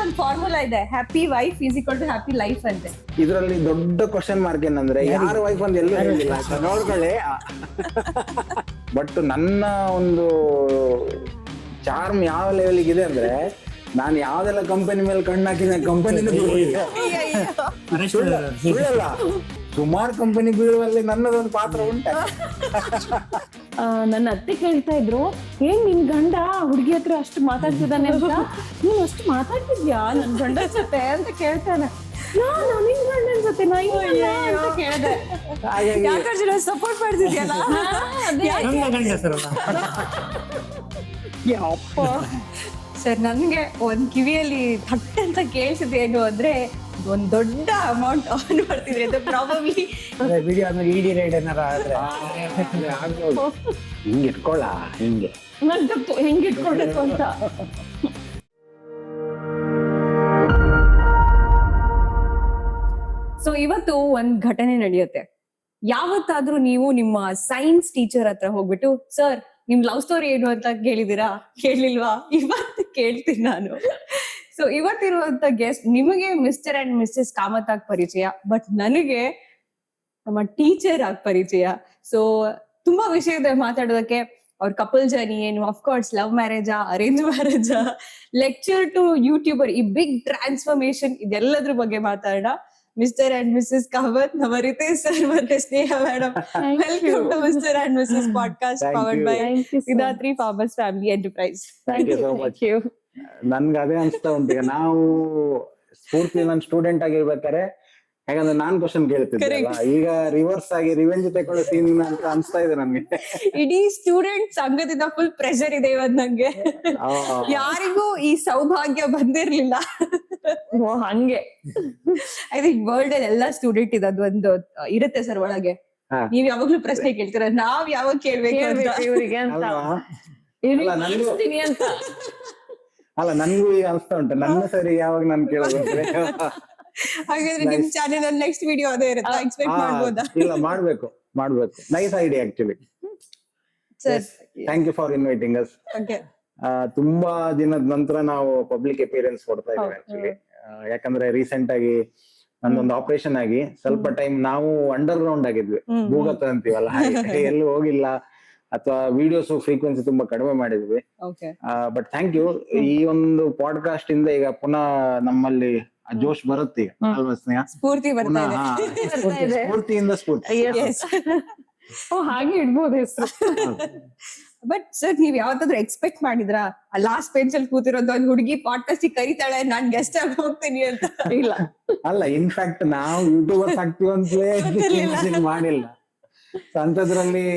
ಒಂದು ಫಾರ್ಮುಲಾ ಇದೆ, happy wife is equal to happy life ಅಂತೆ. ಇದರಲ್ಲಿ ದೊಡ್ಡ ಕ್ವಶನ್ ಮಾರ್ಕ್ ಏನಂದ್ರೆ ಯಾರ ವೈಫ್ ಅಂತ ಎಲ್ಲೂ ಹೇಳಿಲ್ಲ ಆಯ್ತಾ, ನೋಡ್ಕೊಳ್ಳಿ. ಬಟ್ ನನ್ನ ಒಂದು ಚಾರ್ಮ್ ಯಾವ ಲೆವೆಲ್ಗೆ ಇದೆ ಅಂದ್ರೆ, ನಾನು ಯಾವ್ದೆಲ್ಲ ಕಂಪನಿ ಮೇಲೆ ಕಣ್ಣು ಹಾಕಿದ ಕಂಪನಿನೂ ಸುಳ್ಳಲ್ಲ, ಸುಮಾರು ಕಂಪನಿ ಬೀಳುವಲ್ಲಿ ನನ್ನದೊಂದು ಪಾತ್ರ ಉಂಟು. ನನ್ನ ಅತ್ತೆ ಕೇಳ್ತಾ ಇದ್ರು, ಏನ್ ನಿನ್ ಗಂಡ ಹುಡುಗಿ ಹತ್ರ ಅಷ್ಟು ಮಾತಾಡ್ತಿದ್ದಾನೆ ಅಂತ, ನೀನ್ ಅಷ್ಟು ಮಾತಾಡ್ತಿದ್ಯಾ ನನ್ ಗಂಡ ಜೊತೆ ಅಂತ ಕೇಳ್ತಾನೆ. ನಿನ್ ಗಂಡನ ಜೊತೆ ನಾ ಇಲ್ಲ ಅಂತ ಕೇಳಿದೆ. ಯಾಕಂದ್ರೆ ಸಪೋರ್ಟ್ ಮಾಡ್ತಿದ್ಯಲ್ಲ. ಅಪ್ಪ ಸರ್, ನನ್ಗೆ ಒಂದ್ ಕಿವಿಯಲ್ಲಿ ಥಟ್ ಅಂತ ಕೇಳಿಸಿದೇನು ಅಂದ್ರೆ, ಒಂದ್ ದೊಡ್ಡ ಅಮೌಂಟ್ ಅರ್ನ್ ಮಾಡ್ತಿದ್ರಿ ಅಂತ ಪ್ರಾಬಬ್ಲಿ ವಿಡಿಯೋ ಆದ್ಮೇಲೆ ಇಡಿ ರೈಡ್ ಏನಾರ ಆದ್ರೆ ಹಿಂಗೆ ಇಟ್ಕೊಳ್ಳ ಹಿಂಗೆ ನನ್ ಗೊತ್ತು ಹೆಂಗ್ ಇಟ್ಕೊಳ್ಬೇಕು ಅಂತ. ಸೊ ಇವತ್ತು ಒಂದ್ ಘಟನೆ ನಡೆಯುತ್ತೆ. ಯಾವತ್ತಾದ್ರೂ ನೀವು ನಿಮ್ಮ ಸೈನ್ಸ್ ಟೀಚರ್ ಹತ್ರ ಹೋಗ್ಬಿಟ್ಟು, ಸರ್ ನಿಮ್ ಲವ್ ಸ್ಟೋರಿ ಏನು ಅಂತ ಕೇಳಿದಿರಾ? ಕೇಳಿಲ್ವಾ? ಇವತ್ತು ಕೇಳ್ತೀನಿ ನಾನು. ಸೊ ಇವತ್ತಿರುವಂತ ಗೆಸ್ಟ್, ನಿಮಗೆ ಮಿಸ್ಟರ್ ಅಂಡ್ ಮಿಸ್ಸೆಸ್ ಕಾಮತ್ ಆಗಿ ಪರಿಚಯ, ಬಟ್ ನನಗೆ ನಮ್ಮ ಟೀಚರ್ ಆಗಿ ಪರಿಚಯ. ಸೊ ತುಂಬಾ ವಿಷಯದ ಮಾತಾಡೋದಕ್ಕೆ, ಅವ್ರ ಕಪಲ್ ಜರ್ನಿ ಏನು, ಅಫ್ಕೋರ್ಸ್ ಲವ್ ಮ್ಯಾರೇಜಾ, ಅರೇಂಜ್ ಮ್ಯಾರೇಜಾ, ಲೆಕ್ಚರ್ ಟು ಯೂಟ್ಯೂಬರ್, ಈ ಬಿಗ್ ಟ್ರಾನ್ಸ್ಫಾರ್ಮೇಶನ್, ಇದೆಲ್ಲದ್ರ ಬಗ್ಗೆ ಮಾತಾಡೋಣ. ಮಿಸ್ಟರ್ ಅಂಡ್ ಮಿಸ್ಸೆಸ್ ಕಾಮತ್, ನಮ್ಮ ರಿತೇಶ್ ಸರ್ ಮತ್ತೆ Sneha madam, welcome to mister and missus podcast powered by Siddhatri farmers family enterprise. Thank you so much. ನನ್ಗೆ ಅದೇ ಅನ್ಸ್ತಾ ಉಂಟು, ಈಗ ನಾವು ಸ್ಫೂರ್ತಿ ನನ್ನ ಸ್ಟೂಡೆಂಟ್ ಆಗಿರ್ಬೇಕಾರೆ ಯಾಕಂದ್ರೆ ನಾನ್ ಕ್ವಶನ್ ಕೇಳ್ತಿದ್ದೆ, ಈಗ ರಿವರ್ಸ್ ಆಗಿ ರಿವೆಂಜ್ ತಗೊಳ್ಳೋ ಸೀನ್ ಅಂತ ಅನ್ಸ್ತಾ ಇದೆ ನನ್ಗೆ. ಇಡೀ ಸ್ಟೂಡೆಂಟ್ ಸಂಘದಿಂದ ಫುಲ್ ಪ್ರೆಷರ್ ಇದೆ ಇವತ್ತು ನಂಗೆ. ಯಾರಿಗೂ ಈ ಸೌಭಾಗ್ಯ ಬಂದಿರ್ಲಿಲ್ಲ. ಹಂಗೆ ಐ ಥಿಂಕ್ ವರ್ಲ್ಡ್ ಅಲ್ಲಿ ಎಲ್ಲಾ ಸ್ಟೂಡೆಂಟ್ ಇದದು ಒಂದು ಇರುತ್ತೆ ಸರ್ ಒಳಗೆ. ನೀವ್ ಯಾವಾಗ್ಲೂ ಪ್ರಶ್ನೆ ಕೇಳ್ತೀರ, ನಾವ್ ಯಾವಾಗ ಕೇಳ್ಬೇಕು ಇವ್ರಿಗೆ ಅಂತ ಅಂತ. ಅಲ್ಲ, ನನ್ಗೂ ಈಗ ಅನ್ಸ್ತಾ ಉಂಟು, ನನ್ನ ಸರಿ ಯಾವಾಗ ನಾನು ಕೇಳೋದು. ಹಾಗಾದ್ರೆ ನಿಮ್ ಚಾನೆಲ್ ಅಲ್ಲಿ ನೆಕ್ಸ್ಟ್ ವಿಡಿಯೋ ಅದೇ ಇರುತ್ತೆ, ಎಕ್ಸ್ಪೆಕ್ಟ್ ಮಾಡ್ಬೋದಾ? ಇಲ್ಲ, ಮಾಡ್ಬೇಕು. Nice idea actually. Sir thank you for inviting us. Okay, ತುಂಬಾ ದಿನದ ನಂತರ ನಾವು ಪಬ್ಲಿಕ್ ಅಪಿಯರೆನ್ಸ್ ಕೊಡ್ತಾ ಇದ್ದೀವಿ ಆಕ್ಚುಲಿ. ಯಾಕಂದ್ರೆ ರೀಸೆಂಟ್ ಆಗಿ ನಂದೊಂದು ಆಪರೇಷನ್ ಆಗಿ ಸ್ವಲ್ಪ ಟೈಮ್ ನಾವು ಅಂಡರ್ ಗ್ರೌಂಡ್ ಆಗಿದ್ವಿ, ಭೂಗತ ಅಂತೀವಲ್ಲ, ಎಲ್ಲೂ ಹೋಗಿಲ್ಲ, ಅಥವಾ ವಿಡಿಯೋಸ್ ಫ್ರೀಕ್ವೆನ್ಸಿ ತುಂಬಾ ಕಡಿಮೆ ಮಾಡಿದ್ವಿ. But thank you. ಈ ಒಂದು ಪಾಡ್ಕಾಸ್ಟ್ ಇಂದ ಈಗ ಪುನಃ ನಮ್ಮಲ್ಲಿ ಜೋಶ್ ಬರುತ್ತೆ ಈಗ, ಅಲ್ವಾ ಸ್ನೇಹ? ಸ್ಫೂರ್ತಿ ಬರ್ತಾ ಇದೆ. ಸ್ಫೂರ್ತಿಯಿಂದ ಸ್ಫೂರ್ತಿ. ಹಾಗೆ ಇಡ್ಬೋದು ಹೆಸರು. ಬಟ್ ಸರ್, ನೀವ್ ಯಾವತ್ತಾದ್ರೂ ಎಕ್ಸ್ಪೆಕ್ಟ್ ಮಾಡಿದ್ರಾ ಲಾಸ್ಟ್ ಬೆಂಚ್ ಅಲ್ಲಿ ಕೂತಿರೋದು ಒಂದು ಹುಡುಗಿ ಪಾಡ್ಕಾಸ್ಟ್ ಕರೀತಾಳೆ, ನಾನ್ ಗೆಸ್ಟ್ ಆಗಿ ಹೋಗ್ತೀನಿ ಅಂತ? ಇಲ್ಲ, ಅಲ್ಲ, ಇನ್ಫ್ಯಾಕ್ಟ್ ನಾವು ಯೂಟ್ಯೂಬರ್ಸ್ ಆಗ್ತೀವಿ ಅಂತಲೇ ಮಾಡಿಲ್ಲ. ಅಂತದ್ರಲ್ಲಿ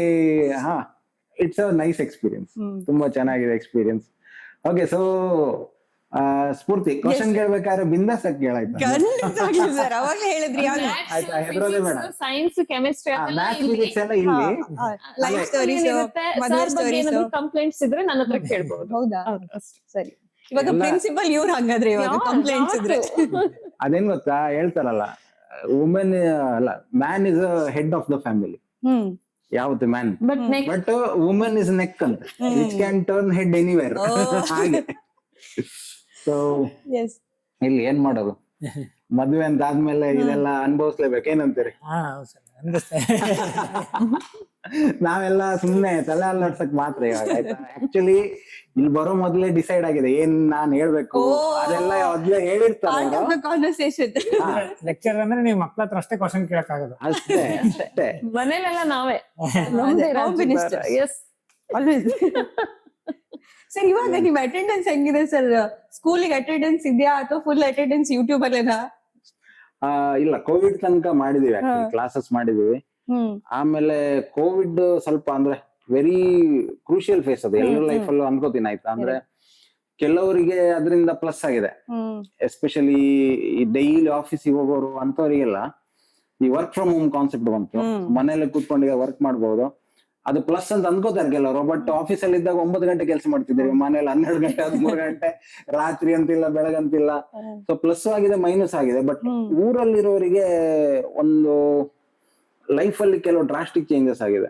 ಇಟ್ಸ್ ಅ ನೈಸ್ ಎಕ್ಸ್ಪೀರಿಯನ್ಸ್, ತುಂಬಾ ಚೆನ್ನಾಗಿದೆ ಎಕ್ಸ್ಪೀರಿಯನ್ಸ್. ಓಕೆ, ಸೊ ಸ್ಫೂರ್ತಿ ಕ್ವಶನ್ ಕೇಳ್ಬೇಕಾದ್ರೆ ಬಿಂದಾಸ್ ಆಗಿ ಕೇಳಾಯ್ತು. ಸರ್ ಅವಾಗಲೇ ಹೇಳಿದ್ರಿ, ಆಯ್ತಾ? ಹೆದರೋದೇ ಬೇಡ. ಸೈನ್ಸ್, ಕೆಮಿಸ್ಟ್ರಿ ಮ್ಯಾಥ್ಸ್, ಫಿಸಿಕ್ಸ್ ಎಲ್ಲ ಇಲ್ಲಿ. ಲೈಫ್ ಸ್ಟೋರೀಸ್, ಮದುವೆ ಸ್ಟೋರೀಸ್, ಕಂಪ್ಲೇಂಟ್ಸ್ ಇದ್ರೆ ನನ್ನ ಹತ್ರ ಕೇಳ್ಬಹುದು. ಹೌದಾ? ಸರಿ. ಇವಾಗ ಪ್ರಿನ್ಸಿಪಲ್ ಇವ್ರು ಹಂಗಾದ್ರೆ ಇವಾಗ ಕಂಪ್ಲೇಂಟ್ಸ್ ಇದ್ರೆ ಅದೇನ್ ಗೊತ್ತಾ, ಹೇಳ್ತಾರಲ್ಲ, ವುಮೆನ್ ಅಲ್ಲ, man is head of the family. ಯಾವತ್ತು man, but women is neck ಅಂತ, which can turn head anywhere. ಹಾಗೆ. ಸೊ ಇಲ್ಲಿ ಏನ್ ಮಾಡೋದು, ಮದ್ವೆ ಅಂತ ಆದ್ಮೇಲೆ ಇದೆಲ್ಲ ಅನುಭವಿಸ್ಲೇಬೇಕು. ಏನಂತೀರಿ? ನಾವೆಲ್ಲ ಸುಮ್ನೆ ತಲೆ ಅಲ್ಲಾಡ್ಸಕ್ ಮಾತ್ರ ಇವಾಗ, ಆಯ್ತಾ? ಆಕ್ಚುಲಿ ಇಲ್ಲಿ ಬರೋ ಮೊದ್ಲೇ ಡಿಸೈಡ್ ಆಗಿದೆ ಏನ್ ನಾನ್ ಹೇಳ್ಬೇಕು, ಅದೆಲ್ಲ ಮೊದ್ಲೇ ಹೇಳಿರ್ತಾರೆ. ಕಾನ್ವರ್ಸೇಷನ್ ಲೆಕ್ಚರ್ ಅಂದ್ರೆ ನೀವು ಮಕ್ಳ ಹತ್ರ ಅಷ್ಟೇ ಕ್ವಶನ್ ಕೇಳಕ್ ಆಗೋದು. ಅಷ್ಟೇ. ಮನೇಲೆಲ್ಲ ನಾವೇ. S, always. ಸರ್, ಇವಾಗ ನಿಮ್ ಅಟೆಂಡೆನ್ಸ್ ಹೆಂಗಿದೆ ಸರ್? ಸ್ಕೂಲಿಗೆ ಅಟೆಂಡೆನ್ಸ್ ಇದೆಯಾ ಅಥವಾ ಫುಲ್ ಅಟೆಂಡೆನ್ಸ್ ಯೂಟ್ಯೂಬ್ ಅಲ್ಲೇನಾ? ಇಲ್ಲ, ಕೋವಿಡ್ ತನಕ ಮಾಡಿದೀವಿ, ಕ್ಲಾಸಸ್ ಮಾಡಿದೀವಿ. ಆಮೇಲೆ ಕೋವಿಡ್ ಸ್ವಲ್ಪ ಅಂದ್ರೆ ವೆರಿ ಕ್ರೂಷಿಯಲ್ ಫೇಸ್ ಅದು ಎಲ್ಲರ ಲೈಫ್ ಅಲ್ಲೂ ಅನ್ಕೋತೀನಿ, ಆಯ್ತಾ? ಅಂದ್ರೆ ಕೆಲವರಿಗೆ ಅದರಿಂದ ಪ್ಲಸ್ ಆಗಿದೆ, ಎಸ್ಪೆಷಲಿ ಈ ಡೈಲಿ ಆಫೀಸಿಗೆ ಹೋಗೋರು ಅಂತವರಿಗೆಲ್ಲ ಈ ವರ್ಕ್ ಫ್ರಮ್ ಹೋಮ್ ಕಾನ್ಸೆಪ್ಟ್ ಬಂತು. ಮನೇಲಿ ಕೂತ್ಕೊಂಡು ವರ್ಕ್ ಮಾಡ್ಬೋದು, ಅದು ಪ್ಲಸ್ ಅಂತ ಅನ್ಕೋತಾರೆ ಕೆಲವರು. ಬಟ್ ಆಫೀಸಲ್ಲಿ ಇದ್ದಾಗ 9 ಗಂಟೆ ಕೆಲಸ ಮಾಡ್ತಿದ್ದೀವಿ, ಮನೇಲಿ 12 ಗಂಟೆ 13 ಗಂಟೆ, ರಾತ್ರಿ ಅಂತಿಲ್ಲ ಬೆಳಗಂತಿಲ್ಲ. ಸೊ ಪ್ಲಸ್ ಆಗಿದೆ, ಮೈನಸ್ ಆಗಿದೆ. ಬಟ್ ಊರಲ್ಲಿರೋರಿಗೆ ಒಂದು ಲೈಫ್ ಅಲ್ಲಿ ಕೆಲವು ಡ್ರಾಸ್ಟಿಕ್ ಚೇಂಜಸ್ ಆಗಿದೆ.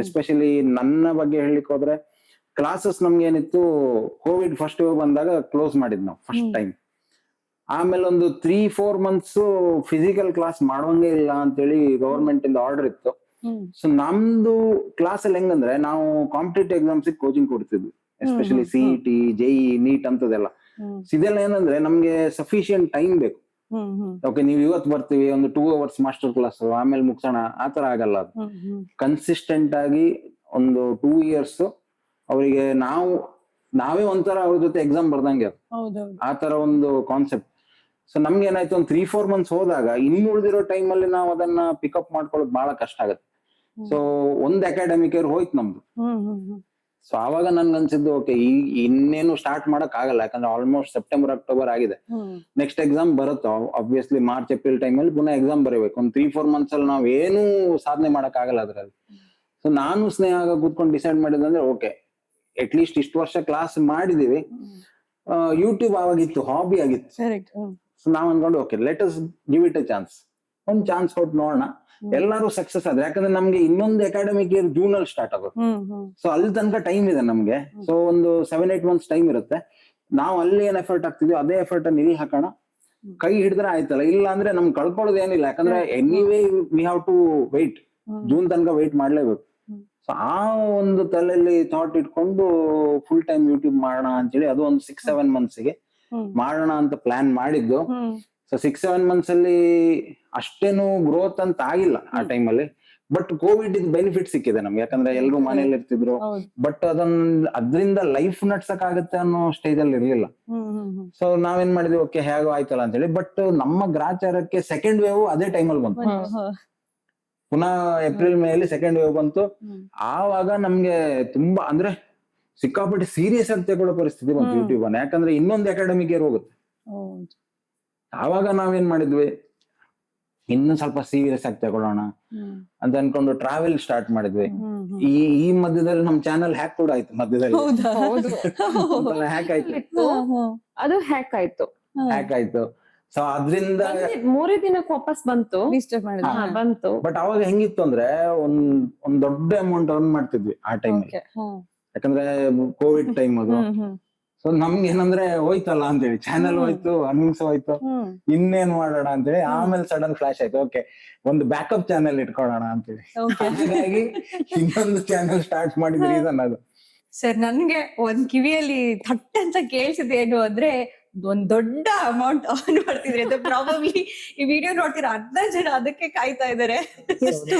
ಎಸ್ಪೆಷಲಿ ನನ್ನ ಬಗ್ಗೆ ಹೇಳಲಿಕ್ಕೆ ಹೋದ್ರೆ, ಕ್ಲಾಸಸ್ ನಮ್ಗೆ ಏನಿತ್ತು, ಕೋವಿಡ್ ಫಸ್ಟ್ ಬಂದಾಗ ಕ್ಲೋಸ್ ಮಾಡಿದ್ ನಾವು ಫಸ್ಟ್ ಟೈಮ್. ಆಮೇಲೆ ಒಂದು 3-4 ಮಂತ್ಸ್ ಫಿಸಿಕಲ್ ಕ್ಲಾಸ್ ಮಾಡೋಂಗೆ ಇಲ್ಲ ಅಂತೇಳಿ ಗವರ್ಮೆಂಟ್ ಇಂದ ಆರ್ಡರ್ ಇತ್ತು. ಸೊ ನಮ್ದು ಕ್ಲಾಸ್ ಅಲ್ಲಿ ಹೆಂಗಂದ್ರೆ ನಾವು ಕಾಂಪಿಟೇಟಿವ್ ಎಕ್ಸಾಮ್ಸ್ ಕೋಚಿಂಗ್ ಕೊಡ್ತಿದ್ವಿ, ಎಸ್ಪೆಷಲಿ ಸಿಇಟಿ, ಜೆಇ, ನೀಟ್ ಅಂತದೆಲ್ಲ. ಇದೆಲ್ಲ ಏನಂದ್ರೆ ನಮ್ಗೆ ಸಫಿಶಿಯಂಟ್ ಟೈಮ್ ಬೇಕು. ಓಕೆ, ನೀವ್ ಇವತ್ತು ಬರ್ತೀವಿ ಒಂದು 2 hours ಮಾಸ್ಟರ್ ಕ್ಲಾಸ್ ಆಮೇಲೆ ಮುಗ್ಸೋಣ, ಆತರ ಆಗಲ್ಲ. ಅದು ಕನ್ಸಿಸ್ಟೆಂಟ್ ಆಗಿ ಒಂದು 2 years ಅವರಿಗೆ ನಾವೇ ಒಂಥರ ಅವ್ರ ಜೊತೆ ಎಕ್ಸಾಮ್ ಬರ್ದಂಗೆ, ಆ ತರ ಒಂದು ಕಾನ್ಸೆಪ್ಟ್. ಸೊ ನಮ್ಗೆ ಏನಾಯ್ತು, ಒಂದು 3-4 months ಹೋದಾಗ ಇನ್ನು ಉಳಿದಿರೋ ಟೈಮ್ ಅಲ್ಲಿ ನಾವು ಅದನ್ನ ಪಿಕಪ್ ಮಾಡ್ಕೊಳ್ಳೋದು ಬಹಳ ಕಷ್ಟ ಆಗುತ್ತೆ. ಸೊ ಒಂದ್ ಅಕಾಡೆಮಿಕ್ ಇಯರ್ ಹೋಯ್ತು ನಮ್ದು. ಸೊ ಆವಾಗ ನನ್ಗೆ ಅನ್ಸಿದ್ದು ಓಕೆ, ಇನ್ನೇನು ಸ್ಟಾರ್ಟ್ ಮಾಡಕ್ ಆಗಲ್ಲ, ಯಾಕಂದ್ರೆ ಆಲ್ಮೋಸ್ಟ್ ಸೆಪ್ಟೆಂಬರ್ ಅಕ್ಟೋಬರ್ ಆಗಿದೆ. ನೆಕ್ಸ್ಟ್ ಎಕ್ಸಾಮ್ ಬರುತ್ತೆ ಆಬ್ವಿಯಸ್ಲಿ ಮಾರ್ಚ್ ಏಪ್ರಿಲ್ ಟೈಮಲ್ಲಿ ಪುನಃ ಎಕ್ಸಾಮ್ ಬರೀಬೇಕು. ಒಂದು 3-4 months ಅಲ್ಲಿ ನಾವ್ ಏನು ಸಾಧನೆ ಮಾಡಕ್ ಆಗಲ್ಲ ಅದ್ರಲ್ಲಿ. ಸೊ ನಾನು ಸ್ನೇಹ ಕೂತ್ಕೊಂಡು ಡಿಸೈಡ್ ಮಾಡಿದಂದ್ರೆ ಓಕೆ, ಅಟ್ ಲೀಸ್ಟ್ ಇಷ್ಟು ವರ್ಷ ಕ್ಲಾಸ್ ಮಾಡಿದೀವಿ, ಯೂಟ್ಯೂಬ್ ಆವಾಗಿತ್ತು, ಹಾಬಿ ಆಗಿತ್ತು. ಸೊ ನಾವ್ ಅನ್ಕೊಂಡು okay, let us give it A chance, ಒಂದ್ ಚಾನ್ಸ್ ಕೊಟ್ಟು ನೋಡೋಣ. ಎಲ್ಲರೂ ಸಕ್ಸಸ್ ಆದ್ರೆ, ಯಾಕಂದ್ರೆ ನಮ್ಗೆ ಇನ್ನೊಂದು ಅಕಾಡೆಮಿಕ್ ಇಯರ್ ಜೂನ್ ಅಲ್ಲಿ ಸ್ಟಾರ್ಟ್ ಆಗುತ್ತೆ. ಸೊ ಅಲ್ಲಿ ತನಕ ಟೈಮ್ ಇದೆ ನಮ್ಗೆ. ಸೊ ಒಂದು 7-8 months ಟೈಮ್ ಇರುತ್ತೆ. ನಾವು ಅಲ್ಲಿ ಏನ್ ಎಫರ್ಟ್ ಹಾಕ್ತಿದ್ವಿ ಅದೇ ಎಫರ್ಟ್ ಅನ್ನು ಇಲ್ಲಿ ಹಾಕೋಣ, ಕೈ ಹಿಡಿದ್ರೆ ಆಯ್ತಲ್ಲ. ಇಲ್ಲ ಅಂದ್ರೆ ನಮ್ಗೆ ಕಳ್ಕೊಳ್ಳೋದು ಏನಿಲ್ಲ, ಯಾಕಂದ್ರೆ anyway we have to wait, June ತನಕ ವೆಯ್ಟ್ ಮಾಡ್ಲೇಬೇಕು. ಸೊ ಆ ಒಂದು ತಲೆಯಲ್ಲಿ ಥಾಟ್ ಇಟ್ಕೊಂಡು ಫುಲ್ ಟೈಮ್ ಯೂಟ್ಯೂಬ್ ಮಾಡೋಣ ಅಂತೇಳಿ ಅದು ಒಂದು 6-7 months ಗೆ ಮಾಡೋಣ ಅಂತ ಪ್ಲಾನ್ ಮಾಡಿದ್ದು. ಸೊ 6-7 months ಅಲ್ಲಿ ಅಷ್ಟೇನು ಗ್ರೋತ್ ಅಂತ ಆಗಿಲ್ಲ ಆ ಟೈಮಲ್ಲಿ. ಬಟ್ ಕೋವಿಡ್ ಇದು ಬೆನಿಫಿಟ್ ಸಿಕ್ಕಿದೆ ನಮ್ಗೆ, ಯಾಕಂದ್ರೆ ಎಲ್ರು ಮನೇಲಿ ಇರ್ತಿದ್ರು. ಬಟ್ ಅದ್ರಿಂದ ಲೈಫ್ ನಡ್ಸಕ್ ಆಗುತ್ತೆ ಅನ್ನೋ ಸ್ಟೇಜ್ ಅಲ್ಲಿ ಇರ್ಲಿಲ್ಲ. ಸೊ ನಾವೇನ್ ಮಾಡಿದ್ವಿ, ಓಕೆ ಹೇಗೋ ಆಯ್ತಲ್ಲ ಅಂತ ಹೇಳಿ. ಬಟ್ ನಮ್ಮ ಗ್ರಾಚಾರಕ್ಕೆ ಸೆಕೆಂಡ್ ವೇವ್ ಅದೇ ಟೈಮಲ್ಲಿ ಬಂತು. ಪುನಃ ಏಪ್ರಿಲ್ ಮೇಲಿ ಸೆಕೆಂಡ್ ವೇವ್ ಬಂತು. ಆವಾಗ ನಮ್ಗೆ ತುಂಬಾ ಅಂದ್ರೆ ಸಿಕ್ಕಾಪಟ್ಟೆ ಸೀರಿಯಸ್ ಆಗಿ ತಗೊಳ್ಳೋ ಪರಿಸ್ಥಿತಿ ಬಂತು ಯೂಟ್ಯೂಬ್ ಅನ್ನ, ಯಾಕಂದ್ರೆ ಇನ್ನೊಂದು ಅಕಾಡೆಮಿಕ್ ಇಯರ್ ಹೋಗುತ್ತೆ. ಆವಾಗ ನಾವೇನ್ ಮಾಡಿದ್ವಿ, ಇನ್ನು ಸ್ವಲ್ಪ ಸೀರಿಯಸ್ ಆಗಿ ತಗೊಳ್ಳೋಣ ಅಂತ ಅನ್ಕೊಂಡು ಟ್ರಾವೆಲ್ ಸ್ಟಾರ್ಟ್ ಮಾಡಿದ್ವಿ. ಈ ಮಧ್ಯದಲ್ಲಿ ನಮ್ ಚಾನಲ್ ಹ್ಯಾಕ್ ಕೂಡ ಆಯ್ತು, ಮಧ್ಯದಲ್ಲಿ ಹ್ಯಾಕ್ ಆಯ್ತು, ಅದು ಹ್ಯಾಕ್ ಆಯ್ತು. ಸೊ ಅದ್ರಿಂದ 3 ದಿನಕ್ಕೆ ವಾಪಸ್ ಬಂತು, ಬಂತು. ಬಟ್ ಅವಾಗ ಹೆಂಗಿತ್ತು ಅಂದ್ರೆ ಒಂದ್ ದೊಡ್ಡ ಅಮೌಂಟ್ ಅರ್ನ್ ಮಾಡ್ತಿದ್ವಿ ಆ ಟೈಮ್, ಯಾಕಂದ್ರೆ ಕೋವಿಡ್ ಟೈಮ್ ಅದು. ಸೊ ನಮ್ಗೆ ಏನಂದ್ರೆ ಹೋಯ್ತಲ್ಲ ಅಂತೇಳಿ, ಚಾನಲ್ ಹೋಯ್ತು, ಅರ್ನಿಂಗ್ಸ್ ಹೋಯ್ತು, ಇನ್ನೇನ್ ಮಾಡೋಣ ಅಂತೇಳಿ. ಆಮೇಲೆ ಸಡನ್ ಫ್ಲಾಶ್ ಆಯ್ತು, ಓಕೆ ಒಂದು ಬ್ಯಾಕಪ್ ಚಾನೆಲ್ ಇಟ್ಕೊಳ್ಳೋಣ ಅಂತೇಳಿ. ಹಾಗಾಗಿ ಇನ್ನೊಂದು ಚಾನೆಲ್ ಸ್ಟಾರ್ಟ್ ಮಾಡಿದ ರೀಸನ್ ಅದು. ಸರ್, ನನ್ಗೆ ಒಂದ್ ಕಿವಿಯಲ್ಲಿ ಥಟ್ ಅಂತ ಕೇಳಿಸಿದೆ ಏನು ಅಂದ್ರೆ, ಒಂದ್ ದೊಡ್ಡ ಅಮೌಂಟ್ ಅರ್ನ್ ಮಾಡ್ತಿದ್ರಿ ಅಂತ. ಪ್ರಾಬಬ್ಲಿ ಈ ವಿಡಿಯೋ ನೋಡ್ತೀರಾ 10 ಜನ ಅದಕ್ಕೆ ಕಾಯ್ತಾ ಇದಾರೆ. ಎಷ್ಟು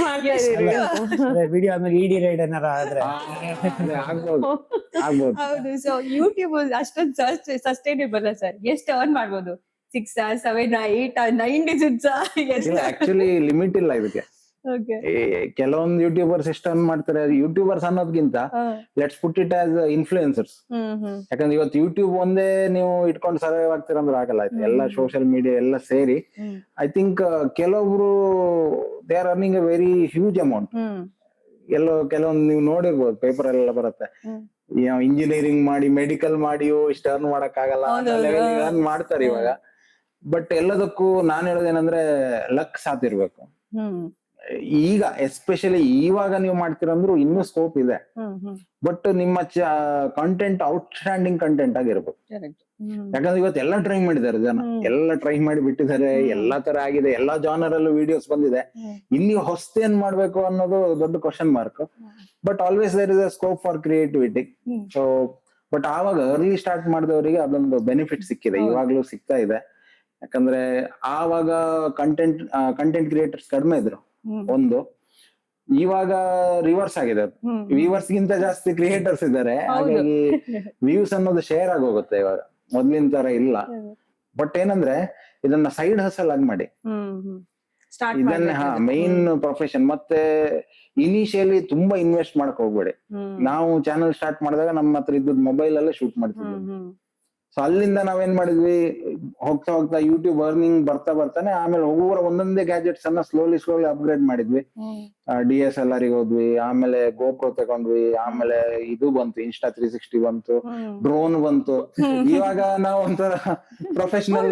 ವಿಡಿಯೋ ಆದ್ಮೇಲೆ ಇಡಿ ರೈಡ್ ಏನಾರ ಆದ್ರೆ ಹೌದು. ಸೊ ಯೂಟ್ಯೂಬ್ ಅಷ್ಟೊಂದು ಸಸ್ಟೈನೇಬಲ್ ಸರ್? ಎಷ್ಟು ಅರ್ನ್ ಮಾಡ್ಬೋದು? 6, 7, 8, 9 digits? ಆಕ್ಚುಲಿ ಲಿಮಿಟ್ ಇಲ್ಲ ಇದಕ್ಕೆ. ಕೆಲವೊಂದು ಯೂಟ್ಯೂಬರ್ಸ್ ಎಷ್ಟು ಅರ್ನ್ ಮಾಡ್ತಾರೆ, ಯೂಟ್ಯೂಬರ್ಸ್ ಅನ್ನೋದ್ಕಿಂತ let's put it as influencers. ಯಾಕಂದ್ರೆ ಇವತ್ತು ಯೂಟ್ಯೂಬ್ ಒಂದೇ ನೀವು ಇಟ್ಕೊಂಡು ಸರ್ವೈವ್ ಆಗ್ತೀರ ಅಂದ್ರೆ ಆಗಲ್ಲ. ಆಯ್ತು, ಎಲ್ಲ ಸೋಷಿಯಲ್ ಮೀಡಿಯಾ ಎಲ್ಲ ಸೇರಿ ಐ ಥಿಂಕ್ ಕೆಲವೊಬ್ರು they are earning A very huge amount. ಕೆಲವೊಂದು ನೀವು ನೋಡಿರ್ಬೋದು, ಪೇಪರ್ ಎಲ್ಲ ಬರುತ್ತೆ, ಇಂಜಿನಿಯರಿಂಗ್ ಮಾಡಿ ಮೆಡಿಕಲ್ ಮಾಡಿಯೂ ಇಷ್ಟು ಅರ್ನ್ ಮಾಡಕ್ ಆಗಲ್ಲ, ಅರ್ನ್ ಮಾಡ್ತಾರೆ ಇವಾಗ. ಬಟ್ ಎಲ್ಲದಕ್ಕೂ ನಾನ್ ಹೇಳೋದೇನಂದ್ರೆ ಲಕ್ ಸಾತಿರ್ಬೇಕು. ಈಗ ಎಸ್ಪೆಷಲಿ ಇವಾಗ ನೀವು ಮಾಡ್ತೀರಂದ್ರು ಇನ್ನೂ ಸ್ಕೋಪ್ ಇದೆ. ಬಟ್ ನಿಮ್ಮ ಕಂಟೆಂಟ್ ಔಟ್ಸ್ಟ್ಯಾಂಡಿಂಗ್ ಕಂಟೆಂಟ್ ಆಗಿರ್ಬೇಕು. ಯಾಕಂದ್ರೆ ಇವತ್ತು ಎಲ್ಲ ಟ್ರೈ ಮಾಡಿದ್ದಾರೆ ಜನ, ಎಲ್ಲ ಟ್ರೈ ಮಾಡಿ ಬಿಟ್ಟಿದ್ದಾರೆ, ಎಲ್ಲಾ ತರ ಆಗಿದೆ, ಎಲ್ಲಾ ಜಾನರ್ ಅಲ್ಲೂ ವಿಡಿಯೋಸ್ ಬಂದಿದೆ. ಇಲ್ಲಿ ಹೊಸ್ತೇನ್ ಮಾಡ್ಬೇಕು ಅನ್ನೋದು ದೊಡ್ಡ question mark. But always there is a scope for creativity. So but ಆವಾಗ ಅರ್ಲಿ ಸ್ಟಾರ್ಟ್ ಮಾಡಿದವರಿಗೆ ಅದೊಂದು ಬೆನಿಫಿಟ್ ಸಿಕ್ಕಿದೆ, ಇವಾಗ್ಲೂ ಸಿಗ್ತಾ ಇದೆ. ಯಾಕಂದ್ರೆ ಆವಾಗ ಕಂಟೆಂಟ್ ಕ್ರಿಯೇಟರ್ಸ್ ಕಡಿಮೆ ಇದ್ರು ಒಂದು, ಇವಾಗ ರಿವರ್ಸ್ ಆಗಿದೆ. ವ್ಯೂವರ್ಸ್ ಗಿಂತ ಜಾಸ್ತಿ ಕ್ರಿಯೇಟರ್ಸ್ ಇದ್ದಾರೆ, ಹಾಗಾಗಿ ವ್ಯೂಸ್ ಅನ್ನೋದು ಶೇರ್ ಆಗಿ ಹೋಗುತ್ತೆ ಇವಾಗ, ಮೊದ್ಲಿನ ತರ ಇಲ್ಲ. ಬಟ್ ಏನಂದ್ರೆ ಇದನ್ನ ಸೈಡ್ ಹಸಲ್ ಆಗಿ ಮಾಡಿ, ಇದನ್ನ ಮೈನ್ ಪ್ರೊಫೆಷನ್. ಮತ್ತೆ ಇನಿಷಿಯಲಿ ತುಂಬಾ ಇನ್ವೆಸ್ಟ್ ಮಾಡಕ್ ಹೋಗ್ಬೇಡಿ. ನಾವು ಚಾನಲ್ ಸ್ಟಾರ್ಟ್ ಮಾಡಿದಾಗ ನಮ್ಮ ಹತ್ರ ಇದ್ದದ್ ಮೊಬೈಲ್ ಅಲ್ಲೇ ಶೂಟ್ ಮಾಡ್ತಿದ್ವಿ. ಸೊ ಅಲ್ಲಿಂದ ನಾವೇನ್ ಮಾಡಿದ್ವಿ, ಹೋಗ್ತಾ ಹೋಗ್ತಾ ಯೂಟ್ಯೂಬ್ ಅರ್ನಿಂಗ್ ಬರ್ತಾನೆ ಆಮೇಲೆ ಒಂದೊಂದೇ ಗ್ಯಾಜೆಟ್ಸ್ ಅನ್ನ ಸ್ಲೋಲಿ ಅಪ್ಗ್ರೇಡ್ ಮಾಡಿದ್ವಿ. DSLR ಹೋದ್ವಿ, ಆಮೇಲೆ GoPro ತಗೊಂಡ್ವಿ, ಆಮೇಲೆ ಇದು ಬಂತು, Insta 360 ಬಂತು, ಡ್ರೋನ್ ಬಂತು. ಇವಾಗ ನಾವು ಒಂಥರ ಪ್ರೊಫೆಷನಲ್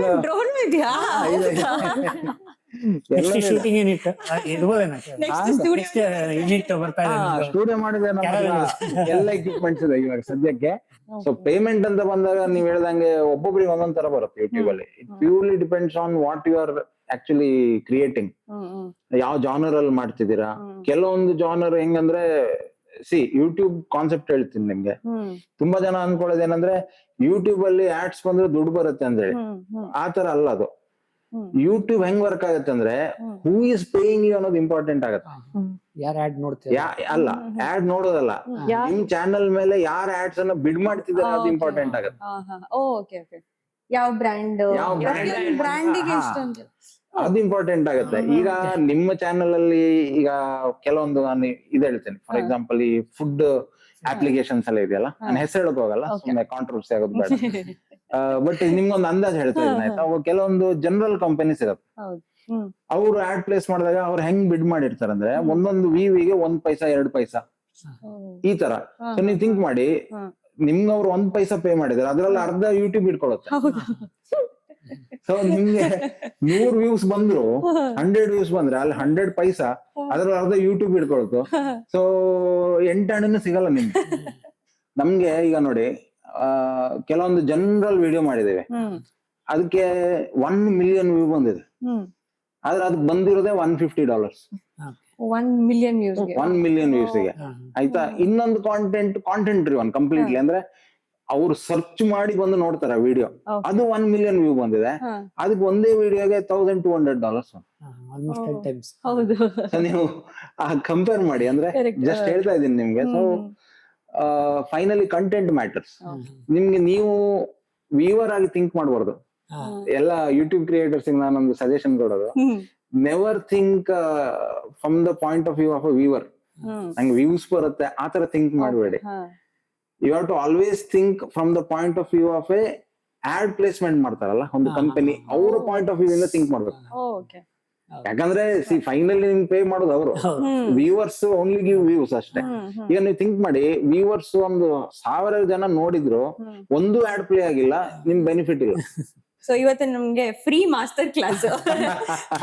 ಶೂಟಿಂಗ್ ಯೂನಿಟ್ ಇರ್ಬೋದೇನ, ಸ್ಟುಡಿಯೋ ಮಾಡಿದ್ರೆ ಎಲ್ಲ ಎಕ್ವಿಪ್ಮೆಂಟ್ಸ್ ಇದೆ ಇವಾಗ ಸದ್ಯಕ್ಕೆ. ಸೊ ಪೇಮೆಂಟ್ ಅಂತ ಬಂದಾಗ ನೀವ್ ಹೇಳ್ದಂಗೆ ಒಬ್ಬೊಬ್ರಿಗೆ ಒಂದೊಂದ್ ತರ ಬರುತ್ತೆ ಯೂಟ್ಯೂಬ್ ಅಲ್ಲಿ. It purely depends on what you are actually creating, ಯಾವ ಜಾನರ್ ಅಲ್ಲಿ ಮಾಡ್ತಿದ್ದೀರಾ. ಕೆಲವೊಂದು ಜಾನರ್ ಹೆಂಗಂದ್ರೆ ಯೂಟ್ಯೂಬ್ ಕಾನ್ಸೆಪ್ಟ್ ಹೇಳ್ತೀನಿ ನಿಮ್ಗೆ. ತುಂಬಾ ಜನ ಅನ್ಕೊಳ್ಳೋದು ಏನಂದ್ರೆ ಯೂಟ್ಯೂಬ್ ಅಲ್ಲಿ ಆಡ್ಸ್ ಬಂದ್ರೆ ದುಡ್ಡು ಬರುತ್ತೆ ಅಂತ ಹೇಳಿ. ಆ ತರ ಅಲ್ಲ ಅದು. ಯೂಟ್ಯೂಬ್ ಹೆಂಗ್ ವರ್ಕ್ ಆಗುತ್ತೆ ಅಂದ್ರೆ ಹೂ ಇಸ್ ಪೇಯಿಂಗ್ ಯು ಅನ್ನೋದು ಇಂಪಾರ್ಟೆಂಟ್ ಆಗುತ್ತೆ. ಯಾರು ಆಡ್ ನೋಡ್ತೀರಾ? ಅಲ್ಲ, ಆಡ್ ನೋಡೋದಲ್ಲ, ನಿಮ್ ಚಾನಲ್ ಮೇಲೆ ಯಾರ ಆಡ್ಸ್ ಅನ್ನ ಬಿಡ್ ಮಾಡ್ತಿದ್ದಾರೆ ಅದು ಇಂಪಾರ್ಟೆಂಟ್ ಆಗುತ್ತೆ. Okay okay. ಯಾವ ಬ್ರ್ಯಾಂಡ್ ಬ್ರ್ಯಾಂಡಿಗೆ ಇಷ್ಟ ಅಂತ ಅದು ಇಂಪಾರ್ಟೆಂಟ್ ಆಗುತ್ತೆ. ಈಗ ನಿಮ್ಮ ಚಾನಲ್ ಅಲ್ಲಿ ಈಗ ಕೆಲವೊಂದು ನಾನು ಇದು ಹೇಳ್ತೇನೆ. ಫಾರ್ ಎಕ್ಸಾಂಪಲ್ ಈ ಫುಡ್ ಅಪ್ಲಿಕೇಶನ್ಸ್ ಎಲ್ಲ ಇದೆಯಲ್ಲ, ನಾನು ಹೆಸರು ಹೇಳಕ್ ಹೋಗಲ್ಲ, ಸುಮ್ಮನೆ ಕಾಂಟ್ರವರ್ಸಿ ಆಗೋದು ಬೇಡ. ಬಟ್ ನಿಮ್ಗೊಂದು ಅಂದಾಜ್ ಹೇಳ್ತಾ ಇದ್ದೀನಿ ಆಯ್ತಾ. ಕೆಲವೊಂದು ಜನರಲ್ ಕಂಪನೀಸ್ ಇರುತ್ತೆ, ಅವ್ರು ಆಡ್ ಪ್ಲೇಸ್ ಮಾಡಿದಾಗ ಅವ್ರು ಹೆಂಗ್ ಬಿಡ್ ಮಾಡಿರ್ತಾರೆ ಅಂದ್ರೆ ಒಂದೊಂದು ವಿವಿಗೆ 1 ಪೈಸಾ 2 ಪೈಸಾ ಈ ತರ. ಸೊ ನೀವು ಥಿಂಕ್ ಮಾಡಿ, ನಿಮ್ಗೆ ಅವ್ರು 1 ಪೈಸಾ ಪೇ ಮಾಡಿದಾರೆ, ಅದ್ರಲ್ಲಿ ಅರ್ಧ ಯೂಟ್ಯೂಬ್ ಇಟ್ಕೊಳುತ್ತೆ. ಸೊ ನಿಮ್ಗೆ 100 ವ್ಯೂಸ್ ಬಂದ್ರು 100 ವ್ಯೂಸ್ ಬಂದ್ರೆ ಅಲ್ಲಿ 100 ಪೈಸಾ, ಅದ್ರಲ್ಲಿ ಅರ್ಧ ಯೂಟ್ಯೂಬ್ ಇಟ್ಕೊಳುತ್ತೆ. ಸೊ 8 ಹಣ್ಣು ಸಿಗಲ್ಲ ನಿಮ್ಗೆ. ನಮ್ಗೆ ಈಗ ನೋಡಿ, ಕೆಲವೊಂದು ಜನರಲ್ ವಿಡಿಯೋ ಮಾಡಿದ್ದೇವೆ, ಅದಕ್ಕೆ 1 ಮಿಲಿಯನ್ ವ್ಯೂ ಬಂದಿದೆ, ಆದ್ರೆ ಅದಕ್ಕೆ ಬಂದಿರೋದೇ $150. 1 ಮಿಲಿಯನ್ ವ್ಯೂಸ್ 1 ಮಿಲಿಯನ್ ವ್ಯೂಸ್ಗೆ ಆಯ್ತಾ. ಇನ್ನೊಂದು ಕಾಂಟೆಂಟ್ ಡ್ರಿವನ್ ಕಂಪ್ಲೀಟ್ಲಿ, ಅಂದ್ರೆ ಅವ್ರು ಸರ್ಚ್ ಮಾಡಿ ಬಂದು ನೋಡ್ತಾರ ವಿಡಿಯೋ, ಅದು 1 ಮಿಲಿಯನ್ ವ್ಯೂ ಬಂದಿದೆ, ಅದಕ್ಕೆ ಒಂದೇ ವಿಡಿಯೋಗೆ $1,200. Almost 10 times. ಹೌದು. ನೀವು ಕಂಪೇರ್ ಮಾಡಿ, ಅಂದ್ರೆ ಜಸ್ಟ್ ಹೇಳ್ತಾ ಇದೀನಿ ನಿಮ್ಗೆ. So finally content matters. ನಿಮ್ಗೆ ನೀವು ವ್ಯೂವರ್ ಆಗಿ ಥಿಂಕ್ ಮಾಡಬಾರ್ದು. ಎಲ್ಲ ಯೂಟ್ಯೂಬ್ ಕ್ರಿಯೇಟರ್ಸ್ ನಾನೊಂದು ಸಜೆಷನ್ ಕೊಡೋದು, never think from the point of view of a viewer. ನಂಗೆ ವ್ಯೂಸ್ ಬರುತ್ತೆ ಆತರ ಥಿಂಕ್ ಮಾಡಬೇಡಿ. You have to always think from the point of view of a ad placement ಮಾಡ್ತಾರಲ್ಲ ಒಂದು ಕಂಪನಿ, ಅವ್ರ ಪಾಯಿಂಟ್ ಆಫ್ ವ್ಯೂ ಇಂದ think ಮಾಡ್ಬೇಕು. ಯಾಕಂದ್ರೆ ಫೈನಲಿ ನಿಮ್ಗೆ ಪೇ ಮಾಡೋದು ಅವರು, ವ್ಯೂವರ್ಸ್ ಓನ್ಲಿ ಗಿವ್ ವ್ಯೂಸ್ ಅಷ್ಟೇ. ಈಗ ನೀವು ಥಿಂಕ್ ಮಾಡಿ, ವ್ಯೂವರ್ಸ್ 1,000 ಜನ ನೋಡಿದ್ರು, ಒಂದು ಆಡ್ ಪ್ಲೇ ಆಗಿಲ್ಲ, ನಿಮ್ ಬೆನಿಫಿಟ್ ಇಲ್ಲ. ಸೊ ಇವತ್ತು ನಮ್ಗೆ free master class,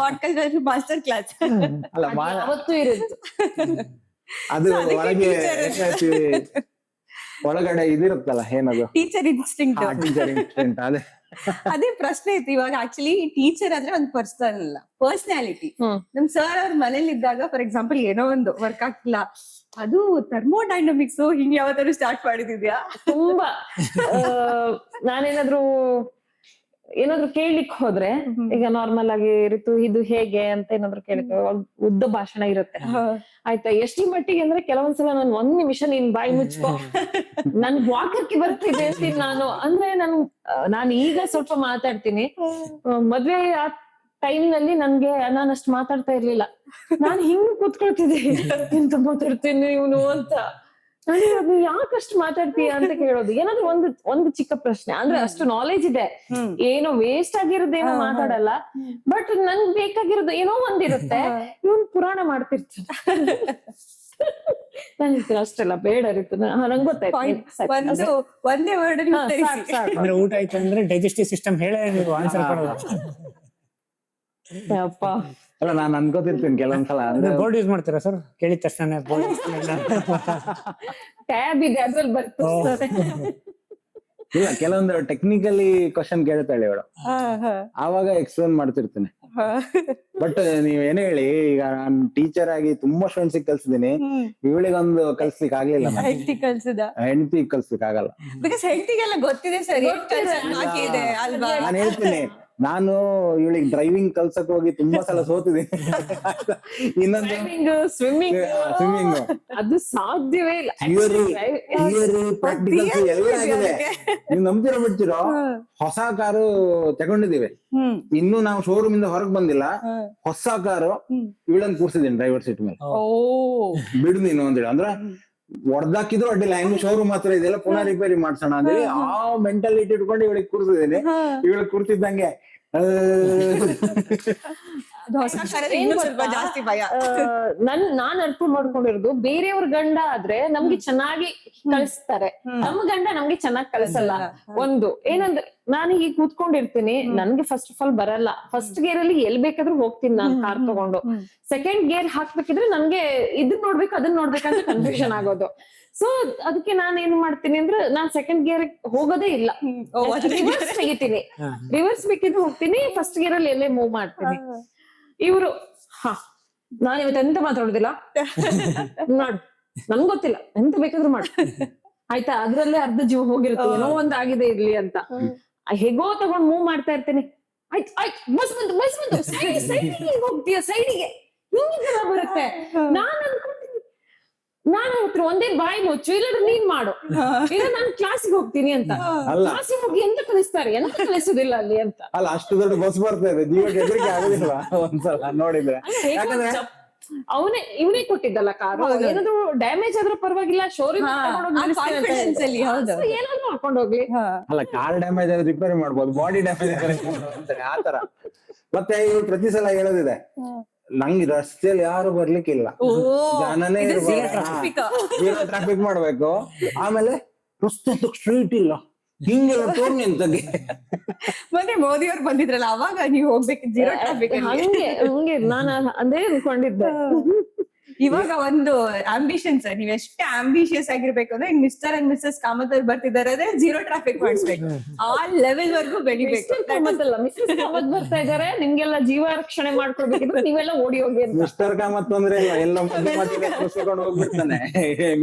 podcast master class ಅಲ್ಲ ಅವತ್ತು ಇರುತ್ತೆ. ಅದು ಒಳಗಡೆ ಇದಿರುತ್ತಲ್ಲ, ಏನದು ಟೀಚರ್ ಇನ್ಸ್ಟಿಂಕ್ಟ್. Teacher instinct. ಅದೇ ಪ್ರಶ್ನೆ ಇತ್ತು ಇವಾಗ. ಆಕ್ಚುಲಿ ಟೀಚರ್ ಆದ್ರೆ ಒಂದು ಪರ್ಸನಾಲಿಟಿ. ನಮ್ ಸರ್ ಅವ್ರ ಮನೇಲಿ ಇದ್ದಾಗ ಫಾರ್ ಎಕ್ಸಾಂಪಲ್ ಏನೋ ಒಂದು ವರ್ಕ್ ಆಗ್ತಿಲ್ಲ, ಅದು ಥರ್ಮೋಡೈನಮಿಕ್ಸ್ ಹಿಂಗ್ ಯಾವತ್ತಾದ್ರು ಸ್ಟಾರ್ಟ್ ಮಾಡಿದ್ಯಾ? ತುಂಬಾ ನಾನೇನಾದ್ರೂ ಕೇಳ್ಲಿಕ್ ಹೋದ್ರೆ, ಈಗ ನಾರ್ಮಲ್ ಆಗಿ ಋತು ಇದು ಹೇಗೆ ಅಂತ ಏನಾದ್ರು ಕೇಳಿದ್ರೆ ಉದ್ದ ಭಾಷಣ ಇರುತ್ತೆ ಆಯ್ತಾ. ಎಷ್ಟ್ರ ಮಟ್ಟಿಗೆ ಅಂದ್ರೆ ಕೆಲವೊಂದ್ಸಲ ನಾನು 1 ನಿಮಿಷ ನೀನ್ ಬಾಯಿ ಮುಚ್ಕೋ, ನನ್ ವಾಕರ್ಗೆ ಬರ್ತಿದೆ ಅಂತೀನಿ ನಾನು. ಅಂದ್ರೆ ನಾನು ಈಗ ಸ್ವಲ್ಪ ಮಾತಾಡ್ತೀನಿ. ಮದ್ವೆ ಆ ಟೈಮ್ ನಲ್ಲಿ ನಾನು ಅಷ್ಟು ಮಾತಾಡ್ತಾ ಇರ್ಲಿಲ್ಲ. ನಾನು ಹಿಂಗ್ ಕೂತ್ಕೊಳ್ತಿದ್ದೆ, ಎಂತ ಮಾತಾಡ್ತೀನಿ ಇವನು ಅಂತ. ನಾನು ಯಾಕಷ್ಟು ಮಾತಾಡ್ತೀಯ ಅಂತ ಕೇಳೋದು. ಏನಾದ್ರು ಒಂದು ಚಿಕ್ಕ ಪ್ರಶ್ನೆ ಅಂದ್ರೆ ಅಷ್ಟು ನಾಲೆಜ್ ಇದೆ, ಏನೋ ವೇಸ್ಟ್ ಆಗಿರೋದೇನೋ ಮಾತಾಡಲ್ಲ, ಬಟ್ ನನ್ಗೆ ಬೇಕಾಗಿರೋದು ಏನೋ ಒಂದಿರುತ್ತೆ. ಇವನ್ ಪುರಾಣ ಮಾಡ್ತಿರ್ತೀನಿ. ನಾನು ಅಷ್ಟೆಲ್ಲ ಬೇಡ ಇರುತ್ತೆ, ನಂಗೆ ಗೊತ್ತಾಯ್ತು. ಒಂದೇ ವರ್ಡ್ ಅಂದ್ರೆ ಊಟ ಆಯ್ತು ಅಂದ್ರೆ ಡೈಜೆಸ್ಟಿವ್ ಸಿಸ್ಟಮ್ ಹೇಳೇ ನೀವು ಆನ್ಸರ್ ಕೊಡೋದು. ಅಪ್ಪ ಅಲ್ಲ, ನಾನು ಅನ್ಕೋತಿರ್ತೀನಿ ಕೆಲವೊಂದ್ಸಲ. ಅಂದ್ರೆ ಬೋರ್ಡ್ ಯೂಸ್ ಮಾಡ್ತೀರಾ ಸರ್? ಕೇಳಿದ ತಕ್ಷಣ ಬೋರ್ಡ್ ಟ್ಯಾಬ್ ಇದೆ ಅದ್ರಲ್ಲಿ ಬರ್ತದೆ. ಇಲ್ಲ, ಕೆಲವೊಂದು ಟೆಕ್ನಿಕಲಿ ಕ್ವಶನ್ ಕೇಳ್ತಾಳೆ ಇವಳು, ಆವಾಗ ಎಕ್ಸ್ಪ್ಲೇನ್ ಮಾಡ್ತಿರ್ತೀನಿ. ಬಟ್ ನೀವ್ ಏನೇ ಹೇಳಿ, ಈಗ ನಾನು ಟೀಚರ್ ಆಗಿ ತುಂಬಾ ಸ್ಟೂಡೆಂಟ್ಸ್ ಕಲ್ಸಿದೀನಿ, ಇವಳಿಗೊಂದು ಕಲ್ಸ್ಲಿಕ್ಕೆ ಆಗ್ಲಿಲ್ಲ. ಹೆಂಡತಿ ಕಲ್ಸ್ಲಿಕ್ಕೆ ಆಗಲ್ಲ. ಹೆಂಡತಿಗೆಲ್ಲ ಗೊತ್ತಿದೆ ಸರ್, ನಾನು ಹೇಳ್ತೀನಿ, ನಾನು ಇವಳಿಗೆ ಡ್ರೈವಿಂಗ್ ಕಲ್ಸಕ್ ಹೋಗಿ ತುಂಬಾ ಸಲ ಸೋತಿದ್ದೀನಿ. ಇನ್ನೊಂದು ಸ್ವಿಮ್ಮಿಂಗ್ ಅದು ಸಾಧ್ಯವೇ ಇಲ್ಲ. ಪ್ರಾಕ್ಟಿಕಲ್ಸ್ ಎಲ್ಲ ಆಗಿದೆ. ನೀವು ನಂಬ್ತಿರೋ ಬಿಡ್ತಿರೋ, ಹೊಸ ಕಾರು ತಗೊಂಡಿದೀವಿ, ಇನ್ನು ನಾವು ಶೋರೂಮ್ ಇಂದ ಹೊರಗ್ ಬಂದಿಲ್ಲ, ಹೊಸ ಕಾರು ಇವಳನ್ನ ಕೂರ್ಸಿದೀನಿ ಡ್ರೈವರ್ ಸೀಟ್ ಮೇಲೆ. ಬಿಡು ನೀನು ಅಂತೇಳಿ, ಅಂದ್ರೆ ಹೊಡೆದಾಕಿದ್ರು ಅಡ್ಡಿಲ್ಲ, ಹೆಂಗ್ ಶೋರೂಮ್ ಹತ್ರ ಇದೆಲ್ಲ ಪುನಃ ರಿಪೇರಿ ಮಾಡ್ಸೋಣ ಅಂದ್ರೆ ಆ ಮೆಂಟಾಲಿಟಿ ಇಟ್ಕೊಂಡು ಇವಳಿಗೆ ಕೂರ್ಸಿದೀನಿ. ಇವಳಿಗೆ ಕೂರ್ತಿದ್ದಂಗೆ ಜಾಸ್ತಿ ಭಯ. ನಾನ್ ಅರ್ಥ ಮಾಡ್ಕೊಂಡಿರೋದು, ಬೇರೆಯವ್ರ ಗಂಡ ಆದ್ರೆ ನಮ್ಗೆ ಚೆನ್ನಾಗಿ ಕಳಿಸ್ತಾರೆ, ನಮ್ ಗಂಡ ನಮ್ಗೆ ಚೆನ್ನಾಗಿ ಕಳ್ಸಲ್ಲ. ಒಂದು ಏನಂದ್ರೆ, ನಾನು ಈಗ ಕೂತ್ಕೊಂಡಿರ್ತೀನಿ, ನನ್ಗೆ ಫಸ್ಟ್ ಆಫ್ ಆಲ್ ಬರಲ್ಲ. ಫಸ್ಟ್ ಗೇರ್ ಅಲ್ಲಿ ಎಲ್ ಬೇಕಾದ್ರೂ ಹೋಗ್ತೀನಿ ನಾನು ಕಾರ್ ತಗೊಂಡು. ಸೆಕೆಂಡ್ ಗೇರ್ ಹಾಕ್ಬೇಕಿದ್ರೆ ನನ್ಗೆ ಇದನ್ ನೋಡ್ಬೇಕು ಅದನ್ನ ನೋಡ್ಬೇಕಂತ ಕನ್ಫ್ಯೂಷನ್ ಆಗೋದು. ಸೊ ಅದಕ್ಕೆ ನಾನು ಏನ್ ಮಾಡ್ತೀನಿ ಅಂದ್ರೆ ನಾನ್ ಸೆಕೆಂಡ್ ಗಿಯರ್ ಹೋಗೋದೇ ಇಲ್ಲ, ರಿವರ್ಸ್ ತೆಗಿತೀನಿ. ರಿವರ್ಸ್ ಬೇಕಿದ್ರೆ ಹೋಗ್ತೀನಿ, ಫಸ್ಟ್ ಗಿಯರ್ ಅಲ್ಲಿ ಎಲ್ಲೇ ಮೂವ್ ಮಾಡ್ತೀನಿ. ಇವ್ರು ನಾನ್ ಇವತ್ತು ಎಂತ ಮಾತಾಡುದಿಲ್ಲ ಮಾಡು, ನನ್ಗ್ ಗೊತ್ತಿಲ್ಲ, ಎಂತ ಬೇಕಾದ್ರೂ ಮಾಡು ಆಯ್ತಾ, ಅದ್ರಲ್ಲೇ ಅರ್ಧ ಜೀವ ಹೋಗಿರುತ್ತೆ, ಏನೋ ಒಂದ್ ಆಗಿದೆ ಇರ್ಲಿ ಅಂತ. ಹೇಗೋ ತಗೊಂಡ್ ಮೂವ್ ಮಾಡ್ತಾ ಇರ್ತೀನಿ. ಆಯ್ತು ಆಯ್ತು, ಬಸ್ ಬಂತು ಸೈಡಿಗೆ ಹೋಗ್ತೀಯ, ಸೈಡಿಗೆ ಹಿಂಗೆಲ್ಲ ಬರುತ್ತೆ. ನಾನ್ ಅನ್ಕೊಂತೀನಿ, ನಾನು ಹತ್ರ ಒಂದೇ ಬಾಯಿ ಮುಚ್ಚು, ಇಲ್ಲಾಂದ್ರೆ ನೀನ್ ಮಾಡು, ಇಲ್ಲ ನಾನ್ ಕ್ಲಾಸಿಗೆ ಹೋಗ್ತೀನಿ ಅಂತ. ಕ್ಲಾಸಿಗೆ ಹೋಗಿ ಎಂತ ಕಲಿಸ್ತಾರೆ, ಎಂತ ಕಲಿಸೋದಿಲ್ಲ ಅಲ್ಲಿ ಅಂತ. ಅಲ್ಲ, ಅಷ್ಟು ದೊಡ್ಡ ಬಸ್ ಬರ್ತಾ ಇದೆ, ಜೀವಕ್ಕೆ ಹೆದರಿಕೆ ಆಗುದಿಲ್ಲ ಒಂದ್ಸಲ ನೋಡಿದ್ರೆ? ಇವನೇ ಕೊಟ್ಟಿದ್ದಲ್ಲ ಕಾರು, ಏನಾದ್ರು ಡ್ಯಾಮೇಜ್ ಆದ್ರೂ ಪರವಾಗಿಲ್ಲ, ಶೋರೂಮ್ ಏನಾದ್ರು ಮಾಡ್ಕೊಂಡು ಹೋಗ್ಲಿ. ಅಲ್ಲ, ಕಾರ್ ಡ್ಯಾಮೇಜ್ ಆದ್ರೆ ರಿಪೇರಿ ಮಾಡ್ಬೋದು, ಬಾಡಿ ಡ್ಯಾಮೇಜ್ ಆದ್ರೆ ಆತರ. ಮತ್ತೆ ಇವ್ರು ಪ್ರತಿ ಸಲ ಹೇಳೋದಿದೆ, ನಂಗೆ ರಸ್ತೆಯಲ್ಲಿ ಯಾರು ಬರ್ಲಿಕ್ಕಿಲ್ಲ, ಜನನೇ ಟ್ರಾಫಿಕ್ ಮಾಡ್ಬೇಕು, ಆಮೇಲೆ ರಸ್ತೆ ಸ್ಟ್ರೀಟ್ ಇಲ್ಲ, ಹಿಂಗೆಲ್ಲ ತೋರ್ನಿ ಅಂತಗೆ. ಮತ್ತೆ ಮೋದಿ ಅವ್ರು ಬಂದಿದ್ರಲ್ಲ, ಅವಾಗ ನೀವು ಹೋಗ್ಬೇಕು ಜೀರೋ ಟ್ರಾಫಿಕ್. ಹಂಗೆ ನಾನು ಅದೇ ಅನ್ಕೊಂಡಿದ್ದೆ. ಇವಾಗ ಒಂದು ಆಂಬಿಷನ್ ಸರ್, ನೀವ್ ಎಷ್ಟು ಆಂಬಿಷಿಯಸ್ ಆಗಿರ್ಬೇಕು ಅಂದ್ರೆ ಮಿಸ್ಟರ್ ಅಂಡ್ ಮಿಸಸ್ ಕಾಮತ್ ಅವ್ರು ಬರ್ತಿದ್ದಾರೆ ಅಂದ್ರೆ ಜೀರೋ ಟ್ರಾಫಿಕ್ ಮಾಡಿಸ್ಬೇಕು, ಆ ಲೆವೆಲ್ ವರ್ಗು ಬೆಳಿಬೇಕು. ಕಾಮತ್ತಲ್ಲ, ಮಿಸ್ಸಸ್ ಕಾಮತ್ ಬರ್ತಾ ಇದಾರೆ, ನಿಮ್ಗೆಲ್ಲ ಜೀವ ರಕ್ಷಣೆ ಮಾಡ್ಕೊಳ್ಬೇಕಿದ್ರೆ ನೀವೆಲ್ಲ ಓಡಿ ಹೋಗಿ ಅಂತ. ಮಿಸ್ಟರ್ ಕಾಮತ್ ಅಂದ್ರೆ ಇಲ್ಲ, ಎಲ್ಲ ಮಧ್ಯೆ ಹೋಗ್ಬಿಡ್ತಾನೆ.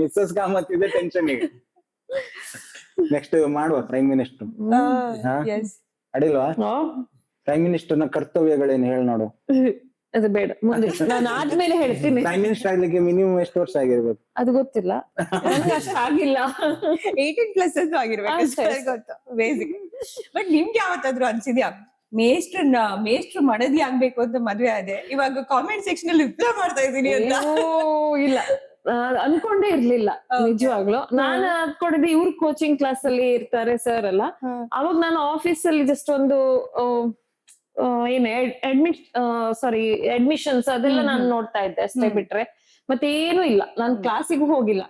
ಮಿಸ್ಸಸ್ ಕಾಮತ್ ಇದೆ ಟೆನ್ಷನ್ ಈಗ. ನೆಕ್ಸ್ಟ್ ಮಾಡುವ ಪ್ರೈಮ್ ಮಿನಿಸ್ಟರ್ ಅಡಿಲ್ವಾ? ಪ್ರೈಮ್ ಮಿನಿಸ್ಟರ್ ನ ಕರ್ತವ್ಯಗಳೇನು ಹೇಳಿ ನೋಡು. ಅದು ಬೇಡ, ಮುಂದೆ ನಾನು ಆದ್ಮೇಲೆ ಹೇಳ್ತೀನಿ. ಪ್ರೈಮ್ ಮಿನಿಸ್ಟರ್ ಆಗ್ಲಿಕ್ಕೆ ಮಿನಿಮಮ್ ಎಷ್ಟು ವರ್ಷ ಆಗಿರ್ಬೇಕು? ಅದು ಗೊತ್ತಿಲ್ಲ, ನನಗೆ ಅಷ್ಟು ಆಗಿಲ್ಲ. 18+ ಅಂತೂ ಆಗಿರ್ಬೇಕು, ಗೊತ್ತು ಬೇಸಿಕ್. ಬಟ್ ನಿಮ್ಗೆ ಯಾವತ್ತಾದ್ರೂ ಅನ್ಸಿದ್ಯಾ ಮೇಷ್ಟ್ರು ಮಡದಿ ಆಗ್ಬೇಕು ಅಂತ ಮದ್ವೆ ಆದೆ, ಇವಾಗ ಕಾಮೆಂಟ್ ಸೆಕ್ಷನ್ ಅಲ್ಲಿ ರಿಪ್ಲೈ ಮಾಡ್ತಾ ಇದೀನಿ ಅಂತ? ಇಲ್ಲ, ಅನ್ಕೊಂಡೇ ಇರ್ಲಿಲ್ಲ ನಿಜವಾಗ್ಲು. ನಾನು ಅನ್ಕೊಂಡಿದ್ದೆ ಇವ್ರು ಕೋಚಿಂಗ್ ಕ್ಲಾಸ್ ಅಲ್ಲಿ ಇರ್ತಾರೆ ಸರ್ ಎಲ್ಲ, ಅವಾಗ ನಾನು ಆಫೀಸ್ ಅಲ್ಲಿ ಜಸ್ಟ್ ಒಂದು ಏನ್ ಅಡ್ಮಿಷನ್ಸ್ ಅದೆಲ್ಲ ನಾನು ನೋಡ್ತಾ ಇದ್ದೆ ಅಷ್ಟೇ ಬಿಟ್ರೆ ಮತ್ತೆ ಏನು ಇಲ್ಲ. ನಾನು ಕ್ಲಾಸಿಗೂ ಹೋಗಿಲ್ಲ,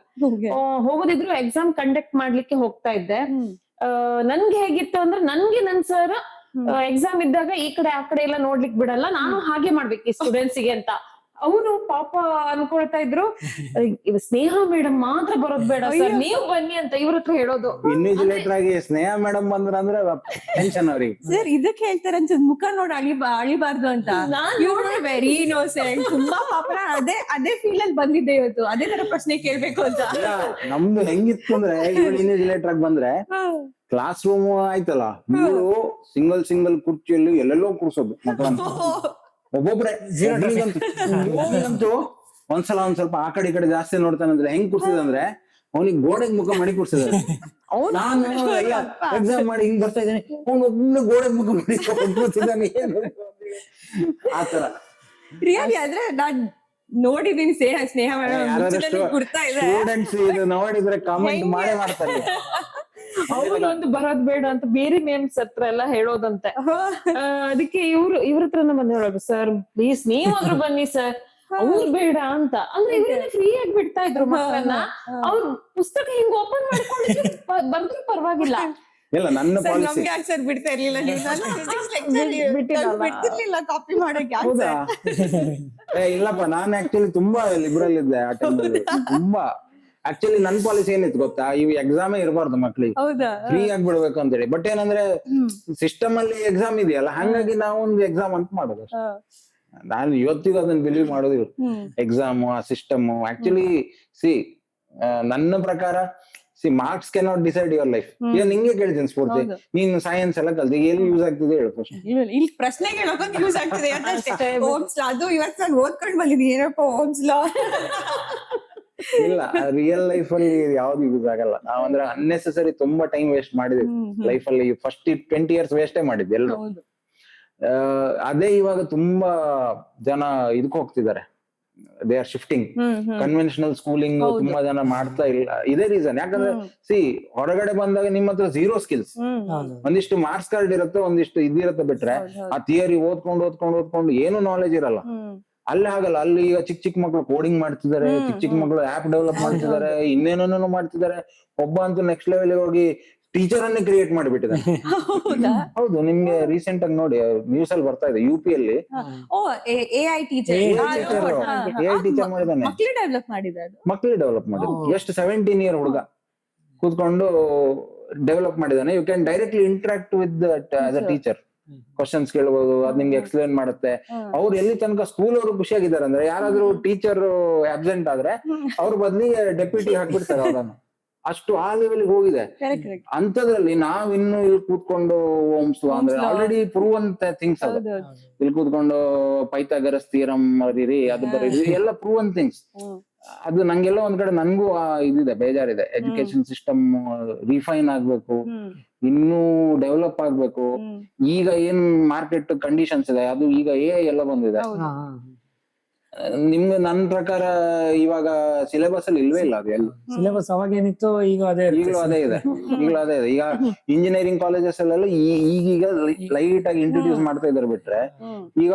ಹೋಗೋದಿದ್ರು ಎಕ್ಸಾಮ್ ಕಂಡಕ್ಟ್ ಮಾಡ್ಲಿಕ್ಕೆ ಹೋಗ್ತಾ ಇದ್ದೆ. ನನ್ಗೆ ಹೇಗಿತ್ತು ಅಂದ್ರೆ, ನನ್ಗೆ ನನ್ ಸರ್ ಎಕ್ಸಾಮ್ ಇದ್ದಾಗ ಈ ಕಡೆ ಆ ಕಡೆ ಎಲ್ಲ ನೋಡ್ಲಿಕ್ ಬಿಡಲ್ಲ, ನಾನು ಹಾಗೆ ಮಾಡ್ಬೇಕು ಈ ಸ್ಟೂಡೆಂಟ್ಸ್ಗೆ ಅಂತ. ಅವರು ಪಾಪ ಅನ್ಕೊಳ್ತಾ ಇದ್ರು, ಸ್ನೇಹ ಮೇಡಮ್ ಮಾತ್ರ ಬರೋದ್ ಬೇಡ ಸರ್, ನೀವು ಬನ್ನಿ ಅಂತ ಇವ್ರ ಹತ್ರ ಹೇಳೋದು. ಇನ್ವಿಜಿಲೇಟರ್ ಆಗಿ ಸ್ನೇಹ ಮೇಡಮ್ ಬಂದ್ರ ಅಂದ್ರೆ ಟೆನ್ಷನ್ ಅವ್ರಿಗೆ. ಸರ್ ಇದಕ್ಕೆ ಹೇಳ್ತಾರೆ ಅನ್ಸುತ್ತೆ, ಮುಖ ನೋಡಿ ಅಳಿಬಾರ್ದು ಅಂತ. ವೆರಿ ಇನ್ನೋಸೆಂಟ್, ತುಂಬಾ ಪಾಪ. ಅದೇ ಫೀಲ್ ಅಲ್ಲಿ ಬಂದಿದ್ದೆ ಇವತ್ತು, ಅದೇ ತರ ಪ್ರಶ್ನೆ ಕೇಳ್ಬೇಕು ಅಂತ. ನಮ್ದು ಹೆಂಗಿತ್ತು ಅಂದ್ರೆ, ಇನ್ವಿಜಿಲೇಟರ್ ಆಗಿ ಬಂದ್ರೆ ಕ್ಲಾಸ್ ರೂಮ್ ಆಯ್ತಲ್ಲ, ಇವರು ಸಿಂಗಲ್ ಕುರ್ಚಿಯಲ್ಲಿ ಎಲ್ಲೆಲ್ಲೋ ಕೂರ್ಸೋದು ಮಕ್ಕಳಂತ, ಒಬ್ಬೊಬ್ರೆ. ಅಂತೂ ಒಂದ್ಸಲ ಸ್ವಲ್ಪ ಆ ಕಡೆ ಈ ಕಡೆ ಜಾಸ್ತಿ ನೋಡ್ತಾನಂದ್ರೆ ಹೆಂಗ್ ಕೂರ್ಸಿದಂದ್ರೆ, ಅವನಿಗೆ ಗೋಡೆಗೆ ಮುಖ ಮಾಡಿ ಕೂರ್ಸಿದಾರೆ. ನಾನು ಎಕ್ಸಾಮ್ ಮಾಡಿ ಹಿಂಗ್ ಬರ್ತಾ ಇದ್ದೇನೆ, ಅವ್ನು ಒಬ್ಬನೇ ಗೋಡೆಗೆ ಮುಖ ಮಾಡಿ ಕೂರ್ಸಿದ್ದಾನೆ. ಆತರ ರಿಯಲಿ ಆದ್ರೆ ನಾನ್ ನೋಡಿದೀನಿ, ಸ್ನೇಹ ಗುರ್ತಾ ಇದೆ. ಸ್ಟೂಡೆಂಟ್ಸ್ ಇದು ನೋಡಿದ್ರೆ ಕಾಮೆಂಟ್ ಮಾಡೇ ಮಾಡ್ತಾರೆ. ಅವ್ರೊಂದು ಬರೋದ್ ಬೇಡ ಅಂತ ಬೇರೆ ನೇಮ್ಸ್ ಹತ್ರ ಎಲ್ಲ ಹೇಳೋದಂತೆ. ಅದಕ್ಕೆ ಇವ್ರ ಹತ್ರನ ಬಂದ್ ಹೇಳೋದು, ಸರ್ ಪ್ಲೀಸ್ ನೀವಾದ್ರೂ ಬನ್ನಿ ಸರ್, ಅವ್ರು ಬೇಡ ಅಂತ. ಅಂದ್ರೆ ಇವರೆಲ್ಲ ಫ್ರೀ ಆಗಿ ಬಿಡ್ತಾ ಇದ್ರು ಮಕ್ಕಳನ್ನ. ಅವ್ರು ಪುಸ್ತಕ ಹಿಂಗ್ ಓಪನ್ ಮಾಡ್ಕೊಂಡಿದ್ರು ಬಂದ್ರು ಪರವಾಗಿಲ್ಲ. ಇಲ್ಲ, ನನ್ನ ಪಾಲಿಸಿ ಆನ್ಸರ್ ಬಿಡ್ತಾ ಇರ್ಲಿಲ್ಲ, ಬಿಡ್ತಿರ್ಲಿಲ್ಲ ಕಾಪಿ ಮಾಡಕ್ಕೆ. ಇಲ್ಲಪ್ಪ, ನಾನು ಆಕ್ಚುಲಿ ತುಂಬಾ ಲಿಬರಲ್ ಇದ್ದೆ ಆ ಟೈಮಲ್ಲಿ. ತುಂಬಾ ಆಕ್ಚುಲಿ ನನ್ ಪಾಲಿಸಿ ಏನಿತ್ತು ಗೊತ್ತಾ, ಇವು ಎಕ್ಸಾಮೇ ಇರಬಾರ್ದು ಮಕ್ಳಿಗೆ, ಫ್ರೀ ಆಗಿ ಬಿಡ್ಬೇಕು ಅಂತೇಳಿ. ಬಟ್ ಏನಂದ್ರೆ ಸಿಸ್ಟಮ್ ಅಲ್ಲಿ ಎಕ್ಸಾಮ್ ಇದೆಯಲ್ಲ, ಹಂಗಾಗಿ ನಾವು ಒಂದು ಎಕ್ಸಾಮ್ ಅಂತ ಮಾಡೋದು. ನಾನು ಇವತ್ತಿಗೂ ಅದನ್ನ ಬಿಲೀವ್ ಮಾಡೋದಿಲ್ಲ, ಎಕ್ಸಾಮ್ ಆ ಸಿಸ್ಟಮ್. ಆಕ್ಚುಲಿ ನನ್ನ ಪ್ರಕಾರ marks cannot decide your life. ಈಗ ನಿಂಗೆ ಕೇಳ್ತೀನಿ ಸ್ಫೂರ್ತಿ, ನೀನು ಸೈನ್ಸ್ ಎಲ್ಲ ಕಲ್ತಿ ಎಲ್ಲಿ ಯೂಸ್ ಆಗ್ತಿದೆ ಹೇಳು ಫಸ್ಟ್. ಇಲ್ಲಿ ಪ್ರಶ್ನೆ ಕೇಳೋಕೆ ಯೂಸ್ ಆಗ್ತಿದೆ ಓಮ್ಸ್ ಲಾ. ಅದು ಇವತ್ತು ನಾನು ಓದ್ಕೊಂಡ್ ಬಂದಿದ್ದೀನಿ, ಏನಪ್ಪ ಓಮ್ಸ್ ಲಾ. ಇಲ್ಲ, ರಿಯಲ್ ಲೈಫ್ ಅಲ್ಲಿ ಯಾವ್ದು ಯೂಸ್ ಆಗಲ್ಲ. ನಾವಂದ್ರೆ ಅನ್ನೆಸೆಸರಿ ತುಂಬಾ ಟೈಮ್ ವೇಸ್ಟ್ ಮಾಡಿದ್ವಿ ಲೈಫ್ ಅಲ್ಲಿ. ಫಸ್ಟ್ 20 years ವೇಸ್ಟೇ ಮಾಡಿದ್ವಿ ಎಲ್ರು. ಅದೇ ಇವಾಗ ತುಂಬಾ ಜನ ಇದಕ್ಕೆ ಹೋಗ್ತಿದ್ದಾರೆ, they are shifting. Conventional schooling ತುಂಬಾ ಜನ ಮಾಡ್ತಾ ಇಲ್ಲ. ಇದೇ ರೀಸನ್. ಯಾಕಂದ್ರೆ ಹೊರಗಡೆ ಬಂದಾಗ ನಿಮ್ಮ ಹತ್ರ 0 ಸ್ಕಿಲ್ಸ್. ಒಂದಿಷ್ಟು ಮಾರ್ಕ್ಸ್ ಕಾರ್ಡ್ ಇರುತ್ತೆ, ಒಂದಿಷ್ಟು ಇದಿರುತ್ತೆ, ಬಿಟ್ರೆ ಆ ಥಿಯರಿ ಓದ್ಕೊಂಡು ಏನು ನಾಲೆಜ್ ಇರಲ್ಲ. ಅಲ್ಲಿ ಆಗಲ್ಲ. ಅಲ್ಲಿ ಈಗ ಚಿಕ್ಕ ಮಕ್ಕಳು ಕೋಡಿಂಗ್ ಮಾಡ್ತಿದ್ದಾರೆ, ಚಿಕ್ಕ ಮಕ್ಕಳು ಆಪ್ ಡೆವಲಪ್ ಮಾಡ್ತಿದ್ದಾರೆ, ಇನ್ನೇನೇನೋ ಮಾಡ್ತಿದ್ದಾರೆ. ಒಬ್ಬ ಅಂತೂ ನೆಕ್ಸ್ಟ್ ಲೆವೆಲ್ ಹೋಗಿ ಟೀಚರ್ ಅನ್ನೇ ಕ್ರಿಯೇಟ್ ಮಾಡಿಬಿಟ್ಟಿದ್ದಾನೆ. ಹೌದಾ? ಹೌದು, ನಿಮ್ಗೆ ರೀಸೆಂಟ್ ಆಗಿ ನೋಡಿ ನ್ಯೂಸ್ ಅಲ್ಲಿ ಬರ್ತಾ ಇದೆ, UP ಅಲ್ಲಿ ಓ, AI ಟೀಚರ್ AI ಟೀಚರ್ ಮಾಡಿದ್ದಾನೆ. ಮಕ್ಳು ಡೆವಲಪ್ ಮಾಡಿದ ಅದು. ಮಕ್ಳಿಗೆ ಡೆವಲಪ್ ಮಾಡಿದ್ರು. ಎಷ್ಟು 17 ಇಯರ್ ಹುಡುಗ ಕೂತ್ಕೊಂಡು ಡೆವಲಪ್ ಮಾಡಿದಾನೆ. You can directly interact with as a teacher, questions ಕೇಳ್ಬೋದು, ಅದ್ ನಿಮ್ಗೆ ಎಕ್ಸ್ಪ್ಲೇನ್ ಮಾಡುತ್ತೆ. ಅವ್ರು ಎಲ್ಲಿ ತನಕ ಸ್ಕೂಲ್ ಅವರು ಖುಷಿಯಾಗಿದ್ದಾರೆ ಅಂದ್ರೆ, ಯಾರಾದ್ರೂ ಟೀಚರ್ ಆಬ್ಸೆಂಟ್ ಆದ್ರೆ ಅವ್ರ ಬದ್ಲಿಗೆ ಡೆಪ್ಯೂಟಿ ಹಾಕ್ಬಿಡ್ತಾರೆ ಅವ್ರನ್ನು. ಅಷ್ಟು ಆ ಲೆವೆಲ್ ಹೋಗಿದೆ. ಅಂತದ್ರಲ್ಲಿ ನಾವ್ ಇನ್ನು ಇಲ್ಲಿ ಕೂತ್ಕೊಂಡು ಓಮ್ಸ್ ಅಂದ್ರೆ ಆಲ್ರೆಡಿ ಪ್ರೂವನ್ ಥಿಂಗ್ಸ್ ಅದು. ಇಲ್ಲಿ ಕೂತ್ಕೊಂಡು ಪೈಥಾಗರಸ್ ಥಿಯರಂ ಬರೀರಿ, ಅದು ಬರೀರಿ, ಎಲ್ಲ ಪ್ರೂವನ್ ಥಿಂಗ್ಸ್. ಅದು ನಂಗೆಲ್ಲ ಒಂದ್ ಕಡೆ ನನ್ಗೂ ಇದಿದೆ, ಬೇಜಾರಿದೆ. ಎಜುಕೇಶನ್ ಸಿಸ್ಟಮ್ ರಿಫೈನ್ ಆಗ್ಬೇಕು, ಇನ್ನೂ ಡೆವಲಪ್ ಆಗ್ಬೇಕು. ಈಗ ಏನ್ ಮಾರ್ಕೆಟ್ ಕಂಡೀಷನ್ಸ್ ಇದೆ, ಅದು ಈಗ AI ಎಲ್ಲ ಬಂದಿದೆ. ನಿಮ್ಗೆ ನನ್ನ ಪ್ರಕಾರ ಇವಾಗ ಸಿಲೆಬಸ್ ಅಲ್ಲಿ ಇಲ್ವೇ ಇಲ್ಲ ಅದು. ಎಲ್ಲಿ ಸಿಲೆಬಸ್ ಅವಾಗ ಏನಿತ್ತು ಈಗ ಅದೇ ಈಗಲೂ ಅದೇ ಇದೆ. ಈಗ ಇಂಜಿನಿಯರಿಂಗ್ ಕಾಲೇಜಸ್ ಅಲ್ಲೆಲ್ಲ ಈಗೀಗ ಲೈಟ್ ಆಗಿ ಇಂಟ್ರೊಡ್ಯೂಸ್ ಮಾಡ್ತಾ ಇದಾರೆ. ಬಿಟ್ರೆ ಈಗ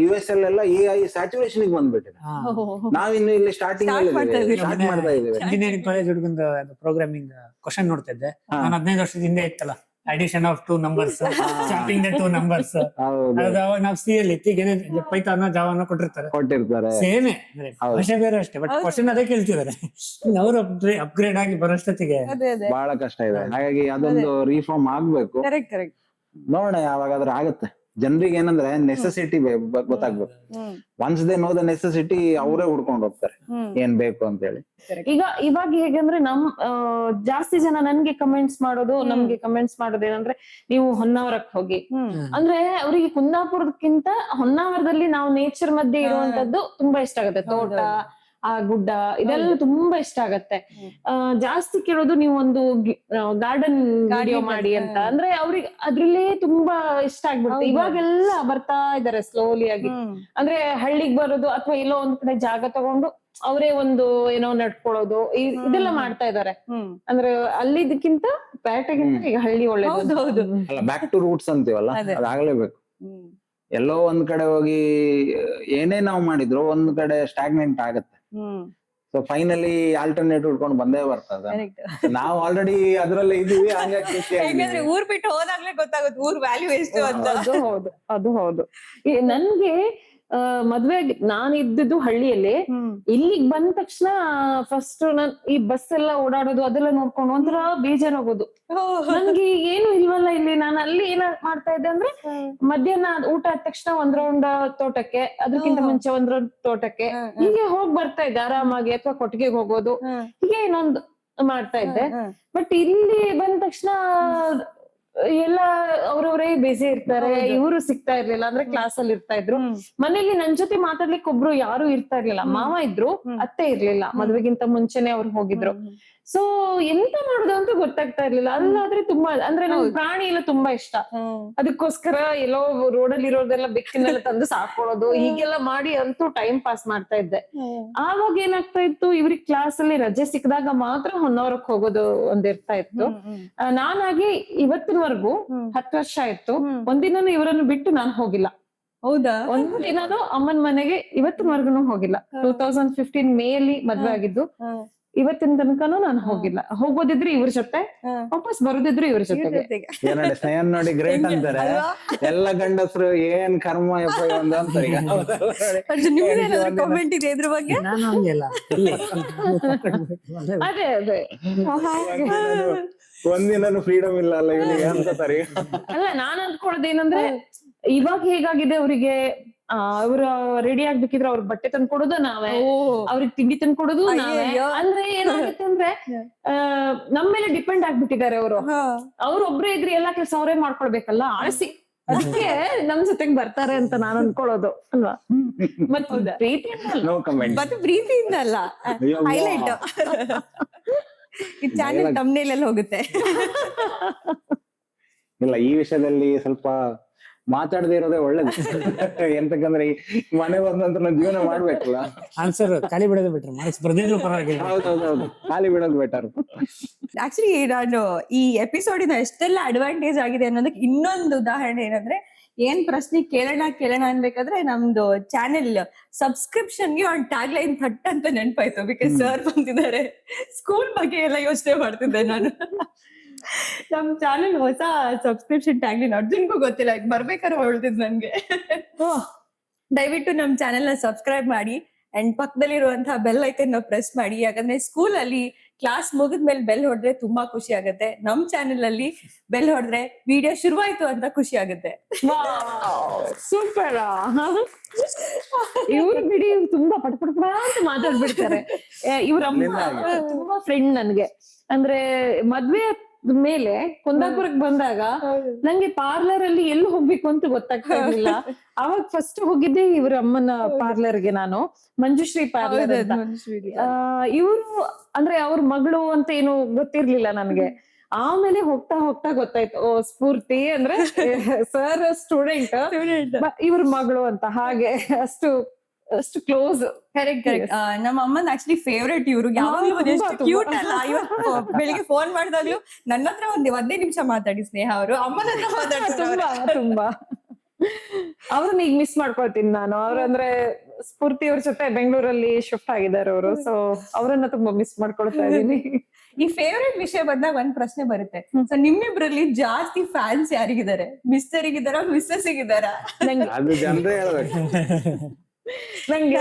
US ಅಲ್ಲೆಲ್ಲ AI ಸ್ಯಾಚುರೇಷನ್ ಬಂದ್ಬಿಟ್ಟಿದೆ. ನಾವಿನ್ನು ಇಲ್ಲಿ ಸ್ಟಾರ್ಟ್ ಮಾಡ್ತಾ ಇದ್ದೇವೆ. ಇಂಜಿನಿಯರಿಂಗ್ ಕಾಲೇಜ್ ಹುಡುಗಂದ ಪ್ರೋಗ್ರಾಮಿಂಗ್ ಕ್ವಶನ್ ನೋಡ್ತಾ ಇದ್ದೆ ನಾನು. 15 ವರ್ಷದ ಹಿಂದೆ ಇತ್ತಲ್ಲ, addition of 2 numbers, chopping the 2 numbers. ಅವಾಗ ನಾವು ಸಿ ಅಲ್ಲಿ ಇತ್ತೀಗೇನೆ ಪೈಥಾನ್ ಜಾವಾನ ಕೊಟ್ಟಿರ್ತಾರೆ. ಸೇಮ್ ಭಾಷೆ ಬೇರೆ ಅಷ್ಟೇ, ಬಟ್ ಕ್ವಶನ್ ಅದೇ ಕೇಳ್ತಿದ್ದಾರೆ. ಅವ್ರು ಅಪ್ಗ್ರೇಡ್ ಆಗಿ ಬರೋಷ್ಟೊತ್ತಿಗೆ ಬಹಳ ಕಷ್ಟ ಇದೆ. ಹಾಗಾಗಿ ಅದೊಂದು ರಿಫಾರ್ಮ್ ಆಗ್ಬೇಕು. ನೋಡೋಣ ಯಾವಾಗಾದ್ರೂ ಆಗುತ್ತೆ. ಜನರಿಗೆ ಏನಂದ್ರೆ ನೆಸೆಸಿಟಿ ಗೊತ್ತಾಗ್ಬೇಕು. Once they know the necessity, ಅವರೇ ಹುಡ್ಕೊಂಡು ಹೋಗ್ತಾರೆ ಏನ್ ಬೇಕು ಅಂತ ಹೇಳಿ. ಇವಾಗ ಹೇಗಂದ್ರೆ ಜಾಸ್ತಿ ಜನ ನಮ್ಗೆ ಕಮೆಂಟ್ಸ್ ಮಾಡೋದು ಏನಂದ್ರೆ, ನೀವು ಹೊನ್ನಾವರಕ್ಕೆ ಹೋಗಿ ಅಂದ್ರೆ ಅವ್ರಿಗೆ ಕುಂದಾಪುರಕ್ಕಿಂತ ಹೊನ್ನಾವರದಲ್ಲಿ ನಾವು ನೇಚರ್ ಮಧ್ಯೆ ಇರುವಂತದ್ದು ತುಂಬಾ ಇಷ್ಟ ಆಗುತ್ತೆ. ತೋಟ, ಆ ಗುಡ್ಡ, ಇದೆಲ್ಲ ತುಂಬಾ ಇಷ್ಟ ಆಗತ್ತೆ. ಜಾಸ್ತಿ ಕೇಳೋದು ನೀವು ಒಂದು ಗಾರ್ಡನ್ ವಿಡಿಯೋ ಮಾಡಿ ಅಂತ. ಅಂದ್ರೆ ಅವ್ರಿಗೆ ಅದ್ರಲ್ಲೇ ತುಂಬಾ ಇಷ್ಟ ಆಗ್ಬಿಡುತ್ತೆ. ಇವಾಗೆಲ್ಲ ಬರ್ತಾ ಇದಾರೆ ಸ್ಲೋಲಿ ಆಗಿ. ಅಂದ್ರೆ ಹಳ್ಳಿಗ್ ಬರೋದು ಅಥವಾ ಎಲ್ಲೋ ಒಂದ್ ಕಡೆ ಜಾಗ ತಗೊಂಡು ಅವರೇ ಒಂದು ಏನೋ ನಡ್ಕೊಳ್ಳೋದು, ಇದೆಲ್ಲ ಮಾಡ್ತಾ ಇದಾರೆ. ಅಂದ್ರೆ ಅಲ್ಲಿದಕ್ಕಿಂತ ಪೇಟೆಗಿಂತ ಈಗ ಹಳ್ಳಿ ಒಳ್ಳೇದು. ಅಲ್ಲ, ಬ್ಯಾಕ್ ಟು ರೂಟ್ಸ್ ಅಂತೀವಲ್ಲ, ಅದಾಗ್ಲೇಬೇಕು. ಎಲ್ಲೋ ಒಂದ್ ಕಡೆ ಹೋಗಿ ಏನೇ ನಾವು ಮಾಡಿದ್ರು ಒಂದ್ ಕಡೆ ಸ್ಟಾಗ್ನೆಂಟ್ ಆಗತ್ತೆ. ಸೊ ಫೈನಲಿ ಆಲ್ಟರ್ನೇಟಿವ್ ಹುಡ್ಕೊಂಡು ಬಂದೇ ಬರ್ತದ. ನಾವು ಆಲ್ರೆಡಿ ಅದ್ರಲ್ಲೇ ಇದೀವಿ. ಹಂಗಾಗಿ ಊರ್ ಬಿಟ್ಟು ಹೋದಾಗ್ಲೇ ಗೊತ್ತಾಗುತ್ತೆ ಊರ್ ವ್ಯಾಲ್ಯೂ ಎಷ್ಟು ಅಂತ. ಅದು ಹೌದು. ನನ್ಗೆ ಮದ್ವೆ ನಾನು ಇದ್ದಿದ್ದು ಹಳ್ಳಿಯಲ್ಲಿ. ಇಲ್ಲಿಗ್ ಬಂದ ತಕ್ಷಣ ಫಸ್ಟ್ ನಾನ್ ಈ ಬಸ್ ಎಲ್ಲ ಓಡಾಡೋದು ಅದೆಲ್ಲ ನೋಡ್ಕೊಂಡು ಒಂಥರ ಬೇಜಾರಾಗೋದು. ನನ್ಗೆ ಏನು ಇಲ್ವಲ್ಲ ಇಲ್ಲಿ. ನಾನು ಅಲ್ಲಿ ಏನ ಮಾಡ್ತಾ ಇದ್ದೆ ಅಂದ್ರೆ, ಮಧ್ಯಾಹ್ನ ಊಟ ಆದ ತಕ್ಷಣ ಒಂದ್ ರೌಂಡ್ ತೋಟಕ್ಕೆ, ಅದಕ್ಕಿಂತ ಮುಂಚೆ ಒಂದ್ ರೌಂಡ್ ತೋಟಕ್ಕೆ, ಹೀಗೆ ಹೋಗ್ ಬರ್ತಾ ಇದ್ದೆ ಆರಾಮಾಗಿ. ಅಥವಾ ಕೊಟ್ಟಿಗೆಗೆ ಹೋಗೋದು, ಹೀಗೆ ಇನ್ನೊಂದು ಮಾಡ್ತಾ ಇದ್ದೆ. ಬಟ್ ಇಲ್ಲಿ ಬಂದ ತಕ್ಷಣ ಎಲ್ಲ ಅವ್ರವ್ರೇ ಬಿಸಿ ಇರ್ತಾರೆ. ಇವರು ಸಿಗ್ತಾ ಇರ್ಲಿಲ್ಲ, ಅಂದ್ರೆ ಕ್ಲಾಸ್ ಅಲ್ಲಿ ಇರ್ತಾ ಇದ್ರು. ಮನೇಲಿ ನನ್ ಜೊತೆ ಮಾತಾಡ್ಲಿಕ್ಕೆ ಒಬ್ರು ಯಾರು ಇರ್ತಾ ಇರ್ಲಿಲ್ಲ. ಮಾವ ಇದ್ರು, ಅತ್ತೆ ಇರ್ಲಿಲ್ಲ. ಮದ್ವೆಗಿಂತ ಮುಂಚೆನೆ ಅವ್ರು ಹೋಗಿದ್ರು. ಸೊ ಎಂತ ಮಾಡುದು ಅಂತ ಗೊತ್ತಾಗ್ತಾ ಇರ್ಲಿಲ್ಲ. ಅಲ್ಲಾದ್ರೆ ತುಂಬಾ ಅಂದ್ರೆ ನಮ್ಗೆ ಪ್ರಾಣಿ ಎಲ್ಲ ತುಂಬಾ ಇಷ್ಟ. ಅದಕ್ಕೋಸ್ಕರ ಎಲ್ಲೋ ರೋಡಲ್ಲಿ ಇರೋದೆಲ್ಲ ಬೆಕ್ಕಿನೆಲ್ಲ ತಂದು ಸಾಕೊಳ್ಳೋದು, ಹೀಗೆಲ್ಲ ಮಾಡಿ ಅಂತೂ ಟೈಮ್ ಪಾಸ್ ಮಾಡ್ತಾ ಇದ್ದೆ. ಆವಾಗ ಏನಾಗ್ತಾ ಇತ್ತು, ಇವ್ರಿಗೆ ಕ್ಲಾಸ್ ಅಲ್ಲಿ ರಜೆ ಸಿಕ್ಕದಾಗ ಮಾತ್ರ ಹೊನ್ನಾವರಕ್ಕೆ ಹೋಗೋದು ಒಂದಿರ್ತಾ ಇತ್ತು. ನಾನಾಗಿ ಇವತ್ತಿನವರೆಗೂ 10 ವರ್ಷ ಆಯ್ತು, ಒಂದಿನೂ ಇವರನ್ನು ಬಿಟ್ಟು ನಾನು ಹೋಗಿಲ್ಲ. ಹೌದಾ? ಒಂದ್ ದಿನಾನು ಅಮ್ಮನ ಮನೆಗೆ ಇವತ್ತಿನವರೆಗೂ ಹೋಗಿಲ್ಲ. 2015 ಮೇ ಅಲ್ಲಿ ಮದ್ವೆ ಆಗಿದ್ದು. ಇವತ್ತಿನ ತನಕನೂ ನಾನು ಹೋಗಿಲ್ಲ. ಹೋಗೋದಿದ್ರೆ ಇವ್ರ ಜೊತೆ, ವಾಪಸ್ ಬರೋದಿದ್ರು ಇವ್ರ ಜೊತೆಗೆ. ಸ್ನೇಹ ನೋಡಿ ಗ್ರೇಟ್ ಅಂತಾರೆ ಎಲ್ಲ ಗಂಡಸರು. ಏನ್ ಕರ್ಮ ಯಪ್ಪ ಒಂದು ಅಂತಾರೆ. ಕಾಮೆಂಟ್ ಇದೆ ಇದ್ರ ಬಗ್ಗೆ? ನಾನು ಹಂಗೆಲ್ಲ ಅದೇ ಒಂದಿನೂ ಫ್ರೀಡಮ್ ಇಲ್ಲ ಅಲ್ಲ ಇವನಿಗೆ ಅನ್ಕೋತಾರೆ. ಅಲ್ಲ, ನಾನ್ ಅಂದ್ಕೊಳ್ಳೋದೇನಂದ್ರೆ, ಇವಾಗ ಹೇಗಾಗಿದೆ ಅವ್ರಿಗೆ, ಅವ್ರ ರೆಡಿ ಆಗ್ಬೇಕಿದ್ರೆ ಅವ್ರ ಬಟ್ಟೆ ತಂದ್ಕೊಡೋದು ನಾವೇ, ಅವ್ರಿಗೆ ತಿಂಡಿ ತಂದ್ಕೊಡೋದು ನಾವೇ. ಅಂದ್ರೆ ಏನಾಗುತ್ತೆ ಅಂದ್ರೆ, ನಮ್ಮೇಲೆ ಡಿಪೆಂಡ್ ಆಗ್ಬಿಟ್ಟಿದ್ದಾರೆ ಅವರು. ಅವ್ರೊಬ್ರೇ ಇದ್ರೆ ಎಲ್ಲಾ ಕೆಲಸ ಅವರೇ ಮಾಡ್ಕೊಳ್ಬೇಕಲ್ಲ, ಆಳ್ಸಿ. ಅದಕ್ಕೆ ನಮ್ ಜೊತೆಗೆ ಬರ್ತಾರೆ ಅಂತ ನಾನ್ ಅನ್ಕೊಳ್ಳೋದು ಅಲ್ವಾ. ಮತ್ತೆ ಪ್ರೀತಿಯಿಂದ ಅಲ್ಲ, ಹೈಲೈಟ್ ಈ ಚಾನೆಲ್ ತಮ್ನೇಲ್ ಅಲ್ಲಿ ಹೋಗುತ್ತೆ. ಇಲ್ಲ, ಈ ವಿಷಯದಲ್ಲಿ ಸ್ವಲ್ಪ ಮಾತಾಡದೇ ಇರೋದೇ ಒಳ್ಳೇದು. ಎಂತಕ್ಕಂದ್ರೆ ಮನೆ ಬಂದಂತ ನಾವು ಜೀವನ ಮಾಡ್ಬೇಕಲ್ಲ. ಆನ್ಸರ್ ಖಾಲಿ ಬಿಡೋದು ಬೆಟರ್, ಮಾರ್ಕ್ಸ್ ಬರ್ದಿದ್ರು ಪರವಾಗಿಲ್ಲ. ಹೌದೌದು, ಖಾಲಿ ಬಿಡೋದು ಬೆಟರ್. ಆಕ್ಚುಲಿ ನಾನು ಈ ಎಪಿಸೋಡ್ ಇಂದ ಎಷ್ಟೆಲ್ಲ ಅಡ್ವಾಂಟೇಜ್ ಆಗಿದೆ ಅನ್ನೋದಕ್ಕೆ ಇನ್ನೊಂದು ಉದಾಹರಣೆ ಏನಂದ್ರೆ, ಏನ್ ಪ್ರಶ್ನೆ ಕೇಳೋಣ ಅನ್ಬೇಕಾದ್ರೆ ನಮ್ದು ಚಾನೆಲ್ ಸಬ್ಸ್ಕ್ರಿಪ್ಷನ್ಗೆ ಒಂದು ಟ್ಯಾಗ್ ಲೈನ್ ಥಟ್ ಅಂತ ನೆನಪಾಯ್ತು. ಬಿಕಾಸ್ ಸರ್ ಬಂದಿದ್ದಾರೆ. ಸ್ಕೂಲ್ ಬಗ್ಗೆ ಎಲ್ಲ ಯೋಚನೆ ಮಾಡ್ತಿದ್ದೆ ನಾನು. ನಮ್ ಚಾನೆಲ್ ಹೊಸ ಸಬ್ಸ್ಕ್ರಿಪ್ಷನ್ ಟ್ಯಾಗ್ಲಿನ್ ಅರ್ಜುನ್ಗೂ ಗೊತ್ತಿಲ್ಲ, ಈಗ ಬರ್ಬೇಕಾದ್ರೆ ಹೊಳ್ತಿದ್ ನನ್ಗೆ. ದಯವಿಟ್ಟು ನಮ್ ಚಾನೆಲ್ ನ ಸಬ್ಸ್ಕ್ರೈಬ್ ಮಾಡಿ ಅಂಡ್ ಪಕ್ಕದಲ್ಲಿರುವಂತಹ ಬೆಲ್ ಐಕನ್ ಪ್ರೆಸ್ ಮಾಡಿ. ಯಾಕಂದ್ರೆ ಸ್ಕೂಲ್ ಅಲ್ಲಿ ಕ್ಲಾಸ್ ಮುಗಿದ್ಮೇಲೆ ಬೆಲ್ ಹೊಡೆದ್ರೆ ತುಂಬಾ ಖುಷಿ ಆಗುತ್ತೆ. ನಮ್ ಚಾನೆಲ್ ಅಲ್ಲಿ ಬೆಲ್ ಹೊಡೆದ್ರೆ ವಿಡಿಯೋ ಶುರುವಾಯ್ತು ಅಂತ ಖುಷಿ ಆಗುತ್ತೆ. ಸೂಪರ್. ಇವ್ರು ಬಿಡಿ ತುಂಬಾ ಪಟ ಪಟ ಪಟ ಅಂತ ಮಾತಾಡ್ಬಿಡ್ತಾರೆ. ಇವ್ರ ಅಮ್ಮ ತುಂಬಾ ಫ್ರೆಂಡ್ ನನ್ಗೆ. ಅಂದ್ರೆ ಮದ್ವೆ ಮೇಲೆ ಕುಂದಾಪುರಕ್ಕೆ ಬಂದಾಗ ನಂಗೆ ಪಾರ್ಲರ್ ಅಲ್ಲಿ ಎಲ್ಲಿ ಹೋಗ್ಬೇಕು ಅಂತ ಗೊತ್ತಾಗ್ತಾ ಇರ್ಲಿಲ್ಲ. ಅವಾಗ ಫಸ್ಟ್ ಹೋಗಿದ್ದೆ ಇವ್ರ ಅಮ್ಮನ ಪಾರ್ಲರ್ಗೆ, ನಾನು ಮಂಜುಶ್ರೀ ಪಾರ್ಲರ್ ಅಂತ. ಇವ್ರು ಅಂದ್ರೆ ಅವ್ರ ಮಗಳು ಅಂತ ಏನು ಗೊತ್ತಿರ್ಲಿಲ್ಲ ನನ್ಗೆ. ಆಮೇಲೆ ಹೋಗ್ತಾ ಹೋಗ್ತಾ ಗೊತ್ತಾಯ್ತು, ಓ ಸ್ಫೂರ್ತಿ ಅಂದ್ರೆ ಸರ್ ಸ್ಟೂಡೆಂಟ್, ಇವ್ರ ಮಗಳು ಅಂತ. ಹಾಗೆ ಅಷ್ಟು ಕ್ಲೋಸ್. ಕರೆಕ್ಟ್. ನಮ್ಮ ಅಮ್ಮನ ಆಕ್ಚುಲಿ ಫೇವ್ರೇಟ್ ಇವ್ರು. ಯಾವಾಗ್ಲೂ ಕ್ಯೂಟ್ ಅಲ್ಲ. ಇವತ್ತು ಬೆಳಿಗ್ಗೆ ಫೋನ್ ಮಾಡಿದಾಗ್ಲೂ ನನ್ನ ಹತ್ರ ಒಂದ್ 15 ನಿಮಿಷ ಮಾತಾಡಿ ಸ್ನೇಹ ಅವರು ಅಮ್ಮನ ಹತ್ರ ಮಾತಾಡ್ತಾರೆ ತುಂಬಾ. ಅವ್ರನ್ನ ಈಗ ಮಿಸ್ ಮಾಡ್ಕೊಳ್ತೀನಿ ನಾನು. ಅವ್ರಂದ್ರೆ ಸ್ಫೂರ್ತಿ ಅವ್ರ ಜೊತೆ ಬೆಂಗಳೂರಲ್ಲಿ ಶಿಫ್ಟ್ ಆಗಿದ್ದಾರೆ ಅವರು. ಸೊ ಅವ್ರನ್ನ ತುಂಬಾ ಮಿಸ್ ಮಾಡ್ಕೊಳ್ತಾ ಇದೀನಿ. ಈ ಫೇವ್ರೇಟ್ ವಿಷಯ ಬಂದಾಗ ಒಂದ್ ಪ್ರಶ್ನೆ ಬರುತ್ತೆ. ಸೊ ನಿಮ್ಮಿಬ್ರಲ್ಲಿ ಜಾಸ್ತಿ ಫ್ಯಾನ್ಸ್ ಯಾರಿಗಿದ್ದಾರೆ? ಮಿಸ್ಟರ್ ಗಿದಾರ, ಮಿಸ್ಸಸ್ ಗಿದಾರ? ಅದು ಜನರೇ ಹೇಳ್ಬೇಕು. ನಂಗೆ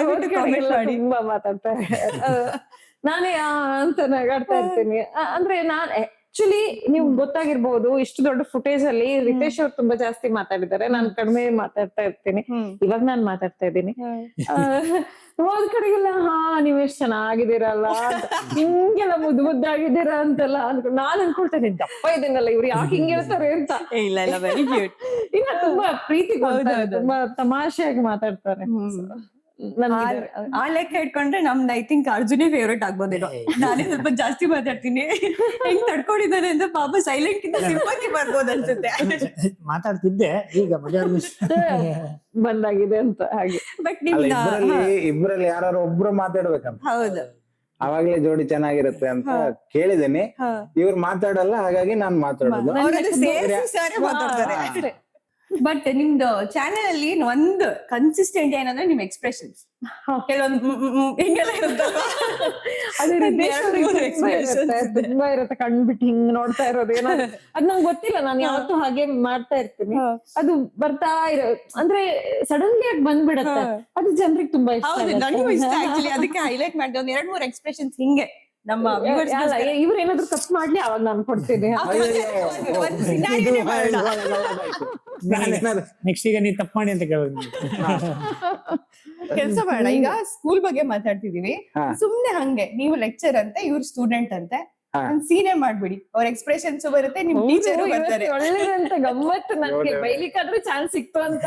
ತುಂಬಾ ಮಾತಾಡ್ತಾರೆ. ನಾನೇ ಅಂತ ನಗಾಡ್ತಾ ಇರ್ತೀನಿ. ಅಂದ್ರೆ ನಾನ್ ಆಕ್ಚುಲಿ ನೀವು ಗೊತ್ತಾಗಿರ್ಬಹುದು, ಇಷ್ಟು ದೊಡ್ಡ ಫುಟೇಜ್ ಅಲ್ಲಿ ರಿತೇಶ್ ಅವ್ರು ತುಂಬಾ ಜಾಸ್ತಿ ಮಾತಾಡಿದ್ದಾರೆ, ನಾನ್ ಕಡಿಮೆ ಮಾತಾಡ್ತಾ ಇರ್ತೀನಿ. ಇವಾಗ ನಾನ್ ಮಾತಾಡ್ತಾ ಇದ್ದೀನಿ. ಹೋದ್ ಕಡೆಗೆಲ್ಲ ನೀವ್ ಎಷ್ಟ್ ಚೆನ್ನಾಗಿದ್ದೀರಲ್ಲ, ಹಿಂಗೆಲ್ಲ ಮುದ್ದಾಗಿದ್ದೀರಾ ಅಂತೆಲ್ಲ ಅನ್ಕೊಂಡು ನಾನ್ ಅನ್ಕೊಳ್ತೇನೆ, ದಪ್ಪ ಇದೀನಲ್ಲ ಇವ್ರು ಯಾಕೆ ಹಿಂಗ್ ಹೇಳ್ತಾರೆ ಅಂತ. ಇಲ್ಲ ಇಲ್ಲ, ವೆರಿ ಕ್ಯೂಟ್. ಇನ್ನ ತುಂಬಾ ಪ್ರೀತಿ ಕೊಡ್ತಾರೆ, ತುಂಬಾ ತಮಾಷೆಯಾಗಿ ಮಾತಾಡ್ತಾರೆ. ಆ ಲೆಕ್ಕ ಇಟ್ಕೊಂಡ್ರೆ ನಮ್ದು ಐ ಥಿಂಕ್ ಅರ್ಜುನೇ ಫೇವ್ರೇಟ್ ಆಗ್ಬೋದೇನೋ. ನಾನೇ ಸ್ವಲ್ಪ ಜಾಸ್ತಿ ಮಾತಾಡ್ತೀನಿ. ಹೆಂಗ್ ತಡ್ಕೊಂಡಿದ್ದಾನೆ ಅಂತ ಪಾಪ ಸೈಲೆಂಟ್ ಇಂದ ಸಿಂಪತಿ ಬರ್ಬೋದು ಅನ್ಸುತ್ತೆ. ಮಾತಾಡ್ತಿದ್ದೆ, ಈಗ ಬಂದಾಗಿದೆ ಅಂತ. ಹಾಗೆ ಬಟ್ ಇಬ್ರಲ್ಲಿ ಯಾರು ಒಬ್ರು ಮಾತಾಡ್ಬೇಕಂತ. ಹೌದು, ಅವಾಗ್ಲೇ ಜೋಡಿ ಚೆನ್ನಾಗಿರುತ್ತೆ ಅಂತ ಕೇಳಿದೇನೆ. ಇವ್ರು ಮಾತಾಡಲ್ಲ, ಹಾಗಾಗಿ ನಾನ್ ಮಾತಾಡೋದು. ಮಾತಾಡ್ತಾರೆ. ಬಟ್ ನಿಮ್ದು ಚಾನೆಲ್ ಅಲ್ಲಿ ಒಂದು ಕನ್ಸಿಸ್ಟೆಂಟ್ ಏನಂದ್ರೆ ನಿಮ್ ಎಕ್ಸ್ಪ್ರೆಷನ್ಸ್. ಕೆಲವೊಂದು ಹಿಂಗೆಲ್ಲ ತುಂಬಾ ಇರುತ್ತೆ. ಕಣ್ಬಿಟ್ಟು ಹಿಂಗ್ ನೋಡ್ತಾ ಇರೋದು ಏನಾದ್ರು ಅದ್ ನಂಗೆ ಗೊತ್ತಿಲ್ಲ, ನಾನು ಯಾವತ್ತೂ ಹಾಗೆ ಮಾಡ್ತಾ ಇರ್ತೀನಿ. ಅದು ಬರ್ತಾ ಇರೋ ಅಂದ್ರೆ ಸಡನ್ಲಿ ಆಗಿ ಬಂದ್ಬಿಡತ್ತೆ. ಅದು ಜನರಿಗೆ ತುಂಬಾ ಇಷ್ಟ. ಅದಕ್ಕೆ ಹೈಲೈಟ್ ಮಾಡಿದೆ ಒಂದ್ 2-3 ಎಕ್ಸ್ಪ್ರೆಷನ್ಸ್ ಹಿಂಗೆ ನಮ್ಮ ಇವ್ರು ಏನಾದ್ರು ತಪ್ಪು ಮಾಡ್ಲಿ ಅವಾಗ ನಾನು ಕೊಡ್ತೀನಿ. ನೆಕ್ಸ್ಟ್ ಈಗ ನೀವ್ ತಪ್ಪು ಮಾಡಿ ಅಂತ ಕೇಳೋದು. ಕೆಲಸ ಬೇಡ. ಈಗ ಸ್ಕೂಲ್ ಬಗ್ಗೆ ಮಾತಾಡ್ತಿದೀವಿ, ಸುಮ್ನೆ ಹಂಗೆ ನೀವು ಲೆಕ್ಚರ್ ಅಂತ ಇವ್ರು ಸ್ಟೂಡೆಂಟ್ ಅಂತೆ ಸೀನೆ ಮಾಡ್ಬಿಡಿ. ಅವ್ರ ಎಕ್ಸ್ಪ್ರೆಷನ್ಸ್ ಬರುತ್ತೆ, ನಿಮ್ ಟೀಚರ್ ಬರ್ತಾರೆ. ಒಳ್ಳೆದಂತ ಗಮ್ಮತ್ತು. ನನ್ಗೆ ಬೈಲಿಕ್ಕಾದ್ರೂ ಚಾನ್ಸ್ ಸಿಕ್ತು ಅಂತ.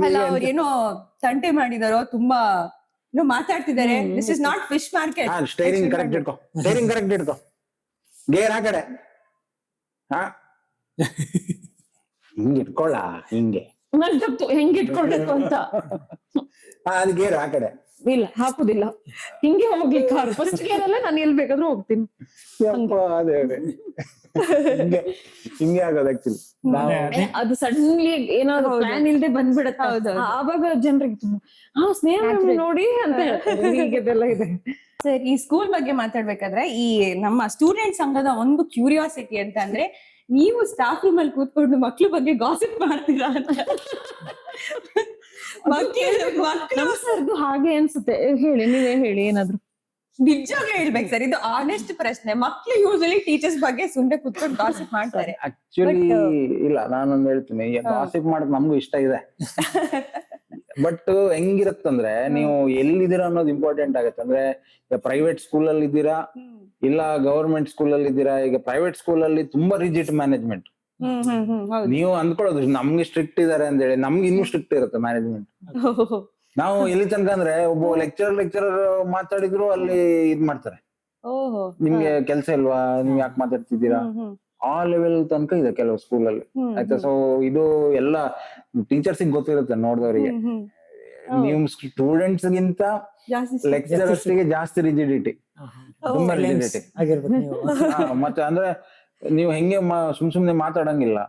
ಅಲ್ಲ, ಅವ್ರೇನೋ ಸಂಟೆ ಮಾಡಿದಾರೋ, ತುಂಬಾ ಮಾತಾಡ್ತಿದ್ದಾರೆ. This is not fish market. Steering correct ಇಟ್ಕೋ, ಸ್ಟೇರಿಂಗ್ ಕರೆಕ್ಟ್ ಇಟ್ಕೋ, ಗೇರ್ ಆ ಕಡೆ ಹಿಂಗ್ ಇಟ್ಕೊಳ್ಳ, ಹಿಂಗೆ ನನ್ ಗೊತ್ತು ಹೆಂಗ್ ಇಟ್ಕೊಳ್ಬೇಕು ಅಂತ. ಅದು ಗೇರ್ ಆ ಕಡೆ ಇಲ್ಲ, ಹಾಕುದಿಲ್ಲ. ಹಿಂಗೆ ಹೋಗ್ಲಿ ಕಾರ್. ಫಸ್ಟ್ ಗೇರ್ ಅಲ್ಲ, ನಾನು ಎಲ್ಲಿ ಬೇಕಾದ್ರೂ ಹೋಗ್ತೀನಿ. ಅದೇ ಹಿಂಗೆ ಆಗೋದು ಆಕ್ಚುಲಿ. ಅದು ಸಡನ್ಲಿ ಏನಾದ್ರು ಪ್ಲಾನ್ ಇಲ್ದೆ ಬಂದ್ಬಿಡತ್ತೆ. ಆವಾಗ ಜನರಿಗೆ ಸ್ನೇಹ ನೋಡಿ ಅಂತ ಹೇಳ್ತಾರೆ. ಹೀಗೆಲ್ಲ ಇದೆ. ಸರ್, ಈ ಸ್ಕೂಲ್ ಬಗ್ಗೆ ಮಾತಾಡ್ಬೇಕಾದ್ರೆ ಈ ನಮ್ಮ ಸ್ಟೂಡೆಂಟ್ ಸಂಘದ ಒಂದು ಕ್ಯೂರಿಯಾಸಿಟಿ ಅಂತ ಅಂದ್ರೆ, ನೀವು ಸ್ಟಾಫ್ ರೂಮ್ ಅಲ್ಲಿ ಕೂತ್ಕೊಂಡು ಮಕ್ಳ ಬಗ್ಗೆ ಗಾಸಿಪ್ ಮಾಡ್ತೀರಾ ಅಂತ. ಸರ್ದು ಹಾಗೆ ಅನ್ಸುತ್ತೆ. ಹೇಳಿ, ನೀವೇ ಹೇಳಿ ಏನಾದ್ರು. ನಿಜವಾಗ್ಲೂ ಹೇಳ್ಬೇಕು ಸರ್, ಇದು ಆನೆಸ್ಟ್ ಪ್ರಶ್ನೆ. ಮಕ್ಳು ಯೂಶಲಿ ಟೀಚರ್ಸ್ ಬಗ್ಗೆ ಸುಮ್ನೆ ಕುತ್ಕೊಂಡು ಗಾಸಿಪ್ ಮಾಡ್ತಾರೆ. ಆಕ್ಚುಲಿ ಇಲ್ಲ, ನಾನೊಂದು ಹೇಳ್ತೀನಿ, ಗಾಸಿಪ್ ಮಾಡೋದು ನಮ್ಗೂ ಇಷ್ಟ ಇದೆ. ಬಟ್ ಹೆಂಗಿರತ್ತಂದ್ರೆ, ನೀವು ಎಲ್ಲಿದ್ದೀರಾ ಅನ್ನೋದು ಇಂಪಾರ್ಟೆಂಟ್ ಆಗತ್ತೆ. ಅಂದ್ರೆ ಪ್ರೈವೇಟ್ ಸ್ಕೂಲ್ ಅಲ್ಲಿ ಇದ್ದೀರಾ, ಇಲ್ಲ ಗವರ್ಮೆಂಟ್ ಸ್ಕೂಲ್ ಅಲ್ಲಿ ಇದ್ದೀರಾ. ಈಗ ಪ್ರೈವೇಟ್ ಸ್ಕೂಲ್ ಅಲ್ಲಿ ತುಂಬಾ ರಿಜಿಡ್ ಮ್ಯಾನೇಜ್ಮೆಂಟ್. ನೀವು ಅಂದ್ಕೊಳ್ಳೋದು ನಮ್ಗೆ ಸ್ಟ್ರಿಕ್ಟ್ ಇದಾರೆ ಅಂತ ಹೇಳಿ, ನಮ್ಗೆ ಇನ್ನೂ ಸ್ಟ್ರಿಕ್ಟ್ ಇರುತ್ತೆ ಮ್ಯಾನೇಜ್ಮೆಂಟ್. ನಾವು ಎಲ್ಲಿ ತನಕ ಅಂದ್ರೆ, ಒಬ್ಬ ಲೆಕ್ಚರರ್ ಮಾತಾಡಿದ್ರು ಅಲ್ಲಿ ಇದ್ ಮಾಡ್ತಾರೆ, ನಿಮ್ಗೆ ಕೆಲ್ಸ ಇಲ್ವಾ, ನೀವ್ ಯಾಕೆ ಮಾತಾಡ್ತಿದ್ದೀರಾ, ಆ ಲೆವೆಲ್ ತನಕ ಇದೆ ಕೆಲವು ಸ್ಕೂಲ್ ಅಲ್ಲಿ. ಆಯ್ತಾ? ಸೊ ಇದು ಎಲ್ಲ ಟೀಚರ್ಸ್ ಗೊತ್ತಿರುತ್ತೆ ನೋಡಿದವರಿಗೆ. ನೀವು ಸ್ಟೂಡೆಂಟ್ಸ್ ಗಿಂತ ಲೆಕ್ಚರರ್ಸ್ ಗೆ ಜಾಸ್ತಿ ರಿಜಿಡಿಟಿ, ತುಂಬಾ ರಿಜಿಡಿಟಿ. ಮತ್ತೆ ಅಂದ್ರೆ ನೀವು ಹೆಂಗೆ ಸುಮ್ನೆ ಮಾತಾಡಂಗಿಲ್ಲ.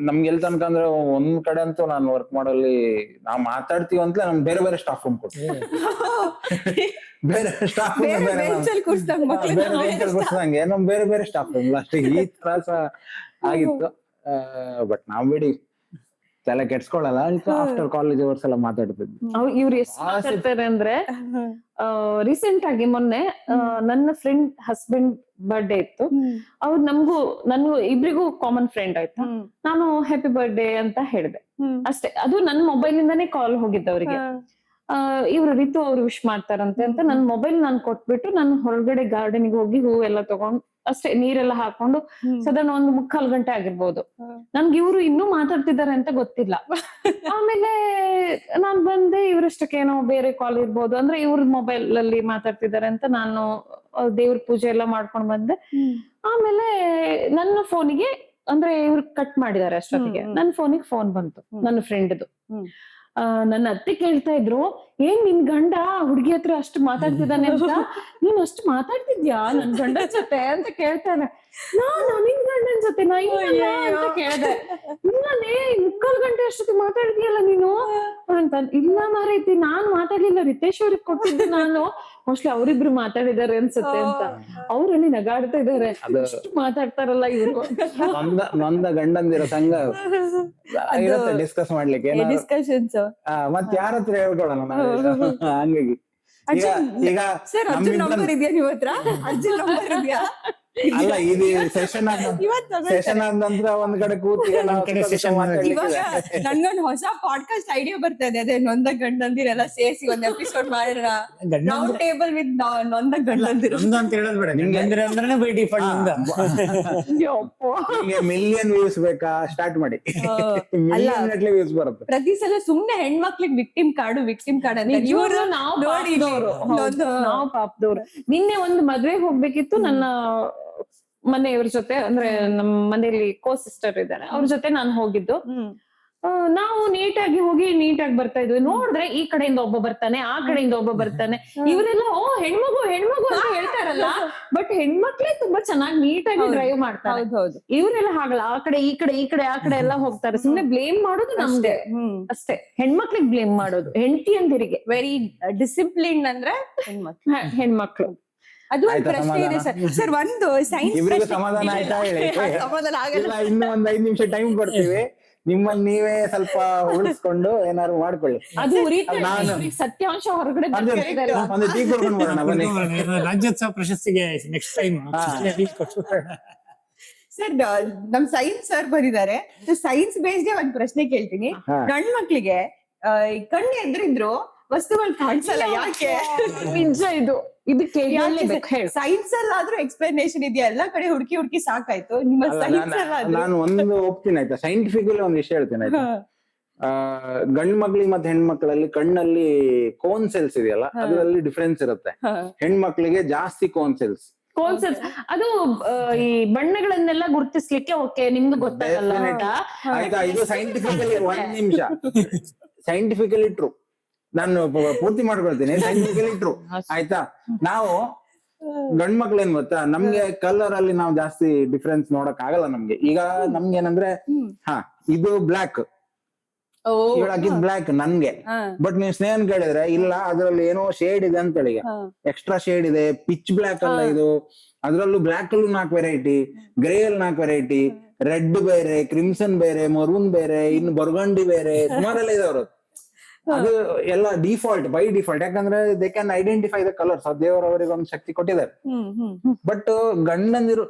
ನಮ್ಗೆ ಎಲ್ ತನಕ ಅಂದ್ರೆ ಒಂದ್ ಕಡೆ ಅಂತೂ ನಾನು ವರ್ಕ್ ಮಾಡೋಲ್ಲಿ ನಾವ್ ಮಾತಾಡ್ತೀವಿ ಅಂತಲೇ ನಮ್ಗೆ ಬೇರೆ ಬೇರೆ ಸ್ಟಾಫ್ ರೂಮ್ ಕೊಡ್ತೀವಿ. ಬೇರೆ ಸ್ಟಾಫ್ ರೂಮ್ ಬೇರೆ ಕೂರ್ಸ್ದಂಗೆ ನಮ್ ಬೇರೆ ಬೇರೆ ಸ್ಟಾಫ್ ರೂಮ್ ಲಾಸ್ಟಿಗೆ ಈ ತ್ರಾಸ ಆಗಿತ್ತು. ಬಟ್ ನಾವ್ ಬಿಡಿ ತಲೆ ಕೆಡ್ಸ್ಕೊಳಲ್ಲ. ಆಫ್ಟರ್ ಕಾಲೇಜ್ ಅವರ್ಸ್ ಎಲ್ಲ ಮಾತಾಡ್ತಿದ್ವಿ. ಇವ್ರು ಎಷ್ಟು ಮಾತಾಡ್ತಾರೆ ಅಂದ್ರೆ ರೀಸೆಂಟ್ ಆಗಿ ಮೊನ್ನೆ ನನ್ನ ಫ್ರೆಂಡ್ ಹಸ್ಬೆಂಡ್ ಬರ್ಡೇ ಇತ್ತು. ಅವ್ರು ನನ್ಗೂ ಇಬ್ರಿಗೂ ಕಾಮನ್ ಫ್ರೆಂಡ್ ಆಯ್ತಾ. ನಾನು ಹ್ಯಾಪಿ ಬರ್ಡೇ ಅಂತ ಹೇಳಿದೆ ಅಷ್ಟೇ. ಅದು ನನ್ನ ಮೊಬೈಲ್ ಇಂದಾನೇ ಕಾಲ್ ಹೋಗಿದ್ದ ಅವ್ರಿಗೆ. ಇವ್ರು ರಿತು ಅವ್ರು ವಿಶ್ ಮಾಡ್ತಾರಂತೆ ಅಂತ ನನ್ ಮೊಬೈಲ್ ನಾನು ಕೊಟ್ಬಿಟ್ಟು ನಾನು ಹೊರಗಡೆ ಗಾರ್ಡನ್ಗೆ ಹೋಗಿ ಹೂ ಎಲ್ಲ ತಗೊಂಡು ಅಷ್ಟೇ ನೀರೆಲ್ಲ ಹಾಕೊಂಡು ಸಾಧಾರಣ 1-3 ಗಂಟೆ ಆಗಿರ್ಬೋದು. ನನ್ಗೆ ಇವ್ರು ಇನ್ನೂ ಮಾತಾಡ್ತಿದ್ದಾರೆ ಅಂತ ಗೊತ್ತಿಲ್ಲ. ಆಮೇಲೆ ನಾನ್ ಬಂದೆ, ಇವ್ರಷ್ಟಕ್ಕೇನೋ ಬೇರೆ ಕಾಲ್ ಇರ್ಬೋದು ಅಂದ್ರೆ ಇವ್ರ ಮೊಬೈಲ್ ಅಲ್ಲಿ ಮಾತಾಡ್ತಿದ್ದಾರೆ ಅಂತ ನಾನು ದೇವ್ರ ಪೂಜೆ ಎಲ್ಲ ಮಾಡ್ಕೊಂಡ್ ಬಂದೆ. ಆಮೇಲೆ ನನ್ನ ಫೋನಿಗೆ ಅಂದ್ರೆ ಇವ್ರು ಕಟ್ ಮಾಡಿದ್ದಾರೆ ಅಷ್ಟೊತ್ತಿಗೆ ನನ್ನ ಫೋನಿಗೆ ಫೋನ್ ಬಂತು ನನ್ನ ಫ್ರೆಂಡ್ದು. ನನ್ನ ಅತ್ತೆ ಕೇಳ್ತಾ ಇದ್ರು, ಏನ್ ನಿನ್ ಗಂಡ ಹುಡುಗಿ ಹತ್ರ ಅಷ್ಟು ಮಾತಾಡ್ತಿದ್ದಾನೆ ಅಂತ, ನೀನ್ ಅಷ್ಟು ಮಾತಾಡ್ತಿದ್ಯಾ ನನ್ ಗಂಡ ಜೊತೆ ಅಂತ ಕೇಳ್ತಾನೆ. ನಿನ್ ಗಂಡನ್ ಜೊತೆ ನಾ ಅಂತ ಕೇಳ್ದೆ. ಇಲ್ಲನೇ 3/4 ಗಂಟೆ ಅಷ್ಟೊತ್ತಿ ಮಾತಾಡಿದ್ಯಲ್ಲ ನೀನು ಅಂತ. ಇಲ್ಲ ಮಾರೈತಿ ನಾನ್ ಮಾತಾಡ್ಲಿಲ್ಲ, ರಿತೇಶ್ ಅವ್ರಿಗೆ ಕೊಟ್ಟಿದ್ದೆ ನಾನು, ಮೋಸ್ಟ್ಲಿ ಅವ್ರಿಬ್ರು ಮಾತಾಡಿದಾರೆ ಅನ್ಸುತ್ತೆ ಅಂತ. ಅವ್ರಲ್ಲಿ ನಗಾಡ್ತಾ ಇದಾರೆ, ಅಷ್ಟು ಮಾತಾಡ್ತಾರಲ್ಲ ಇವ್ರು. ನೊಂದ ಗಂಡಂದಿರೋ ಸಂಘ ಇರುತ್ತೆ ಡಿಸ್ಕಸ್ ಮಾಡ್ಲಿಕ್ಕೆ, ಡಿಸ್ಕಷನ್ಸ್ ಮತ್ ಯಾರ ಹತ್ರ ಹೇಳ್ಕೊಳೋಣ ಹಂಗಾಗಿ. ಈಗ ಸರ್ ಅರ್ಜುನ್ ನಂಬರ್ ಇದೆಯಾ ನಿಮ್ಮ ಹತ್ರ? ಅರ್ಜುನ್ ನಂಬರ್ ಇದೆಯಾ? ಅಲ್ಲ ಇದು ಸೆಷನ್ ಆದ ನಂತರ ಒಂದ್ ಕಡೆ ಕೂತಿ ನನ್ಗೊಂದು ಹೊಸ ಪಾಡ್ಕಾಸ್ಟ್ ಐಡಿಯಾ ಬರ್ತಾ ಇದೆ. ಅದೇ ನೊಂದ ಗಂಡಂದಿರೆಲ್ಲ ಸೇರಿಸಿ ಒಂದ್ ಎಪಿಸೋಡ್ ಮಾಡಿದ್ರ ರೌಂಡ್ ಟೇಬಲ್ ವಿತ್ ನೊಂದ ಗಂಡಂದಿರು ಅಂತ ಹೇಳೋದ್ ಬೇಡ, ನಿಮ್ಗೆ ಅಂದ್ರೆ ಬೈ ಡಿಫಾಲ್ಟ್ ಮಿಲಿಯನ್ ವ್ಯೂಸ್ ಬೇಕಾ ಸ್ಟಾರ್ಟ್ ಮಾಡಿ. ವ್ಯೂಸ್ ಬರುತ್ತೆ ಪ್ರತಿ ಸಲ. ಸುಮ್ನೆ ಹೆಣ್ಮಕ್ಳಿಗೆ ವಿಕ್ಟಿಮ್ ಕಾರ್ಡ್ ಅಂತ ಇವರು ನಾವು ಪಾಪದವ್ರು. ನಿನ್ನೆ ಒಂದು ಮದ್ವೆಗೆ ಹೋಗ್ಬೇಕಿತ್ತು. ನನ್ನ ಮನೆಯವ್ರ ಜೊತೆ ಅಂದ್ರೆ ನಮ್ಮ ಮನೆಯಲ್ಲಿ ಕೋ ಸಿಸ್ಟರ್ ಇದ್ದಾರೆ, ಅವ್ರ ಜೊತೆ ನಾನು ಹೋಗಿದ್ದು. ನಾವು ನೀಟಾಗಿ ಹೋಗಿ ನೀಟಾಗಿ ಬರ್ತಾ ಇದ್ವಿ. ನೋಡಿದ್ರೆ ಈ ಕಡೆಯಿಂದ ಒಬ್ಬ ಬರ್ತಾನೆ, ಆ ಕಡೆಯಿಂದ ಒಬ್ಬ ಬರ್ತಾನೆ. ಇವರೆಲ್ಲ ಹೆಣ್ಮಗು ಅಂತ ಹೇಳ್ತಾರಲ್ಲ, ಬಟ್ ಹೆಣ್ಮಕ್ಳೇ ತುಂಬಾ ಚೆನ್ನಾಗಿ ನೀಟಾಗಿ ಡ್ರೈವ್ ಮಾಡ್ತಾರೆ. ಇವರೆಲ್ಲ ಹಾಗಲ್ಲ, ಆ ಕಡೆ ಈ ಕಡೆ ಆ ಕಡೆ ಎಲ್ಲ ಹೋಗ್ತಾರೆ. ಸುಮ್ನೆ ಬ್ಲೇಮ್ ಮಾಡೋದು ನಮ್ಗೆ ಅಷ್ಟೇ, ಹೆಣ್ಮಕ್ಳಿಗೆ ಬ್ಲೇಮ್ ಮಾಡೋದು ಹೆಂಡತಿ ಅಂದಿರಿಗೆ. ವೆರಿ ಡಿಸಿಪ್ಲಿನ್ ಅಂದ್ರೆ ಹೆಣ್ಮಕ್ಳು. ಅದು ಒಂದು ಪ್ರಶ್ನೆ ಇದೆ ಸರ್. ಸರ್ ಒಂದು ಸೈನ್ಸ್ ಸಮಾಧಾನ ಆಯ್ತಾ ಹೇಳಿ. ಸಮಾಧಾನ ಆಗಲ್ಲ. ಇನ್ನು ಒಂದ್ 5 ನಿಮಿಷ ಟೈಮ್ ಕೊಡ್ತೀವಿ, ನಿಮ್ಮಲ್ಲಿ ನೀವೇ ಸ್ವಲ್ಪ ಉಳಿಸ್ಕೊಂಡು ಏನಾದ್ರು ಮಾಡ್ಕೊಳ್ಳಿ. ಅದು ಸತ್ಯಾಂಶ ಹೊರಗಡೆ ಒಂದು ಟೀ ಕೊಡ್ಕೊಂಡು ಬರೋಣ ಬನ್ನಿ. ರಾಜ್ಯೋತ್ಸವ ಪ್ರಶಸ್ತಿಗೆ ನೆಕ್ಸ್ಟ್ ಟೈಮ್ ಸರ್ ನಮ್ ಸೈನ್ಸ್ ಸರ್ ಬಂದಿದ್ದಾರೆ. ಸೈನ್ಸ್ ಬೇಸ್ಡ್ ಒಂದ್ ಪ್ರಶ್ನೆ ಕೇಳ್ತೀನಿ. ಗಂಡ್ ಮಕ್ಳಿಗೆ ಕಣ್ಣು ಎದ್ರಿದ್ರು ವಸ್ತುಗಳು ಕಾಣಿಸಲ್ಲ, ಯಾಕೆ? ನಿಜ ಇದಕ್ಕೆ ಸೈನ್ಸ್ ಅಲ್ಲಾದ್ರೂ ಎಕ್ಸ್ಪ್ಲನೇಷನ್ ಇದೆಯಾ? ಎಲ್ಲಾ ಕಡೆ ಹುಡುಕಿ ಸಾಕಾಯ್ತು. ನಿಮ್ಮ ಸೈನ್ಸ್ ನಾನು ಒಂದು ಒಪ್ತೀನಿ ಆಯ್ತಾ, ಸೈಂಟಿಫಿಕಲಿ ಒಂದ್ ವಿಷಯ ಹೇಳ್ತೀನಿ ಆಯ್ತಾ. ಗಂಡ್ ಮಕ್ಳಿಗೆ ಮತ್ತೆ ಹೆಣ್ಮಕ್ಳಲ್ಲಿ ಕಣ್ಣಲ್ಲಿ ಕೋನ್ ಸೆಲ್ಸ್ ಇದೆಯಲ್ಲ, ಅದರಲ್ಲಿ ಡಿಫ್ರೆನ್ಸ್ ಇರುತ್ತೆ. ಹೆಣ್ಮಕ್ಳಿಗೆ ಜಾಸ್ತಿ ಕೋನ್ ಸೆಲ್ಸ್. ಅದು ಈ ಬಣ್ಣಗಳನ್ನೆಲ್ಲ ಗುರುತಿಸ್ಲಿಕ್ಕೆ ಓಕೆ, ನಿಮ್ಗೆ ಗೊತ್ತಾಗಲ್ಲ ಆಯ್ತಾ. ಇದು ಸೈಂಟಿಫಿಕಲಿ 1 ನಿಮಿಷ ಸೈಂಟಿಫಿಕಲಿ ಟ್ರೂ, ನಾನು ಪೂರ್ತಿ ಮಾಡ್ಕೊಳ್ತೀನಿ. ಸೈಂಟಿಫಿಕಲಿ ಟ್ರೂ ಆಯ್ತಾ. ನಾವು ಗಂಡ್ ಮಕ್ಳು ಏನ್ ಗೊತ್ತಾ, ನಮ್ಗೆ ಕಲರ್ ಅಲ್ಲಿ ನಾವು ಜಾಸ್ತಿ ಡಿಫ್ರೆನ್ಸ್ ನೋಡಕ್ ಆಗಲ್ಲ ನಮ್ಗೆ. ಈಗ ನಮ್ಗೆ ಏನಂದ್ರೆ ಇದು ಬ್ಲಾಕ್, ಇವಳಾಕಿದ್ ಬ್ಲಾಕ್ ನನ್ಗೆ. ಬಟ್ ನೀವ್ ಸ್ನೇಹನ್ ಕೇಳಿದ್ರೆ ಇಲ್ಲ ಅದ್ರಲ್ಲಿ ಏನೋ ಶೇಡ್ ಇದೆ ಅಂತ ಹೇಳಿ, ಎಕ್ಸ್ಟ್ರಾ ಶೇಡ್ ಇದೆ, ಪಿಚ್ ಬ್ಲಾಕ್ ಅಲ್ಲ ಇದು. ಅದ್ರಲ್ಲೂ ಬ್ಲಾಕ್ ಅಲ್ಲೂ 4 ವೆರೈಟಿ, ಗ್ರೇ ಅಲ್ಲಿ 4 ವೆರೈಟಿ, ರೆಡ್ ಬೇರೆ, ಕ್ರಿಮ್ಸನ್ ಬೇರೆ, ಮರೂನ್ ಬೇರೆ, ಇನ್ನು ಬರ್ಗಂಡಿ ಬೇರೆ, ಸುಮಾರೆಲ್ಲ ಇದೆ ಅವ್ರದ್ದು. ಅದು ಎಲ್ಲ ಡಿಫಾಲ್ಟ್, ಬೈ ಡಿಫಾಲ್ಟ್. ಯಾಕಂದ್ರೆ they can identify the colours. ದೇವರವರಿಗೆ ಒಂದು ಶಕ್ತಿ ಕೊಟ್ಟಿದ್ದಾರೆ. ಬಟ್ ಗಂಡಂದಿರು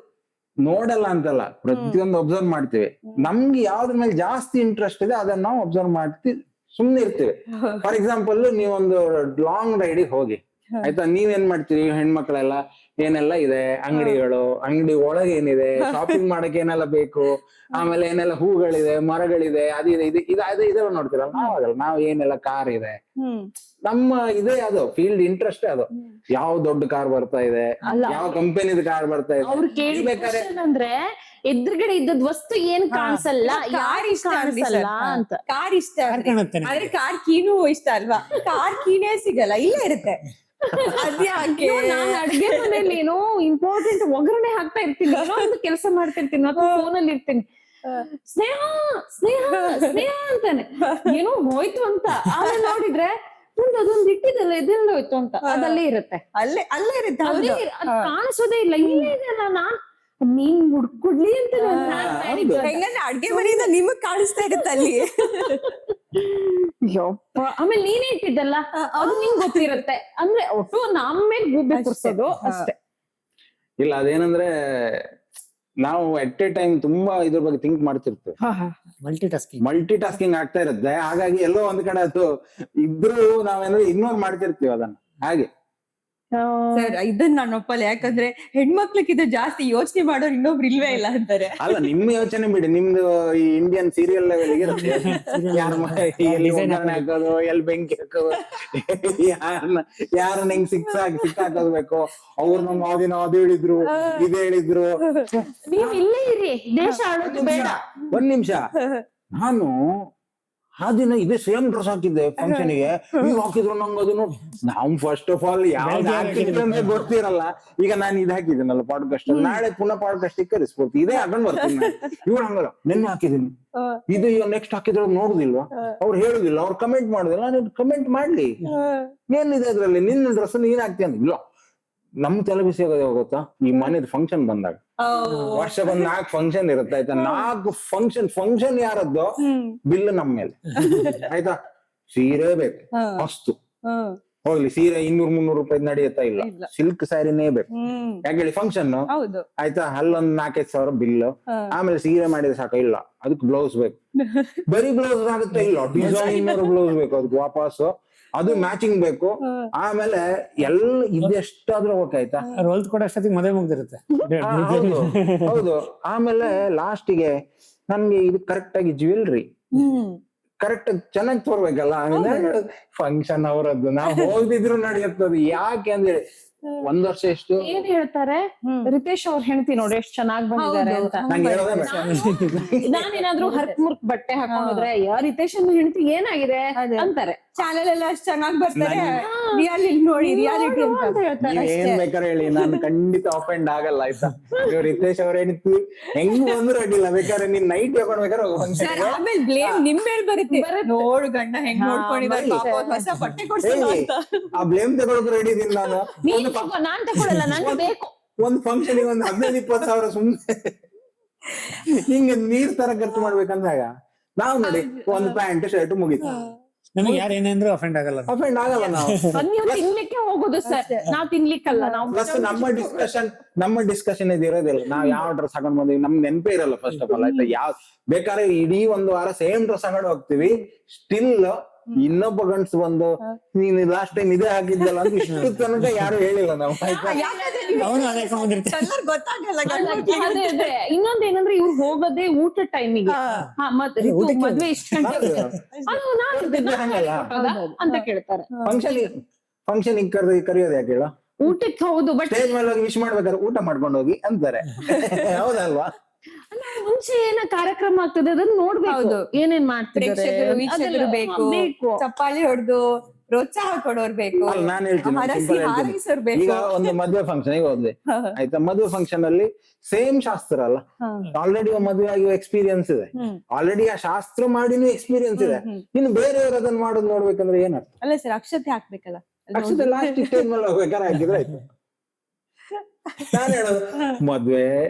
ನೋಡಲ್ಲ ಅಂತಲ್ಲ, ಪ್ರತಿಯೊಂದು ಅಬ್ಸರ್ವ್ ಮಾಡ್ತೀವಿ. ನಮ್ಗೆ ಯಾವ್ದ್ರ ಮೇಲೆ ಜಾಸ್ತಿ ಇಂಟ್ರೆಸ್ಟ್ ಇದೆ ಅದನ್ನ ನಾವು ಅಬ್ಸರ್ವ್ ಮಾಡ್ತೀವಿ, ಸುಮ್ನೆ ಇರ್ತೀವಿ. ಫಾರ್ ಎಕ್ಸಾಂಪಲ್ ನೀವೊಂದು ಲಾಂಗ್ ರೈಡಿಗೆ ಹೋಗಿ ಆಯ್ತಾ, ನೀವೇನ್ ಮಾಡ್ತೀರಿ ಹೆಣ್ಮಕ್ಳೆಲ್ಲ, ಏನೆಲ್ಲ ಇದೆ ಅಂಗಡಿಗಳು, ಅಂಗಡಿ ಒಳಗೆ ಏನಿದೆ, ಶಾಪಿಂಗ್ ಮಾಡಕ್ ಏನೆಲ್ಲ ಬೇಕು, ಆಮೇಲೆ ಏನೆಲ್ಲ ಹೂಗಳಿದೆ, ಮರಗಳಿದೆ, ಅದಿದೆ ಇದೆಲ್ಲ ನೋಡ್ತೀರಲ್ಲ. ನಾವಾಗಲ್ಲ, ನಾವ್ ಏನೆಲ್ಲ ಕಾರ್ ಇದೆ, ನಮ್ಮ ಇದೇ ಅದು ಫೀಲ್ಡ್ ಇಂಟ್ರೆಸ್ಟ್ ಅದು. ಯಾವ ದೊಡ್ಡ ಕಾರ್ ಬರ್ತಾ ಇದೆ, ಯಾವ ಕಂಪನಿದ ಕಾರ್ ಬರ್ತಾ ಇದೆ. ಅವ್ರು ಕೇಳಿದ್ರೆ ಅಂದ್ರೆ ಎದುರುಗಡೆ ಇದ್ದದ್ ವಸ್ತು ಏನ್ ಕಾಣಿಸಲ್ಲ, ಕಾರ್ ಇಷ್ಟ ಅಂತ. ಕಾರ್ ಇಷ್ಟ ಆದ್ರೆ ಕಾರ್ ಕೀನು ಇಷ್ಟ ಅಲ್ವಾ? ಕಾರ್ ಕೀನೇ ಸಿಗಲ್ಲ, ಇಲ್ಲೇ ಇರುತ್ತೆ. ಅದ್ಯಾಕೆ ನಾನು ಅಡ್ಗೆ ಮನೇಲಿ ಏನೋ ಇಂಪಾರ್ಟೆಂಟ್ ಒಗ್ಗರಣೆ ಹಾಕ್ತಾ ಇರ್ತೀನಿ, ಏನೋ ಒಂದು ಕೆಲಸ ಮಾಡ್ತಿರ್ತೀನಿ ಅಥವಾ ಫೋನಲ್ಲಿ ಇರ್ತೀನಿ, ಸ್ನೇಹ ಸ್ನೇಹ ಸ್ನೇಹ ಅಂತಾನೆ, ಏನೋ ಹೋಯ್ತು ಅಂತ. ಆಮೇಲೆ ನೋಡಿದ್ರೆ ನಂದು ಅದೊಂದು ಇಟ್ಟಿದ್ದಲ್ಲ ಇದೆಲ್ಲ ಹೋಯ್ತು ಅಂತ, ಅದಲ್ಲೇ ಇರುತ್ತೆ, ಅಲ್ಲೇ ಇರುತ್ತೆ. ಅದೇ ಅದ್ ಕಾಣಿಸೋದೇ ಇಲ್ಲ, ಇಲ್ಲೇ ಇದೆಯಲ್ಲ. ನಾನ್ ನೀನ್ ಹುಡ್ಕೊಡ್ಲಿ ಅಂತ ಹೆಂಗಂದ್ರೆ ಅಡ್ಗೆ ಮನೆಯಿಂದ ನಿಮಗ್ ಕಾಣಿಸ್ತಾ ಇರುತ್ತೆ ಅಲ್ಲಿ. ಯಪ್ಪ. ಆಮೇಲೆ ನೀನೇ ಇಟ್ಟಿದ್ದಲ್ಲ ಅದು ನಿಂಗ್ ಗೊತ್ತಿರುತ್ತೆ. ಅಂದ್ರೆ ಒಟ್ಟು ನಮ್ಮ ಮೇಲೆ ಗೂಬೆ ಕುರ್ಸೋದು ಅಷ್ಟೇ. ಇಲ್ಲ ಅದೇನಂದ್ರೆ ನಾವು ಎಟ್ ಎ ಟೈಮ್ ತುಂಬಾ ಇದ್ರ ಬಗ್ಗೆ ಥಿಂಕ್ ಮಾಡ್ತಿರ್ತೇವೆ, ಮಲ್ಟಿ ಟಾಸ್ಕಿಂಗ್ ಆಗ್ತಾ ಇರುತ್ತೆ. ಹಾಗಾಗಿ ಎಲ್ಲೋ ಒಂದ್ ಕಡೆ ಅದು ಇಬ್ರು ನಾವೇನಾದ್ರು ಇಗ್ನೋರ್ ಮಾಡ್ತಿರ್ತೀವಿ ಅದನ್ನ. ಹಾಗೆ ಸರ್ ಇದನ್ನ ನಾನು ಒಪ್ಪಲ್ಲ, ಯಾಕಂದ್ರೆ ಹೆಣ್ಮಕ್ಳಿಗಿಂತ ಜಾಸ್ತಿ ಯೋಚನೆ ಮಾಡೋರು ಇನ್ನೊಬ್ರು ಇಲ್ವೇ ಇಲ್ಲ ಅಂತಾರೆ. ಅಲ್ಲ, ನಿಮ್ಮ ಯೋಚನೆ ಬಿಡಿ, ನಿಮ್ದು ಈ ಇಂಡಿಯನ್ ಸೀರಿಯಲ್ ಲೆವೆಲ್ ಇರುತ್ತೆ. ಎಲ್ಲಿ ಒಗ್ಗರಣೆ ಹಾಕೋದು, ಎಲ್ಲಿ ಬೆಂಕಿ ಹಾಕೋದು, ಯಾರನ್ನ ಹೆಂಗ್ ಸಿಕ್ಕಾಕೋಬೇಕು, ಅವ್ರು ನಮ್ ದಿನ ಅದು ಹೇಳಿದ್ರು ಇದು ಹೇಳಿದ್ರು. ನೀವ್ ಇಲ್ಲೇ ಇರಿ, ದೇಶ ಆಡೋದು ಬೇಡ. ಒಂದ್ ನಿಮಿಷ, ನಾನು ಆ ದಿನ ಇದೇ ಸೇಮ್ ಡ್ರೆಸ್ ಹಾಕಿದ್ದೆ ಫಂಕ್ಷನ್ ಗೆ, ಈಗ ಹಾಕಿದ್ರು ನಂಗೆ ಅದನ್ನು. ನಾವು ಫಸ್ಟ್ ಆಫ್ ಆಲ್ ಯಾವ್ದು ಹಾಕಿದ್ರೆ ಗೊತ್ತಿರಲ್ಲ. ಈಗ ನಾನು ಇದು ಹಾಕಿದ್ದೀನಲ್ಲ ಪಾಡ್ಕಾಸ್ಟ್, ನಾಳೆ ಪುನಃ ಪಾಡ್ಕಾಸ್ಟ್ ಕರಿಸ್ಕೊಡ್ತೀನಿ, ಇದೇ ಹಾಕೊಂಡ್ ಬರ್ತೀನಿ. ಇವ್ರು ಹಂಗಲ್ಲ, ನಿನ್ನೆ ಹಾಕಿದೀನಿ ಇದು, ಈಗ ನೆಕ್ಸ್ಟ್ ಹಾಕಿದ್ರೆ ನೋಡುದಿಲ್ವಾ, ಅವ್ರು ಹೇಳುದಿಲ್ಲ, ಅವ್ರು ಕಮೆಂಟ್ ಮಾಡುದಿಲ್ಲ. ನಾನು ಕಮೆಂಟ್ ಮಾಡ್ಲಿ, ಏನಿದೆ ಅದ್ರಲ್ಲಿ, ನಿನ್ನ ಡ್ರೆಸ್ ನೀನ್ ಹಾಕ್ತೀಯ ಇಲ್ಲ. ನಮ್ ತಲೆ ಬಿಸಿ ಆಗೋದೇ ಗೊತ್ತಾ, ಈ ಮನೇದ್ ಫಂಕ್ಷನ್ ಬಂದಾಗ ವರ್ಷಕ್ಕೊಂದ್ 4 ಫಂಕ್ಷನ್ ಇರುತ್ತೆ ಆಯ್ತಾ. 4 ಫಂಕ್ಷನ್ ಯಾರದ್ದು ಬಿಲ್ ನಮ್ ಮೇಲೆ ಆಯ್ತಾ. ಸೀರೆ ಬೇಕು ಮಸ್ತು, ಹೋಗ್ಲಿ ಸೀರೆ 200-300 ರೂಪಾಯಿ ನಡೆಯುತ್ತಾ ಇಲ್ಲ, ಸಿಲ್ಕ್ ಸ್ಯಾರಿನೇ ಬೇಕು. ಯಾಕೆ ಹೇಳಿ, ಫಂಕ್ಷನ್ ಆಯ್ತಾ, ಅಲ್ಲೊಂದ್ 4-5 ಸಾವಿರ ಬಿಲ್. ಆಮೇಲೆ ಸೀರೆ ಮಾಡಿದ್ರೆ ಸಾಕ, ಇಲ್ಲ ಅದಕ್ಕೆ ಬ್ಲೌಸ್ ಬೇಕು. ಬರೀ ಬ್ಲೌಸ್ ಆಗುತ್ತೆ ಇಲ್ಲ, ಡಿಸೈನ್ ಬ್ಲೌಸ್ ಬೇಕು, ಅದಕ್ಕೆ ವಾಪಸ್ ಅದು ಮ್ಯಾಚಿಂಗ್ ಬೇಕು. ಆಮೇಲೆ ಎಲ್ಲ ಇದೆಷ್ಟಾದ್ರೂ ಓಕೆ ಆಯ್ತಾ, ಮದುವೆ ಮುಗ್ದಿರುತ್ತೆ. ಹೌದು. ಆಮೇಲೆ ಲಾಸ್ಟಿಗೆ ನನ್ಗೆ ಇದು ಕರೆಕ್ಟ್ ಆಗಿ ಜ್ಯುವೆಲ್ರಿ ಕರೆಕ್ಟ್ ಚೆನ್ನಾಗಿ ತೋರ್ಬೇಕಲ್ಲ. ಫಂಕ್ಷನ್ ಅವರದ್ದು ನಾವು ಹೋಗ್ದಿದ್ರು ನಡೆಯುತ್ತದೆ. ಯಾಕೆ ಅಂದ್ರೆ 1 ವರ್ಷ ಎಷ್ಟು ಏನ್ ಹೇಳ್ತಾರೆ, ರಿತೇಶ್ ಅವ್ರ ಹೆಂಡತಿ ನೋಡಿ ಎಷ್ಟು ಚೆನ್ನಾಗಿ ಬಂದಿದ್ದಾರೆ ಅಂತ. ನಾನೇನಾದ್ರೂ ಹರ್ಕ್ ಮುರ್ಕ್ ಬಟ್ಟೆ ಹಾಕೊಂಡಿದ್ರೆ, ಯಾ ರಿತೇಶ್ ಹೆಂಡತಿ ಏನಾಗಿದೆ ಅಂತಾರೆ. ಚಾನೆಲ್ ಎಲ್ಲ ಅಷ್ಟು ಚೆನ್ನಾಗಿ ಬರ್ತಾರೆ, ರಿಯಾಲಿಟಿ ನೋಡಿ ರಿಯಾಲಿಟಿ ಅಂತ ಹೇಳ್ತಾರೆ. ಏನ್ ಬೇಕಾದ್ರೆ ಹೇಳಿ, ನಾನು ಖಂಡಿತ ಅಫೆಂಡ್ ಆಗಲ್ಲ ಆಯ್ತಾ. ರಿತೇಶ್ ಅವ್ರ ಹೆಂಡತಿ ಹೆಂಗ್ ಬಂದ್ರು ಅಡ್ಡಿಲ್ಲ, ಬೇಕಾದ್ರೆ ನೀನ್ ನೈಟ್ ಹಾಕೊಂಡ್ಬೇಕಾದ್ರೆ ಆಮೇಲೆ ಬ್ಲೇಮ್ ನಿಮ್ ಮೇಲೆ ಬರುತ್ತೆ. ನೋಡು ಗಂಡ ಹೆಂಗ್ ನೋಡ್ಕೊಂಡಿದ್ದಾರೆ, ಹೊಸ ಬಟ್ಟೆ ಕೊಡ್ಸಲ್ಲ ಅಂತ. ಆ ಬ್ಲೇಮ್ ತಗೊಳಕ್ ರೆಡಿ ಇದೀನಿ ನಾನು. ನಾನ್ ತಗೊಳಲ್ಲ, ನಂಗೆ ಬೇಕು. ಒಂದ್ ಫಂಕ್ಷನ್ 15-20 ಸಾವಿರ ಸುಮ್ನೆ ಹಿಂಗ ನೀರ್ ತರ ಖರ್ಚು ಮಾಡ್ಬೇಕಂದಾಗ ನಾವ್ ನೋಡಿ ಒಂದ್ ಪ್ಯಾಂಟ್ ಶರ್ಟ್ ಮುಗಿತು. ನಮಗೆ ಯಾರು ಏನೇಂದ್ರೂ ಅಫೆಂಡ್ ಆಗಲ್ಲ ನಾವು. ನೀವು ತಿನ್ಲಿಕ್ಕೆ ಹೋಗುದು ಸರ್, ನಾವ್ ತಿನ್ಲಿಕ್ಕಲ್ಲ. ನಾವು ಪ್ಲಸ್ ನಮ್ಮ ಡಿಸ್ಕಷನ್ ಇರೋದಿಲ್ಲ. ನಾವ್ ಯಾವ ಡ್ರೆಸ್ ಹಾಕೊಂಡ್ ಬಂದಿವಿ ನಮ್ಗೆ ನೆನಪೇ ಇರಲ್ಲ ಫಸ್ಟ್ ಆಫ್ ಆಲ್ ಆಯ್ತಾ. ಬೇಕಾದ್ರೆ ಇಡೀ 1 ವಾರ ಸೇಮ್ ಡ್ರೆಸ್ ಹಾಕೊಂಡು ಹೋಗ್ತಿವಿ, ಸ್ಟಿಲ್ ಇನ್ನೊಬ್ಬ ಗಂಡ್ಸ್ ಬಂದು ನೀನ್ ಲಾಸ್ಟ್ ಟೈಮ್ ಇದೇ ಹಾಕಿದ್ದಲ್ಲ ಅಂತ ಇಷ್ಟು ತನಕ ಯಾರು ಹೇಳಿಲ್ಲ ನಾವು ಆಯ್ತಾ. ಗೊತ್ತಾಗಲ್ಲ. ಇನ್ನೊಂದೇನಂದ್ರೆ ಇವ್ರು ಹೋಗೋದೇ ಊಟ ಟೈಮಿಗೆ, ಮದ್ವೆ ಇಷ್ಟ ಅಂತ ಕೇಳ್ತಾರೆ. ಫಂಕ್ಷನ್ ಕರೆಯೋದು ಯಾಕೆ ಹೇಳ, ಊಟಕ್ಕೆ. ಹೌದು, ಬಟ್ ಸ್ಟೇಜ್ ಮೇಲೆ ಹೋಗಿ ವಿಶ್ ಮಾಡ್ಬೇಕಾದ್ರೆ ಊಟ ಮಾಡ್ಕೊಂಡು ಹೋಗಿ ಅಂತಾರೆ. ಹೌದಲ್ವಾ? ಮುಂಚೆ ಏನ ಕಾರ್ಯಕ್ರಮ ಆಗ್ತದೆ ಅದನ್ನ ನೋಡ್ಬೇಕು, ಏನೇನ್ ಮಾಡ್ತಿದ್ದಾರೆ, ವೀಕ್ಷಕರು ಬೇಕು, ಚಪ್ಪಾಳಿ ಹೊಡೆದು ಪ್ರೋತ್ಸಾಹ ಕೊಡೋರ್ ಬೇಕು. ನಾನ್ ಹೇಳ್ತೀನಿ, ಈಗ ಒಂದು ಮದುವೆ ಫಂಕ್ಷನ್ ಹೋದ್ವಿ ಆಯ್ತಾ, ಮದುವೆ ಫಂಕ್ಷನ್ ಅಲ್ಲಿ ಸೇಮ್ ಶಾಸ್ತ್ರ ಅಲ್ಲ, ಆಲ್ರೆಡಿ ಮದುವೆ ಆಗಿ ಎಕ್ಸ್ಪೀರಿಯನ್ಸ್ ಇದೆ, ಆಲ್ರೆಡಿ ಆ ಶಾಸ್ತ್ರ ಮಾಡಿನೂ ಎಕ್ಸ್ಪೀರಿಯನ್ಸ್ ಇದೆ. ಇನ್ನು ಬೇರೆಯವ್ರು ಅದನ್ನ ಮಾಡೋದು ನೋಡ್ಬೇಕಂದ್ರೆ ಏನರ್ಥ? ಅಲ್ಲ ಸರ್, ಅಕ್ಷತೆ ಹಾಕ್ಬೇಕಲ್ಲ, ಅಕ್ಷತೆ ಲಾಸ್ಟ್ ಸ್ಟೇಜ್ ಮೇಲೆ ಹೋಗ್ಬೇಕಾದ್ರೆ ಹಾಕಿದ್ರೆ ಆಯ್ತು. ನಾನ್ ಹೇಳೋದು, ಮದ್ವೆ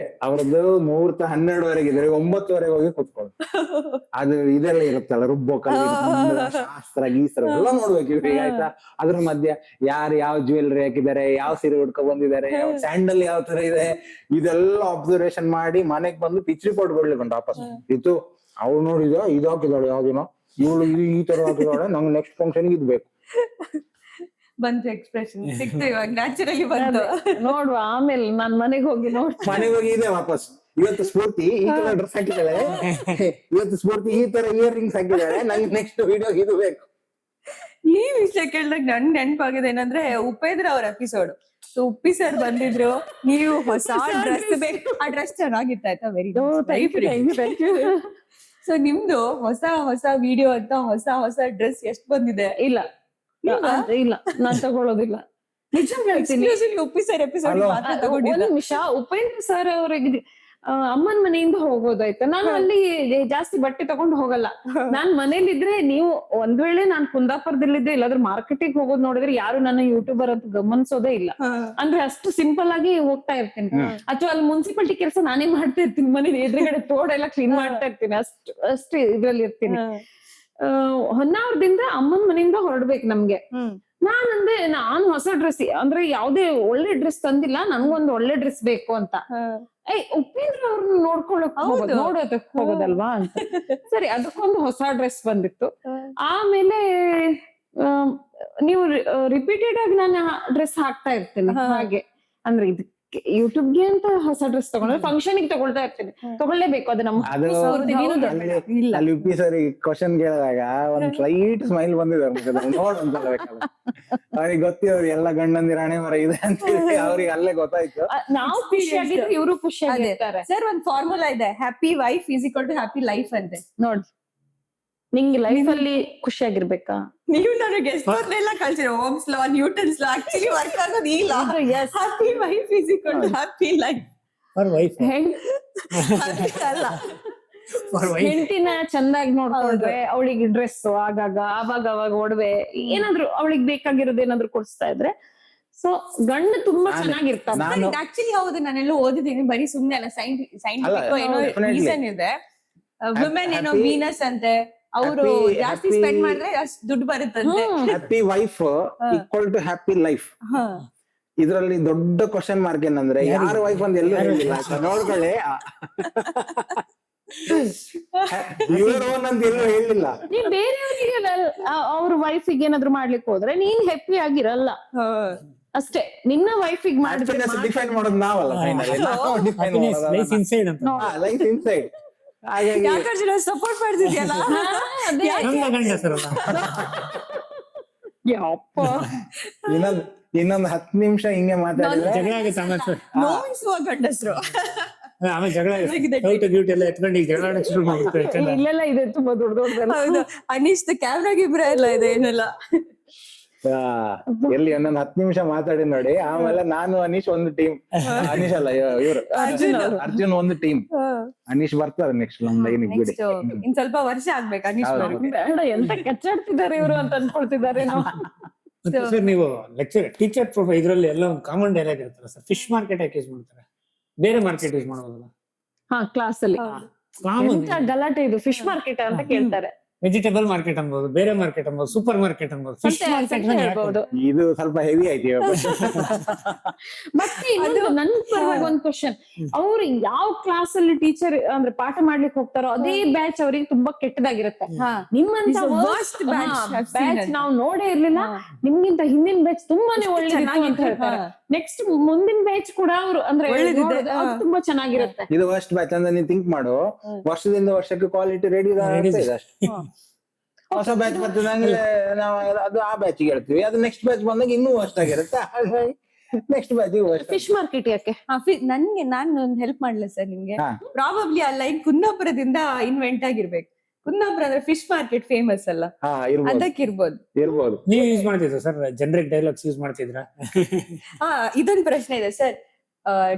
ಅವ್ರದ್ದು ಮುಹೂರ್ತ 12ವರೆಗೆ ಇದ್ರೆ 9ವರೆಗೆ ಹೋಗಿ ಕುತ್ಕೊಳ್ಳಿ. ಅದು ಇದೆಲ್ಲ ಇರುತ್ತಲ್ಲ, ರುಬ್ಬೋಕಲ್ಲ, ಶಾಸ್ತ್ರ ಗೀಸ್ತ್ರ ಎಲ್ಲ ನೋಡ್ಬೇಕು ಇವ್ರಿಗೆ ಆಯ್ತಾ. ಅದ್ರ ಮಧ್ಯ ಯಾರು ಯಾವ ಜ್ಯುವೆಲ್ರಿ ಹಾಕಿದ್ದಾರೆ, ಯಾವ ಸೀರೆ ಉಡ್ಕೊ ಬಂದಿದ್ದಾರೆ, ಸ್ಯಾಂಡಲ್ ಯಾವ ತರ ಇದೆ, ಇದೆಲ್ಲ ಅಬ್ಸರ್ವೇಷನ್ ಮಾಡಿ ಮನೆಗ್ ಬಂದು ಪಿಚ್ ರಿಪೋರ್ಟ್ ಕೊಡ್ಲಿಕ್ಕೆ ವಾಪಸ್. ಇದು ಅವ್ಳು ನೋಡಿದ ಇದು ಹಾಕಿದಾಳೆ, ಯಾವ್ದಿನ ಇವಳು ಈ ತರ ಹಾಕಿದಾಳೆ, ನಂಗೆ ನೆಕ್ಸ್ಟ್ ಫಂಕ್ಷನ್ ಇದು ಬೇಕು. ಬಂತು ಎಕ್ಸ್ಪ್ರೆಷನ್ ಸಿಕ್ತು, ಇವಾಗ ನ್ಯಾಚುರಲಿ ಬಂತು. ನೋಡುವ ಆಮೇಲೆ ನಾನ್ ಮನೆಗೆ ಹೋಗಿ ಇದೆ ವಾಪಸ್. ಇವತ್ತು ಸ್ಫೂರ್ತಿ ಈ ತರ ಡ್ರೆಸ್ ಹಾಕಿದ್ದಾಳೆ, ಇವತ್ತು ಸ್ಫೂರ್ತಿ ಈ ತರ ಇಯರ್ ರಿಂಗ್ಸ್ ಹಾಕಿದ್ದಾಳೆ, ನಂಗೆ ನೆಕ್ಸ್ಟ್ ವಿಡಿಯೋ ಇದು ಬೇಕು. ಈ ವಿಷಯ ಕೇಳಿದಾಗ ನನ್ ನೆನಪಾಗಿದೆ ಏನಂದ್ರೆ, ಉಪೇಂದ್ರ ಅವ್ರ ಎಪಿಸೋಡ್. ಉಪ್ಪಿ ಸರ್ ಬಂದಿದ್ರು, ನೀವು ಹೊಸ ಡ್ರೆಸ್ ಬೇಕು, ಆ ಡ್ರೆಸ್ ಚೆನ್ನಾಗಿತ್ತು ಆಯ್ತಾ. Very good. ಸೊ ನಿಮ್ದು ಹೊಸ ವಿಡಿಯೋ ಅಂತ ಹೊಸ ಡ್ರೆಸ್ ಎಷ್ಟು ಬಂದಿದೆ? ಇಲ್ಲ ನಾನ್ ತಗೊಳ್ಳೋದಿಲ್ಲ. ನಿಜ ಹೇಳ್ತೀನಿ. ಉಪ್ಪಿ ಸರ್ ಎಪಿಸೋಡ್ ಮಾತ್ರ ತಗೊಂಡಿಲ್ಲ. ಒಂದ್ ನಿಮಿಷ, ಉಪೇಂದ್ರ ಸರ್ ಅವ್ರಿಗೆ ಅಮ್ಮನ್ ಮನೆಯಿಂದ ಹೋಗೋದಾಯ್ತಾ, ನಾನು ಅಲ್ಲಿ ಜಾಸ್ತಿ ಬಟ್ಟೆ ತಗೊಂಡು ಹೋಗಲ್ಲ. ನಾನ್ ಮನೇಲಿದ್ರೆ, ನೀವು ಒಂದ್ ವೇಳೆ ನಾನ್ ಕುಂದಾಪುರದಲ್ಲಿದ್ದೆ ಇಲ್ಲಾಂದ್ರೆ ಮಾರ್ಕೆಟಿಗೆ ಹೋಗೋದ್ ನೋಡಿದ್ರೆ ಯಾರು ನನ್ನ ಯೂಟ್ಯೂಬರ್ ಅಂತ ಗಮನಿಸೋದೇ ಇಲ್ಲ. ಅಂದ್ರೆ ಅಷ್ಟು ಸಿಂಪಲ್ ಆಗಿ ಹೋಗ್ತಾ ಇರ್ತೀನಿ. ಅಥವಾ ಅಲ್ಲಿ ಮುನ್ಸಿಪಾಲಿಟಿ ಕೆಲಸ ನಾನೇ ಮಾಡ್ತಾ ಇರ್ತೀನಿ, ಮನೆ ಎದುರುಗಡೆ ತೋಡೆಲ್ಲ ಕ್ಲೀನ್ ಮಾಡ್ತಾ ಇರ್ತೀನಿ, ಅಷ್ಟು ಇದ್ರಲ್ಲಿ ಇರ್ತೀನಿ. ಹೊನ್ನಾವರದಿಂದ ಅಮ್ಮನ್ ಮನೆಯಿಂದ ಹೊರಡ್ಬೇಕು ನಮ್ಗೆ. ನಾನಂದೆ ನಾನು ಹೊಸ ಡ್ರೆಸ್ ಅಂದ್ರೆ ಯಾವ್ದೇ ಒಳ್ಳೆ ಡ್ರೆಸ್ ತಂದಿಲ್ಲ, ನನ್ಗೊಂದು ಒಳ್ಳೆ ಡ್ರೆಸ್ ಬೇಕು ಅಂತ. ಉಪೇಂದ್ರ ಅವ್ರನ್ನ ನೋಡೋದಕ್ ಹೋಗೋದಲ್ವಾ ಅಂತ. ಸರಿ, ಅದಕ್ಕೊಂದು ಹೊಸ ಡ್ರೆಸ್ ಬಂದಿತ್ತು. ಆಮೇಲೆ ನೀವು ರಿಪೀಟೆಡ್ ಆಗಿ ನಾನು ಡ್ರೆಸ್ ಹಾಕ್ತಾ ಇರ್ತೇನೆ. ಹಾಗೆ ಅಂದ್ರೆ ಇದಕ್ಕೆ ಯೂಟ್ಯೂಬ್ಗೆ ಅಂತ ಹೊಸ ಡ್ರೆಸ್ ತಗೊಂಡ್ರೆ ಫಂಕ್ಷನ್ ಗೆ ತಗೊಳ್ತಾ ಇರ್ತೇನೆ, ತಗೊಳ್ಳೇಬೇಕು. ಅದು ನಮ್ಮ ಅಲ್ಲಿ ಉಪ್ಪಿ ಸರಿ ಕ್ವಶನ್ ಕೇಳಿದಾಗ ಒಂದ್ ಸ್ಲೈಟ್ ಸ್ಮೈಲ್ ಬಂದಿದೆ ನೋಡ್ ಅಂತ ಅವ್ರಿಗೆ ಗೊತ್ತಿರೋದು ಎಲ್ಲ ಗಂಡಂದಿರ ಹಣೆ ಮರ ಇದೆ ಅಂತ ಅವ್ರಿಗೆ ಅಲ್ಲೇ ಗೊತ್ತಾಯ್ತು. ನಾವು ಖುಷಿಯಾಗಿದ್ರೆ ಇವರು ಖುಷಿಯಾಗಿರ್ತಾರೆ. ಸರ್ ಒಂದ್ ಫಾರ್ಮುಲಾ ಇದೆ, happy wife is equal to happy life ಅಂತೆ. ನೋಡ್, ನಿಂಗೆ ಲೈಫ್ ಅಲ್ಲಿ ಖುಷಿಯಾಗಿರ್ಬೇಕಾ? ನೀವು ನನಗೆ ಎಷ್ಟೊಂದೆಲ್ಲ ಕಲ್ಸಿರೋ, Ohm's law, Newton's law, actually work ಆಗೋದು ಈ law. Happy wife is equal to happy life. For wife ಅಲ್ಲ, ಹೆಂಡತಿನ ಚಂದಾಗಿ ನೋಡ್ಕೊಂಡ್ರೆ ಅವಳಿಗೆ ಡ್ರೆಸ್ ಆಗಾಗ ಅವಾಗ ಒಡವೆ ಏನಾದ್ರು ಅವಳಿಗೆ ಬೇಕಾಗಿರೋದು ಏನಾದ್ರು ಕೊಡಿಸ್ತಾ ಇದ್ರೆ ಸೊ ಗಂಡ ತುಂಬಾ ಚೆನ್ನಾಗಿರ್ತಾನೆ. ಆಕ್ಚುಲಿ ಹೌದು, ನಾನೆಲ್ಲೋ ಓದಿದ್ದೀನಿ, ಬರೀ ಸುಮ್ನೆ ಅಲ್ಲ, ಸೈಂಟಿಫಿಕ್ ಏನೋ ರೀಸನ್ ಇದೆ. ವುಮೆನ್ ಏನೋ ವೀನಸ್ ಅಂತೆ, ಅವರು ಜಾಸ್ತಿ ಸ್ಪೆಂಡ್ ಮಾಡಿದ್ರೆ ಅಷ್ಟು ದುಡ್ಡು ಬರುತ್ತಂತೆ. Happy wife equal to happy life. ಇದ್ರಲ್ಲಿ ದೊಡ್ಡ ಕ್ವಶನ್ ಮಾರ್ಕ್ ಏನಂದ್ರೆ ಯಾರ ವೈಫ್ ಅಂತ ಎಲ್ಲೂ ಹೇಳಿಲ್ಲ. ನೋಡ್ಕೊಳ್ಳಿ, ಇವ್ರ ಓನ್ ಅಂತ ಎಲ್ಲೂ ಹೇಳಿಲ್ಲ. ನೀನ್ ಬೇರೆಯವರಿಗೆ ಅವ್ರ ವೈಫಿಗೆ ಏನಾದ್ರು ಮಾಡ್ಲಿಕ್ಕೆ ಹೋದ್ರೆ ನೀನ್ ಹ್ಯಾಪಿ ಆಗಿರಲ್ಲ ಅಷ್ಟೇ. ನಿನ್ನ ವೈಫಿಗೆ ಮಾಡಿದ್ರೆ ಡಿಫೈನ್ ಮಾಡೋದು ನಾವಲ್ಲ, ಲೈಫ್ ಇನ್ಸೈಡ್ ಅಂತ. Life inside. ಹಾಗಾಗಿ ಸಪೋರ್ಟ್ ಮಾಡ್ತಿದ್ಯಲ್ಲ ನಮ್ಮ ಗಂಡಸರಲ್ಲ. ಇನ್ನೊಂದು 10 ನಿಮಿಷ ಹಿಂಗೆ ಮಾತಾಡಿದ್ರೆ ಜಗಳ ಆಗುತ್ತೆ ಆಮೇಲೆ. ನೋಯಿಸುವ ಗಂಡಸರು. ಆಮೇಲೆ ಜಗಳ ಡ್ಯೂಟಿ ಎಲ್ಲ ಎತ್ಕೊಂಡು ಈಗ ಜಗಳ ಆಡಕ್ಕೆ ಶುರು ಮಾಡ್ತಾರೆ. ಇಲ್ಲೆಲ್ಲ ಇದೆ ತುಂಬಾ ದೊಡ್ಡ ಹೌದು, ಅನೀಶ್ ಕ್ಯಾಮ್ರಾ ಗಿಬ್ರಾ ಎಲ್ಲ ಇದೆ, ಏನೆಲ್ಲ ಎಲ್ಲಿ ಒಂದೊಂದು 10 ನಿಮಿಷ ಮಾತಾಡಿ ನೋಡಿ. ಆಮೇಲೆ ನಾನು ಅನೀಶ್ ಒಂದು ಟೀಮ್, ಅನೀಶ್ ಅಲ್ಲ ಇವ್ರು ಅರ್ಜುನ್ ಒಂದು ಟೀಮ್, ಅನೀಶ್ ಬರ್ತಾರೆ ನೆಕ್ಸ್ಟ್ ನಮ್ ಲೈನಿಗೆ ಬಿಡಿ. ಇನ್ ಸ್ವಲ್ಪ ವರ್ಷ ಆಗ್ಬೇಕು ಅನೀಶ್ ಬೇಡ, ಎಂತ ಕಚ್ಚಾಡ್ತಿದ್ದಾರೆ ಇವರು ಅಂತ ಅನ್ಕೊಳ್ತಿದ್ದಾರೆ ನಾವು. ಸರ್ ನೀವು ಲೆಕ್ಚರ್ ಟೀಚರ್ ಪ್ರೊಫೈಲ್ ಇದ್ರಲ್ಲಿ ಎಲ್ಲ ಒಂದು ಕಾಮನ್ ಡೈಲಾಗ್ ಇರುತ್ತಲ್ಲ ಸರ್, ಫಿಶ್ ಮಾರ್ಕೆಟ್ ಯಾಕೆ ಯೂಸ್ ಮಾಡ್ತಾರೆ, ಬೇರೆ ಮಾರ್ಕೆಟ್ ಯೂಸ್ ಮಾಡೋದಲ್ಲ? ಹಾ, ಕ್ಲಾಸ್ ಅಲ್ಲಿ ಎಂತ ಗಲಾಟೆ ಇದು, ಫಿಶ್ ಮಾರ್ಕೆಟ್ ಅಂತ ಕೇಳ್ತಾರೆ. ವೆಜಿಟೇಬಲ್ ಮಾರ್ಕೆಟ್ ಅನ್ಬೋದು, ಬೇರೆ ಮಾರ್ಕೆಟ್ ಅನ್ಬೋದು, ಸೂಪರ್ ಮಾರ್ಕೆಟ್ ಅನ್ಬೋದು, ಫಿಶ್ ಮಾರ್ಕೆಟ್ ಹೇಳ್ಬೋದು. ಇದು ಸ್ವಲ್ಪ ಹೆವಿ ಆಯ್ತು. ಮತ್ತೆ ಇನ್ನೊಂದು ನನ್ ಪರವಾಗಿ ಒಂದು ಕ್ವಶನ್, ಅವ್ರು ಯಾವ ಕ್ಲಾಸ್ ಅಲ್ಲಿ ಟೀಚರ್ ಅಂದ್ರೆ ಪಾಠ ಮಾಡ್ಲಿಕ್ಕೆ ಹೋಗ್ತಾರೋ ಅದೇ ಬ್ಯಾಚ್ ಅವ್ರಿಗೆ ತುಂಬಾ ಕೆಟ್ಟದಾಗಿರುತ್ತೆ. ನಿಮ್ಮಂತ ಬ್ಯಾಚ್ ನಾವು ನೋಡೇ ಇರ್ಲಿಲ್ಲ, ನಿಮ್ಗಿಂತ ಹಿಂದಿನ ಬ್ಯಾಚ್ ತುಂಬಾನೇ ಒಳ್ಳೇದಿತ್ತು ಅಂತ ಹೇಳ್ತಾರೆ. ನೆಕ್ಸ್ಟ್ ಮುಂದಿನ ಬ್ಯಾಚ್ ಕೂಡ ಅವ್ರು ಅಂದ್ರೆ ತುಂಬಾ ಚೆನ್ನಾಗಿರುತ್ತೆ. ಇದು ಫಸ್ಟ್ ಬ್ಯಾಚ್ ಅಂದ್ರೆ ನೀನ್ ಥಿಂಕ್ ಮಾಡು, ವರ್ಷದಿಂದ ವರ್ಷಕ್ಕೆ ಕ್ವಾಲಿಟಿ ರೆಡಿ ಇದೆ ಅಷ್ಟೇ. ಹೊಸ ಬ್ಯಾಚ್ ಬರ್ತದೆ ನಾವು ಅದು ಆ ಬ್ಯಾಚ್ ಹೇಳ್ತೀವಿ, ಅದು ನೆಕ್ಸ್ಟ್ ಬ್ಯಾಚ್ ಬಂದಾಗ ಇನ್ನೂ ವರ್ಸ್ಟ್ ಆಗಿರುತ್ತೆ. ಹಾಗಾಗಿ ನೆಕ್ಸ್ಟ್ ಬ್ಯಾಚ್ ಫಿಶ್ ಮಾರ್ಕೆಟ್ ಯಾಕೆ? ನನ್ಗೆ ನಾನು ಒಂದು ಹೆಲ್ಪ್ ಮಾಡ್ಲಾ ಸರ್ ನಿಮ್ಗೆ? ಪ್ರಾಬಬ್ಲಿ ಆ ಲೈನ್ ಕುಂದಾಪುರದಿಂದ ಇನ್ವೆಂಟ್ ಆಗಿರ್ಬೇಕು. ಕುಂದಾಪುರ ಅಂದ್ರೆ ಫಿಶ್ ಮಾರ್ಕೆಟ್ ಫೇಮಸ್ ಅಲ್ಲ, ಅದಕ್ಕಿರ್ಬೋದು. ನೀವು ಯೂಸ್ ಮಾಡ್ತಿದ್ರ ಸರ್, ಜನರಿಕ್ ಡೈಲಾಗ್ಸ್ ಯೂಸ್ ಮಾಡ್ತಿದ್ರ? ಇದೊಂದು ಪ್ರಶ್ನೆ ಇದೆ ಸರ್,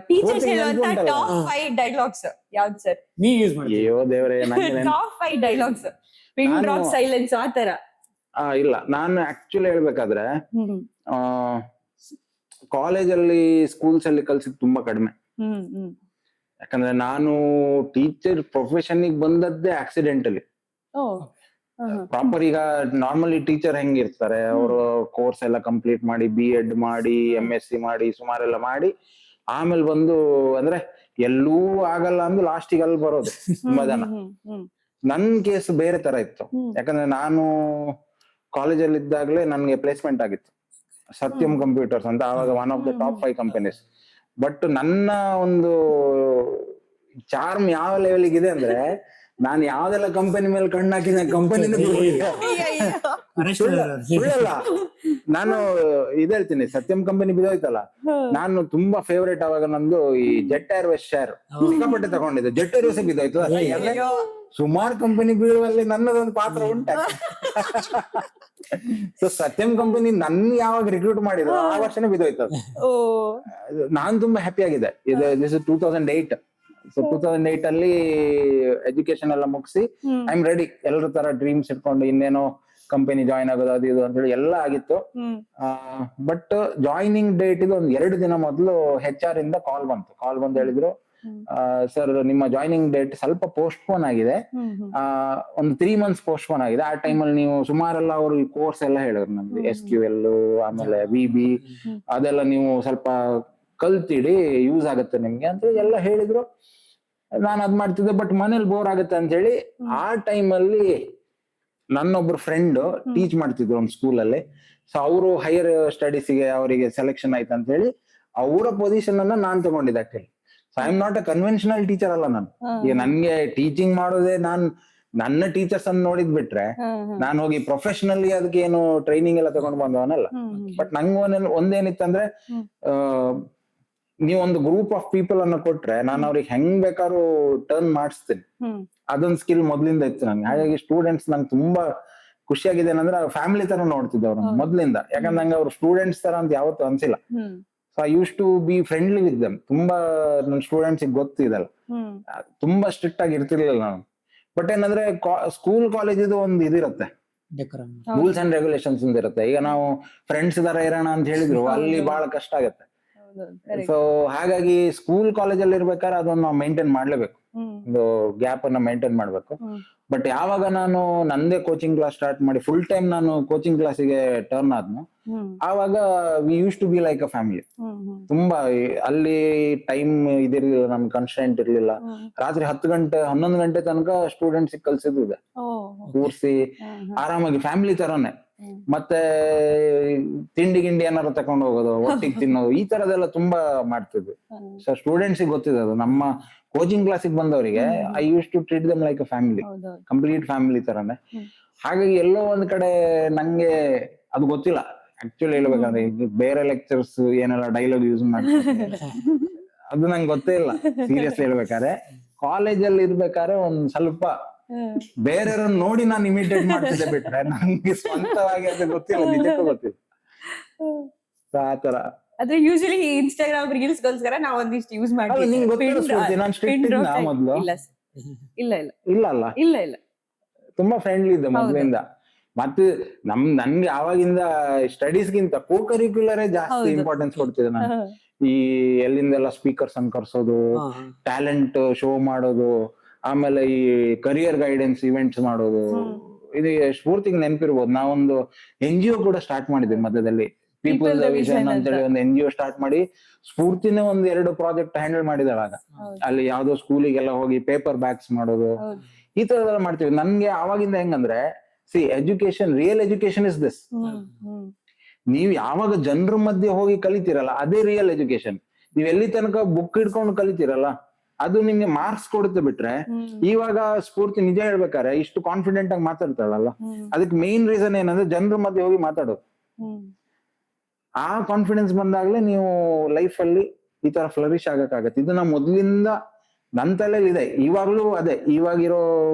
ಟೀಚರ್ಸ್ ಹೇಳುವಂತ ಟಾಪ್ 5 ಡೈಲಾಗ್ಸ್ ಯಾವ್ದು ಸರ್? ನೀವು ಯೂಸ್ ಮಾಡ್ತೀವಿ? ಅಯ್ಯೋ ದೇವರೇ, top 5 dialogues, pin drop silence ಆ ತರ. ಇಲ್ಲ, ನಾನು ಆಕ್ಚುಲಿ ಹೇಳ್ಬೇಕಾದ್ರೆ ಕಾಲೇಜಲ್ಲಿ ಸ್ಕೂಲ್ಸ್ ಅಲ್ಲಿ ಕಲ್ಸಿದ್ ತುಂಬಾ ಕಡಿಮೆ. ಯಾಕಂದ್ರೆ ನಾನು ಟೀಚರ್ ಪ್ರೊಫೆಷನ್ ಬಂದದ್ದೇ ಆಕ್ಸಿಡೆಂಟಲಿ. ಪ್ರಾಪರ್ ಈಗ ನಾರ್ಮಲಿ ಟೀಚರ್ ಹೆಂಗಿರ್ತಾರೆ, ಅವರು ಕೋರ್ಸ್ ಎಲ್ಲ ಕಂಪ್ಲೀಟ್ ಮಾಡಿ B.Ed ಮಾಡಿ MSc ಮಾಡಿ ಸುಮಾರೆಲ್ಲ ಮಾಡಿ ಆಮೇಲೆ ಬಂದು ಅಂದ್ರೆ ಎಲ್ಲೂ ಆಗಲ್ಲ ಅಂದು ಲಾಸ್ಟಿಗೆ ಅಲ್ಲಿ ಬರೋದು ತುಂಬಾ ಜನ. ನನ್ ಕೇಸ್ ಬೇರೆ ತರ ಇತ್ತು. ಯಾಕಂದ್ರೆ ನಾನು ಕಾಲೇಜಲ್ಲಿ ಇದ್ದಾಗಲೇ ನನ್ಗೆ ಪ್ಲೇಸ್ಮೆಂಟ್ ಆಗಿತ್ತು ಸತ್ಯಂ ಕಂಪ್ಯೂಟರ್ಸ್ ಅಂತ, ಆವಾಗ one of the top 5 companies. But ನನ್ನ ಒಂದು ಚಾರ್ಮ್ ಯಾವ ಲೆವೆಲ್ಗೆ ಇದೆ ಅಂದ್ರೆ, ನಾನು ಯಾವ್ದೆಲ್ಲ ಕಂಪನಿ ಮೇಲೆ ಕಣ್ಣು ಹಾಕಿದ ಕಂಪನಿನ ಸುಳ್ಳಲ್ಲ. ನಾನು ಇದ್ ಹೇಳ್ತೀನಿ, ಸತ್ಯಂ ಕಂಪನಿ ಬಿದ್ದೋಯ್ತಲ್ಲ, ನಾನು ತುಂಬಾ ಫೇವರೇಟ್ ಅವಾಗ ನಂದು ಈ ಜೆಟ್ ಏರ್ವೇಸ್ ಶೇರ್ ಸಿಕ್ಕಾಪಟ್ಟೆ ತಗೊಂಡಿದ್ದೆ. ಜೆಟ್ ಏರ್ವೇಸ್ ಬಿದ್ದೋಯ್ತು. ಸುಮಾರು ಕಂಪನಿ ಬೀಳುವಲ್ಲಿ ನನ್ನದೊಂದು ಪಾತ್ರ ಉಂಟ. ಸೊ ಸತ್ಯಂ ಕಂಪನಿ ನನ್ ಯಾವಾಗ ರಿಕ್ರೂಟ್ ಮಾಡಿದ್ರು ಆ ವರ್ಷನೇ ಬಿದ್ದೋಯ್ತು ಅದು. ಓ ನಾನ್ ತುಂಬಾ ಹ್ಯಾಪಿ ಆಗಿದೆ. ಇದು ದಿಸ್ 2008. ಸೊ 2008 ಅಲ್ಲಿ ಎಜುಕೇಶನ್ ಎಲ್ಲ ಮುಗಿಸಿ ಐ ಆಮ್ ರೆಡಿ. ಎಲ್ಲರ ತರ ಡ್ರೀಮ್ಸ್ ಇಟ್ಕೊಂಡು ಇನ್ನೇನೋ ಕಂಪನಿ ಜಾಯಿನ್ ಆಗೋದು ಅದು ಇದು ಅಂತ ಹೇಳಿ ಎಲ್ಲ ಆಗಿತ್ತು. ಬಟ್ ಜಾಯಿನಿಂಗ್ ಡೇಟ್ ಇದು ಒಂದು 2 ದಿನ ಮೊದಲು HR ಇಂದ ಕಾಲ್ ಬಂದು ಹೇಳಿದ್ರು, ಸರ್ ನಿಮ್ಮ ಜಾಯಿನಿಂಗ್ ಡೇಟ್ ಸ್ವಲ್ಪ ಪೋಸ್ಟ್ ಪೋನ್ ಆಗಿದೆ, ಒಂದು 3 months ಪೋಸ್ಟ್ ಪೋನ್ ಆಗಿದೆ. ಆ ಟೈಮಲ್ಲಿ ನೀವು ಸುಮಾರೆಲ್ಲ ಅವರು ಈ ಕೋರ್ಸ್ ಎಲ್ಲ ಹೇಳಿದ್ರು ನಮ್ಗೆ, SQL ಆಮೇಲೆ VB ಅದೆಲ್ಲ ನೀವು ಸ್ವಲ್ಪ ಕಲ್ತಿಡಿ, ಯೂಸ್ ಆಗುತ್ತೆ ನಿಮ್ಗೆ ಅಂತ ಎಲ್ಲ ಹೇಳಿದ್ರು. ನಾನು ಅದ್ ಮಾಡ್ತಿದ್ದೆ, ಬಟ್ ಮನೇಲಿ ಬೋರ್ ಆಗುತ್ತೆ ಅಂತ ಹೇಳಿ ಆ ಟೈಮಲ್ಲಿ ನನ್ನೊಬ್ರು ಫ್ರೆಂಡ್ ಟೀಚ್ ಮಾಡ್ತಿದ್ರು ಒಂದು ಸ್ಕೂಲಲ್ಲಿ. ಸೊ ಅವರು ಹೈಯರ್ ಸ್ಟಡೀಸ್ಗೆ ಅವರಿಗೆ ಸೆಲೆಕ್ಷನ್ ಆಯ್ತು ಅಂತ ಹೇಳಿ ಅವರ ಪೊಸಿಷನ್ ಅನ್ನ ನಾನ್ ತಗೊಂಡಿದ್ದೆ actually. So I am not a conventional teacher ಅಲ್ಲ ನಾನು. ಈಗ ನನ್ಗೆ ಟೀಚಿಂಗ್ ಮಾಡೋದೇ ನನ್ನ ಟೀಚರ್ಸ್ ಅನ್ನು ನೋಡಿದ್ ಬಿಟ್ರೆ ನಾನು ಹೋಗಿ ಪ್ರೊಫೆಷನಲಿ ಅದಕ್ಕೆ ಏನು ಟ್ರೈನಿಂಗ್ ಎಲ್ಲ ತಗೊಂಡ್ ಬಂದವನಲ್ಲ. ಬಟ್ ನಂಗೆ ಒಂದೇನಿತ್ತಂದ್ರೆ ನೀವು ಒಂದು ಗ್ರೂಪ್ ಆಫ್ ಪೀಪಲ್ ಅನ್ನ ಕೊಟ್ರೆ ನಾನು ಅವ್ರಿಗೆ ಹೆಂಗ್ ಬೇಕಾದ್ರೂ ಟರ್ನ್ ಮಾಡಿಸ್ತೀನಿ. ಅದೊಂದು ಸ್ಕಿಲ್ ಮೊದ್ಲಿಂದ ಇತ್ತು ನಂಗೆ. ಹಾಗಾಗಿ ಸ್ಟೂಡೆಂಟ್ಸ್ ನಂಗೆ ತುಂಬಾ ಖುಷಿಯಾಗಿದೆ ಏನಂದ್ರೆ ಫ್ಯಾಮಿಲಿ ತರ ನೋಡ್ತಿದ್ದೆ ಅವ್ರು ಮೊದ್ಲಿಂದ. ಯಾಕಂದ್ರೆ ನಂಗೆ ಅವ್ರು ಸ್ಟೂಡೆಂಟ್ಸ್ ತರ ಅಂತ ಯಾವತ್ತೂ ಅನ್ಸಿಲ್ಲ. So I use to be friendly with them. ತುಂಬಾ ನನ್ನ ಸ್ಟೂಡೆಂಟ್ಸ್ ಗೊತ್ತಿದಲ್ಲ, ತುಂಬಾ ಸ್ಟ್ರಿಕ್ಟ್ ಆಗಿ ಇರ್ತಿರ್ಲಿಲ್ಲ ನಾನು. ಬಟ್ ಏನಂದ್ರೆ ಸ್ಕೂಲ್ ಕಾಲೇಜ್ ಇದು ಒಂದು ಇದಿರುತ್ತೆ, ರೂಲ್ಸ್ ಅಂಡ್ ರೆಗ್ಯುಲೇಷನ್ಸ್ ಇರುತ್ತೆ. ಈಗ ನಾವು ಫ್ರೆಂಡ್ಸ್ ತರ ಇರೋಣ ಅಂತ ಹೇಳಿದ್ರು ಅಲ್ಲಿ ಬಹಳ ಕಷ್ಟ ಆಗತ್ತೆ. ಸೊ ಹಾಗಾಗಿ ಸ್ಕೂಲ್ ಕಾಲೇಜಲ್ಲಿ ಇರ್ಬೇಕಾದ್ರೆ ಅದನ್ನ ನಾವು ಮೇಂಟೈನ್ ಮಾಡ್ಲೇಬೇಕು, ಒಂದು ಗ್ಯಾಪ್ ಅನ್ನ ಮೇಂಟೈನ್ ಮಾಡ್ಬೇಕು. ಬಟ್ ಯಾವಾಗ ನಾನು ನಂದೇ ಕೋಚಿಂಗ್ ಕ್ಲಾಸ್ ಸ್ಟಾರ್ಟ್ ಮಾಡಿ ಫುಲ್ ಟೈಮ್ ನಾನು ಕೋಚಿಂಗ್ ಕ್ಲಾಸಿಗೆ ಟರ್ನ್ ಆದ್ನು, ಆವಾಗ we use to be like a family. ತುಂಬಾ ಅಲ್ಲಿ ಟೈಮ್ ಇದಿರ್ಲಿಲ್ಲ, ನಮ್ಗೆ ಕನ್ಸ್ಟೆಂಟ್ ಇರ್ಲಿಲ್ಲ. ರಾತ್ರಿ 10 ಗಂಟೆ 11 ಗಂಟೆ ತನಕ ಸ್ಟೂಡೆಂಟ್ಸ್ ಕಲ್ಸಿದ್ದು ಇದೆ, ಕೂರ್ಸಿ ಆರಾಮಾಗಿ ಫ್ಯಾಮಿಲಿ ತರಾನೇ. ಮತ್ತೆ ತಿಂಡಿ ಗಿಂಡಿ ಏನಾರು ತಗೊಂಡು ಹೋಗೋದು, ಒಟ್ಟಿಗೆ ತಿನ್ನೋದು, ಈ ತರದೆಲ್ಲ ತುಂಬಾ ಮಾಡ್ತಿದ್ವಿ. ಸೊ ಸ್ಟೂಡೆಂಟ್ಸ್ ಗೊತ್ತಿದೆ ಅದು. ನಮ್ಮ ಕೋಚಿಂಗ್ ಕ್ಲಾಸಿಗೆ ಬಂದವರಿಗೆ I use to treat them like a family, complete family ತರಾನೇ. ಹಾಗಾಗಿ ಎಲ್ಲೋ ಒಂದ್ ಕಡೆ ನಂಗೆ ಅದು ಗೊತ್ತಿಲ್ಲ ಆಕ್ಚುಲಿ ಹೇಳ್ಬೇಕಂದ್ರೆ. ಬೇರೆ ಲೆಕ್ಚರ್ಸ್ ಏನೆಲ್ಲ ಡೈಲಾಗ್ ಯೂಸ್ ಮಾಡ್ತಾರೆ ಅದು ನಂಗೆ ಗೊತ್ತೇ ಇಲ್ಲ ಸೀರಿಯಸ್ಲಿ ಹೇಳ್ಬೇಕಾದ್ರೆ. ಕಾಲೇಜಲ್ಲಿ ಇರ್ಬೇಕಾದ್ರೆ ಒಂದ್ ಸ್ವಲ್ಪ ಬೇರೆಯವ್ರನ್ನ ನೋಡಿ ನಾನು ಇಮಿಟೇಟ್ ಮಾಡ್ತಿದ್ದೆ ಬಿಟ್ರೆ ನಂಗೆ ಸ್ವಂತವಾಗಿ ಅದು ಗೊತ್ತಿಲ್ಲ, ನಿಜಕ್ಕೂ ಗೊತ್ತಿಲ್ಲ. ಆತರ ಆದ್ರೆ ಯೂಶಲಿ ಇನ್ಸ್ಟಾಗ್ರಾಮ್ ರೀಲ್ಸ್ ಗೋಸ್ಕರ ನಾವು ಒಂದಿಷ್ಟು ಯೂಸ್ ಮಾಡ್ತೀವಿ. ನಿಂಗೆ ಗೊತ್ತಿಲ್ಲ ಸ್ಫೂರ್ತಿ, ನಾನು ಸ್ಟ್ರಿಕ್ಟ್ ಇದ್ದ ಮೊದ್ಲು. ಇಲ್ಲ ಇಲ್ಲ ಇಲ್ಲ ಇಲ್ಲ ಅಲ್ಲ, ಇಲ್ಲ ಇಲ್ಲ ತುಂಬಾ ಫ್ರೆಂಡ್ಲಿ ಇದ್ದೆ ಮೊದ್ಲಿಂದ. ಮತ್ತೆ ನನ್ಗೆ ಆವಾಗಿಂದ ಸ್ಟಡೀಸ್ಗಿಂತ ಕೋ ಕರಿಕ್ಯುಲರೇ ಜಾಸ್ತಿ ಇಂಪಾರ್ಟೆನ್ಸ್ ಕೊಡ್ತಿದ್ದೆ ನಾನು. ಈ ಎಲ್ಲಿಂದೆಲ್ಲ ಸ್ಪೀಕರ್ಸ್ ಅನ್ನು ಕರ್ಸೋದು, ಟ್ಯಾಲೆಂಟ್ ಶೋ ಮಾಡೋದು, ಆಮೇಲೆ ಈ ಕರಿಯರ್ ಗೈಡೆನ್ಸ್ ಇವೆಂಟ್ಸ್ ಮಾಡೋದು. ಇದು ಸ್ಫೂರ್ತಿಗೆ ನೆನಪಿರ್ಬೋದು, ನಾವೊಂದು NGO ಕೂಡ ಸ್ಟಾರ್ಟ್ ಮಾಡಿದ್ವಿ ಮಧ್ಯದಲ್ಲಿ, ಪೀಪಲ್ ವಿಷನ್ ಅಂತ ಹೇಳಿ ಒಂದು NGO ಸ್ಟಾರ್ಟ್ ಮಾಡಿ ಸ್ಫೂರ್ತಿನೇ 1-2 ಪ್ರಾಜೆಕ್ಟ್ ಹ್ಯಾಂಡಲ್ ಮಾಡಿದಾಳಾಗ. ಅಲ್ಲಿ ಯಾವ್ದೋ ಸ್ಕೂಲಿಗೆಲ್ಲ ಹೋಗಿ ಪೇಪರ್ ಬ್ಯಾಗ್ಸ್ ಮಾಡೋದು, ಈ ತರದೆಲ್ಲ ಮಾಡ್ತೀವಿ. ನನ್ಗೆ ಆವಾಗಿಂದ ಹೆಂಗಂದ್ರೆ, C education, real education is this. ನೀವು ಯಾವಾಗ ಜನರ ಮಧ್ಯೆ ಹೋಗಿ ಕಲಿತೀರಲ್ಲ ಅದೇ ರಿಯಲ್ ಎಜುಕೇಶನ್. ನೀವ್ ಎಲ್ಲಿ ತನಕ ಬುಕ್ ಹಿಡ್ಕೊಂಡು ಕಲಿತೀರಲ್ಲ ಅದು ನಿಮ್ಗೆ ಮಾರ್ಕ್ಸ್ ಕೊಡುತ್ತೆ ಬಿಟ್ರೆ. ಇವಾಗ ಸ್ಫೂರ್ತಿ ನಿಜ ಹೇಳ್ಬೇಕಾರೆ ಇಷ್ಟು ಕಾನ್ಫಿಡೆಂಟ್ ಆಗಿ ಮಾತಾಡ್ತಾಳಲ್ಲ, ಅದಕ್ಕೆ ಮೇನ್ ರೀಸನ್ ಏನಂದ್ರೆ ಜನರ ಮಧ್ಯೆ ಹೋಗಿ ಮಾತಾಡೋದು. ಆ ಕಾನ್ಫಿಡೆನ್ಸ್ ಬಂದಾಗ್ಲೇ ನೀವು ಲೈಫ್ ಅಲ್ಲಿ ಈ ತರ ಫ್ಲರಿಶ್ ಆಗಕ್ಕಾಗತ್ತೆ. ಇದು ನಾ ಮೊದ್ಲಿಂದ ನನ್ ತಲೆಯಲ್ಲಿ ಇದೆ, ಇವಾಗ್ಲೂ ಅದೇ. ಇವಾಗಿರೋ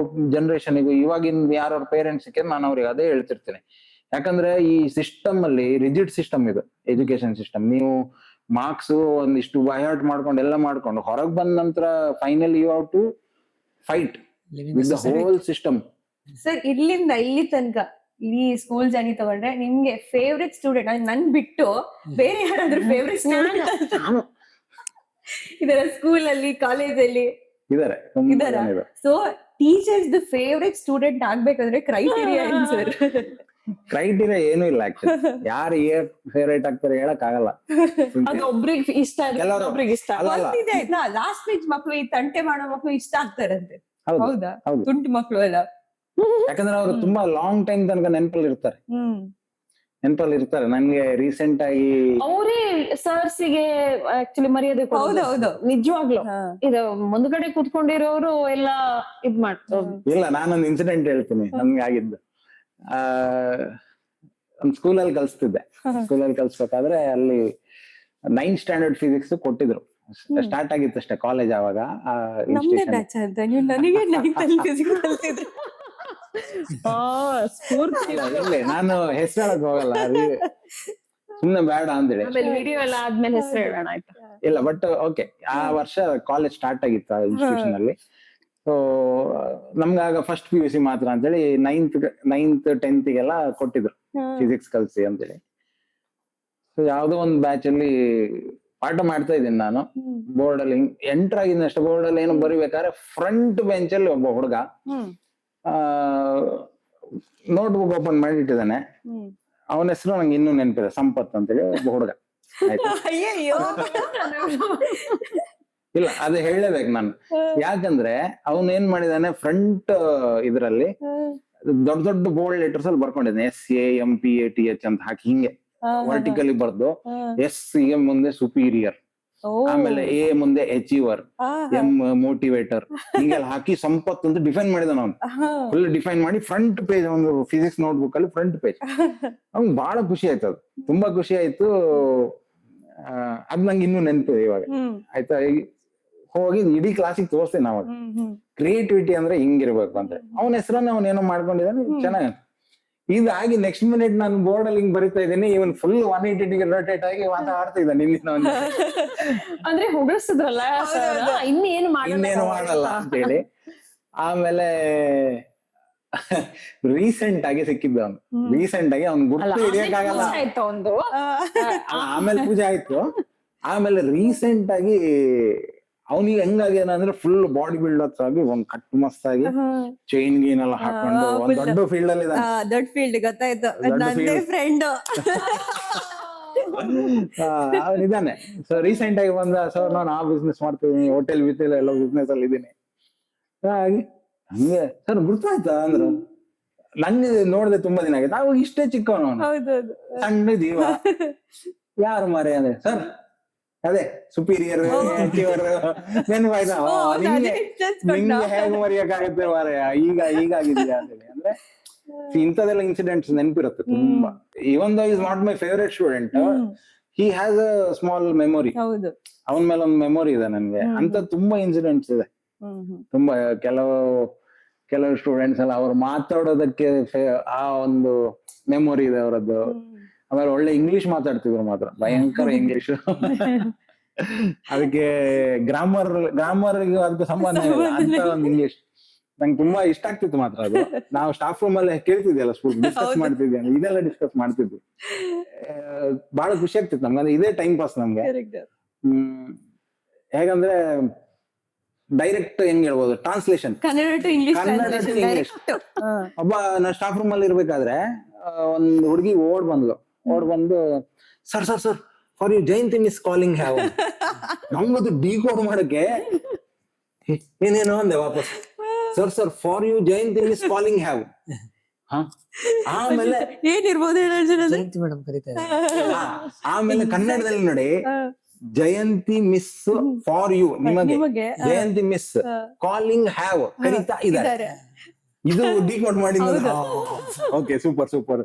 ಜನರೇಷನ್ಗೂ ಇವಾಗಿನ ಯಾರ ಪೇರೆಂಟ್ಸ್ ನಾನು ಅವ್ರಿಗೆ ಅದೇ ಹೇಳ್ತಿರ್ತೇನೆ. ಯಾಕಂದ್ರೆ ಈ ಸಿಸ್ಟಮ್ ಅಲ್ಲಿ ರಿಜಿಡ್ ಸಿಸ್ಟಮ್ ಇದೆ ಎಜುಕೇಶನ್ ಸಿಸ್ಟಮ್. ನೀವು ಮಾರ್ಕ್ಸ್ ಒಂದಿಷ್ಟು ಬೈಹಾರ್ಟ್ ಮಾಡ್ಕೊಂಡು ಎಲ್ಲ ಮಾಡ್ಕೊಂಡು ಹೊರಗೆ ಬಂದ ನಂತರ finally you have to fight with the whole system. Sir ಇಲ್ಲಿಂದ ಇಲ್ಲಿ ತನಕ ಇಡೀ ಸ್ಕೂಲ್ ಜರ್ನಿ ತಗೊಂಡ್ರೆ ನಿಮ್ಗೆ ಫೇವ್ರೆಟ್ ಸ್ಟೂಡೆಂಟ್ ನನ್ ಬಿಟ್ಟು ಬೇರೆ ಯಾರಾದ್ರೂ ಫೇವ್ರೆಟ್ ಸ್ಟೂಡೆಂಟ್ ಇದರ ಸ್ಕೂಲ್ ಅಲ್ಲಿ ಕಾಲೇಜಲ್ಲಿ ಇದಾರೆ? So teachers the favourite student ಆಗ್ಬೇಕಂದ್ರೆ ಕ್ರೈಟೀರಿಯಾ ಏನ್ ಸರ್? ಕ್ರೈಟೀರಿಯಾ ಏನು ಇಲ್ಲ ಆಕ್ಚುಲಿ. ಯಾರು ಫೇವ್ರೇಟ್ ಆಗ್ತಾರೆ ಹೇಳಕ್ ಆಗಲ್ಲ. ಅದು ಒಬ್ರಿಗೆ ಇಷ್ಟ ಒಬ್ರಿಗೆ ಇಷ್ಟ ಒಂದಿದೆ ಆಯ್ತಾ, ಲಾಸ್ಟ್ ಪೇಜ್ ಮಕ್ಳು ಈ ತಂಟೆ ಮಾಡೋ ಮಕ್ಳು ಇಷ್ಟ ಆಗ್ತಾರಂತೆ. ಹೌದಾ? ತುಂಟು ಮಕ್ಳು ಎಲ್ಲ. ಯಾಕಂದ್ರೆ ಅವ್ರು ತುಂಬಾ ಲಾಂಗ್ ಟೈಮ್ ತನಕ ನೆನಪಲ್ಲಿ ಇರ್ತಾರೆ. ನನ್ಗೆ ರೀಸೆಂಟ್ ಆಗಿ ಅವರೇ ಸರ್ಸಿಗೆ ಆಕ್ಚುಲಿ ಮರ್ಯಾದೆ ಕೊಡೋದು ನಿಜವಾಗ್ಲು. ಇದು ಮುಂದ್ಗಡೆ ಕೂತ್ಕೊಂಡಿರೋರು ಎಲ್ಲ ಇದ್ ಮಾಡ್ತಾರೆ. ಇಲ್ಲ, ನಾನೊಂದು ಇನ್ಸಿಡೆಂಟ್ ಹೇಳ್ತೀನಿ ನನ್ಗೆ ಆಗಿದ್ದು. ಒಂದ್ ಸ್ಕೂಲಲ್ಲಿ ಕಲ್ಸ್ಬೇಕಾದ್ರೆ ಅಲ್ಲಿ 9th ಸ್ಟ್ಯಾಂಡರ್ಡ್ ಫಿಸಿಕ್ಸ್ ಕೊಟ್ಟಿದ್ರು. ಸ್ಟಾರ್ಟ್ ಆಗಿತ್ತು ಅಷ್ಟೇ ಕಾಲೇಜ್. ಆವಾಗ ಸ್ಫೂರ್ತಿ. ಇಲ್ಲೇ ನಾನು ಹೆಸರು ಹೇಳಕ್ ಹೋಗಲ್ಲ, ಅದು ಸುಮ್ನೆ ಬೇಡ ಅಂತೇಳಿ. ಆಮೇಲೆ ವಿಡಿಯೋ ಎಲ್ಲ ಆದ್ಮೇಲೆ ಹೆಸರು ಹೇಳೋಣ ಆಯ್ತಾ. ಇಲ್ಲ ಬಟ್ ಓಕೆ, ಆ ವರ್ಷ ಕಾಲೇಜ್ ಸ್ಟಾರ್ಟ್ ಆಗಿತ್ತು ಆ ಇನ್ಸ್ಟಿಟ್ಯೂಷನ್ ಅಲ್ಲಿ. ಸೊ ನಮ್ಗಾಗ ಫಸ್ಟ್ PUC ಮಾತ್ರ ಅಂತೇಳಿ 9th 10th ಗೆಲ್ಲ ಕೊಟ್ಟಿದ್ರು ಫಿಸಿಕ್ಸ್ ಕಲ್ಸಿ ಅಂತೇಳಿ. ಸೊ ಯಾವ್ದೋ ಒಂದು ಬ್ಯಾಚ್ ಅಲ್ಲಿ ಪಾಠ ಮಾಡ್ತಾ ಇದ್ದೀನಿ ನಾನು. ಬೋರ್ಡ್ ಅಲ್ಲಿ ಎಂಟರ್ ಆಗಿದ್ದಷ್ಟು ಬೋರ್ಡ್ ಅಲ್ಲಿ ಏನೋ ಬರಿಬೇಕಾದ್ರೆ ಫ್ರಂಟ್ ಬೆಂಚ್ ಅಲ್ಲಿ ಒಬ್ಬ ಹುಡುಗ ನೋಟ್ಬುಕ್ ಓಪನ್ ಮಾಡಿ ಇಟ್ಟಿದ್ದಾನೆ. ಅವನ ಹೆಸರು ನಂಗೆ ಇನ್ನೂ ನೆನಪಿದೆ, ಸಂಪತ್ ಅಂತೇಳಿ ಒಬ್ಬ ಹುಡುಗ. ಆಯ್ತಾ, ಇಲ್ಲ ಅದು ಹೇಳಲೇಬೇಕು ನಾನು, ಯಾಕಂದ್ರೆ ಅವನ್ ಏನ್ ಮಾಡಿದಾನೆ ಫ್ರಂಟ್ ಇದ್ರಲ್ಲಿ ದೊಡ್ಡ ದೊಡ್ಡ ಬೋಲ್ಡ್ ಲೆಟರ್ಸ್ ಅಲ್ಲಿ ಬರ್ಕೊಂಡಿದ್ದಾನೆ SAMPATH ಅಂತ ಹಾಕಿ ಹಿಂಗೆ ವರ್ಟಿಕಲಿ ಬರ್ದು SC ಮುಂದೆ ಸುಪೀರಿಯರ್, ಆಮೇಲೆ A ಮುಂದೆ ಅಚೀವರ್, M ಮೋಟಿವೇಟರ್ ಹಿಂಗೆಲ್ಲ ಹಾಕಿ ಸಂಪತ್ ಅಂತ ಡಿಫೈನ್ ಮಾಡಿದಾನ ಅವ್ನು. ಫುಲ್ ಡಿಫೈನ್ ಮಾಡಿ ಫ್ರಂಟ್ ಪೇಜ್, ಒಂದು ಫಿಸಿಕ್ಸ್ ನೋಟ್ಬುಕ್ ಅಲ್ಲಿ ಫ್ರಂಟ್ ಪೇಜ್. ಅವ್ನ್ ಬಹಳ ಖುಷಿ ಆಯ್ತು, ಅದು ತುಂಬಾ ಖುಷಿ ಆಯ್ತು. ಅದ್ ನಂಗೆ ಇನ್ನೂ ನೆನಪಿದೆ ಇವಾಗ. ಆಯ್ತಾ, ಹೋಗಿ ಇಡೀ ಕ್ಲಾಸಿಗೆ ತೋರಿಸ್ತೇನೆ ಅವಾಗ ಕ್ರಿಯೇಟಿವಿಟಿ ಅಂದ್ರೆ ಹಿಂಗಿರ್ಬೇಕು ಅಂತ. ಅವನ ಹೆಸರನ್ನ ಅವನೇನೋ ಮಾಡ್ಕೊಂಡಿದ್ದಾನೆ, ಚೆನ್ನಾಗಿ. ಇದಾಗಿ ನೆಕ್ಸ್ಟ್ ಮಿನಿಟ್ ನಾನು ಬೋರ್ಡ್ ಅಲ್ಲಿ ಹಿಂಗ್ ಬರಿತಾ ಇದ್ದೀನಿ, ಇವನ್ ಫುಲ್ 180 ಡಿಗ್ರಿ ರೊಟೇಟ್ ಆಗಿ ಮಾತಾಡ್ತಾ ಇದ್ದಾನೆ. ಅಂದ್ರೆ ಹೊಗಳಿಸಿದ್ರಲ್ಲ, ಇನ್ನೇನು ಮಾಡಲ್ಲ ಅಂತೇಳಿ. ಆಮೇಲೆ ರೀಸೆಂಟ್ ಆಗಿ ಸಿಕ್ಕಿದ್ದ ಅವನು, ರೀಸೆಂಟ್ ಆಗಿ ಅವ್ನ್ ಗುರ್ತು ಹಿಡಿಯಕ್ಕಾಗಲ್ಲ. ಆಮೇಲೆ ಪೂಜೆ ಆಯ್ತು. ಆಮೇಲೆ ರೀಸೆಂಟ್ ಆಗಿ ಅವನಿಗೆ ಹೆಂಗಾಗ್ಯಾನ ಅಂದ್ರೆ ಫುಲ್ ಬಾಡಿ ಬಿಲ್ಡರ್ಸ್ ಆಗಿ ಒಂದ್ ಕಟ್ ಮಸ್ತ್ ಆಗಿ ಚೈನ್ ಗೀನ್ ಎಲ್ಲ ಹಾಕೊಂಡು ಒಂದ್ ದೊಡ್ಡ ಫೀಲ್ಡ್ ಅಲ್ಲಿ ದೊಡ್ಡ ಫೀಲ್ಡ್ ಗೊತ್ತಾಯ್ತು, ನಂದೇ ಫ್ರೆಂಡ್ ಅವನಿದ್ದಾನೆ. ಸೊ ರೀಸೆಂಟ್ ಆಗಿ ಬಂದ, ಸರ್ ನಾನು ಆ ಬಿಸ್ನೆಸ್ ಮಾಡ್ತಿದ್ದೀನಿ, ಹೋಟೆಲ್ ಬಿತ್ತಲ್ ಎಲ್ಲ ಬಿಸ್ನೆಸ್ ಅಲ್ಲಿ ಇದ್ದೀನಿ. ಹಾಗೆ ಹಂಗೆ ಸರ್ ಗುರ್ತಾಯ್ತಾ ಅಂದ್ರು. ನನ್ಗೆ ನೋಡ್ದೆ ತುಂಬಾ ದಿನ ಆಗಿತ್ತು. ಅವಾಗ ಇಷ್ಟೇ ಚಿಕ್ಕವನು, ಸಣ್ಣ ಜೀವ. ಯಾರು ಮಾರೇ ಅಂದ್ರೆ ಸರ್ ಅದೇ ಸುಪೀರಿಯರ್ ನೆನಪಾಯ್ತಾ, ನಿಂಗೆ ಹೇಗ್ ಮರಿಯಕ್ಕಾಗತ್ತೆ ಮಾರಾಯ, ಹೀಗಾಗಿದ್ಯಾ ಅಂತೇಳಿ. ಅಂದ್ರೆ ಇಂಥದೆಲ್ಲ ಇನ್ಸಿಡೆಂಟ್ಸ್ ನೆನಪಿರುತ್ತೆ ತುಂಬಾ. ಇವನ್ ದೋ is not my favourite student, he has a small memory. ಅವನ ಮೇಲೆ ಒಂದು ಮೆಮೊರಿ ಇದೆ ನನ್ಗೆ. ಅಂತ ತುಂಬಾ ಇನ್ಸಿಡೆಂಟ್ಸ್ ಇದೆ ತುಂಬಾ. ಕೆಲವು ಸ್ಟೂಡೆಂಟ್ಸ್ ಎಲ್ಲ ಅವ್ರು ಮಾತಾಡೋದಕ್ಕೆ ಆ ಒಂದು ಮೆಮೊರಿ ಇದೆ ಅವರದ್ದು. ಆಮೇಲೆ ಒಳ್ಳೆ ಇಂಗ್ಲಿಷ್ ಮಾತಾಡ್ತಿದ್ರು ಮಾತ್ರ, ಭಯಂಕರ ಇಂಗ್ಲಿಷ್. ಅದಕ್ಕೆ ಗ್ರಾಮರ್ ಅದಕ್ಕೆ ಸಂಬಂಧ ಇಲ್ಲ ಅಂತ ಒಂದು ಇಂಗ್ಲಿಷ್. ನಂಗೆ ತುಂಬಾ ಇಷ್ಟ ಆಗ್ತಿತ್ತು ಮಾತ್ರ ಅದು. ನಾವು ಸ್ಟಾಫ್ ರೂಮ್ ಅಲ್ಲಿ ಕೇಳ್ತಿದ್ಯಲ್ಲ, ಡಿಸ್ಕಸ್ ಮಾಡ್ತಿದ್ವಿ, ಇದೆಲ್ಲ ಡಿಸ್ಕಸ್ ಮಾಡ್ತಿದ್ವಿ. ಬಹಳ ಖುಷಿ ಆಗ್ತಿತ್ತು ನಮ್ಗೆ, ಅಂದ್ರೆ ಇದೇ ಟೈಮ್ ಪಾಸ್ ನಮ್ಗೆ. ಹೇಗಂದ್ರೆ ಡೈರೆಕ್ಟ್ ಹೆಂಗ್ ಹೇಳ್ಬೋದು, ಟ್ರಾನ್ಸ್ಲೇಷನ್ ಕನ್ನಡ ಟು ಇಂಗ್ಲಿಷ್. ಒಬ್ಬ ನಾ ಸ್ಟಾಫ್ ರೂಮ್ ಅಲ್ಲಿ ಇರ್ಬೇಕಾದ್ರೆ ಒಂದ್ ಹುಡುಗಿ ಓಡ್ ಬಂದು sir sir sir for you Jayanti miss calling have. ನಮ್ಗದು ಡಿಕೋಡ್ ಮಾಡಕ್ಕೆ ಏನೇನೋ ಅಂದೆ ವಾಪಸ್. Sir for you Jayanti miss calling have. ಆಮೇಲೆ ಏನಿರ್ಬೋದು ಜಯಂತಿ ಮೇಡಮ್ ಕರೀತಾರೆ. ಆಮೇಲೆ ಕನ್ನಡದಲ್ಲಿ ನೋಡಿ, ಜಯಂತಿ ಮಿಸ್ ಫಾರ್ ಯು, ನಿಮಗೆ ಜಯಂತಿ ಮಿಸ್ ಕಾಲಿಂಗ್ ಹ್ಯಾವ್ ಕರೀತಾ ಇದ್ದಾರೆ. ಇದು ಡಿಕೋಡ್ ಮಾಡಿ. Okay, super super.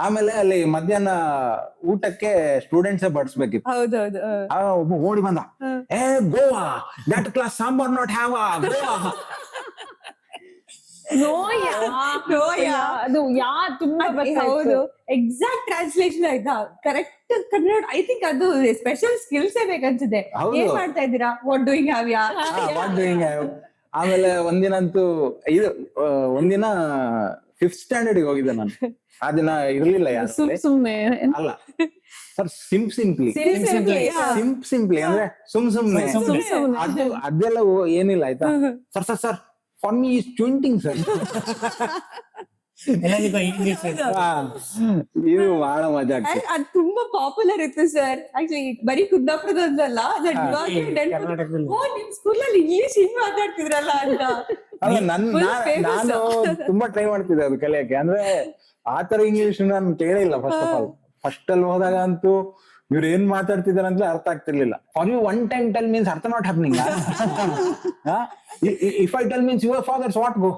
ಆಮೇಲೆ ಅಲ್ಲಿ ಮಧ್ಯಾಹ್ನ ಊಟಕ್ಕೆ ಸ್ಟೂಡೆಂಟ್ಸ್ ಬಡಿಸ್ಬೇಕಿತ್ತು. ಒಬ್ಬ ಓಡಿ ಬಂದ, Goa that class sambar not have ಅದು ತುಂಬಾ ಹೌದು. ಎಕ್ಸಾಕ್ಟ್ ಟ್ರಾನ್ಸ್ಲೇಷನ್ ಆಯ್ತಾ, ಕರೆಕ್ಟ್ ಕನ್ನಡ. ಐ ಥಿಂಕ್ ಅದು ಸ್ಪೆಷಲ್ ಸ್ಕಿಲ್ಸ್ ಬೇಕನ್ಸಿದೆ. ಏನ್ ಮಾಡ್ತಾ ಇದ್ದೀರಾ, what doing have yeah, what doing have. ಆಮೇಲೆ ಒಂದಿನಂತೂ ಒಂದಿನ 5th ಸ್ಟ್ಯಾಂಡರ್ಡ್ ಹೋಗಿದ್ದೆ ನಾನು. ಆ ದಿನ ಇರ್ಲಿಲ್ಲ ಯಾರು, ಅಲ್ಲ ಸರ್, ಸಿಂಪ್ಲಿ ಅಂದ್ರೆ ಸುಮ್ನೆ ಅದೆಲ್ಲ ಏನಿಲ್ಲ. ಆಯ್ತಾ, ಸರ್ ಫಾರ್ ಮೀ ಈಸ್ ಟ್ವಿಂಟಿಂಗ್ ಸರ್. ಇದು ಬಹಳ ಮಜಾ ಆಗ್ತದೆ. ಅದು ತುಂಬಾ ಪಾಪ್ಯುಲರ್ ಇತ್ತು ಸರ್. ಆಕ್ಚುಲಿ ಬರೀ ಕುಂದಾಪುರದಲ್ಲ, ನಿಮ್ ಸ್ಕೂಲಲ್ಲಿ ಇಂಗ್ಲಿಷ್ ಹಿಂಗ್ ಮಾತಾಡ್ತಿದ್ರಲ್ಲ ಅಂತ. ನಾನು ತುಂಬಾ ಟ್ರೈ ಮಾಡ್ತಿದ್ದೆ ಅದು ಕಲಿಯಕ್ಕೆ. ಅಂದ್ರೆ ಆತರ ಇಂಗ್ಲಿಷ್ ನಾನು ಕೇಳಿಲ್ಲ ಫಸ್ಟ್ ಆಫ್ ಆಲ್. ಫಸ್ಟ್ ಅಲ್ಲಿ ಹೋದಾಗ ಅಂತೂ ಇವ್ರು ಏನ್ ಮಾತಾಡ್ತಿದಾರೆ ಅಂತ ಅರ್ಥ ಆಗ್ತಿರ್ಲಿಲ್ಲ. For you 1 time tell means ಅರ್ಥ not happening. If I tell means your father's what go.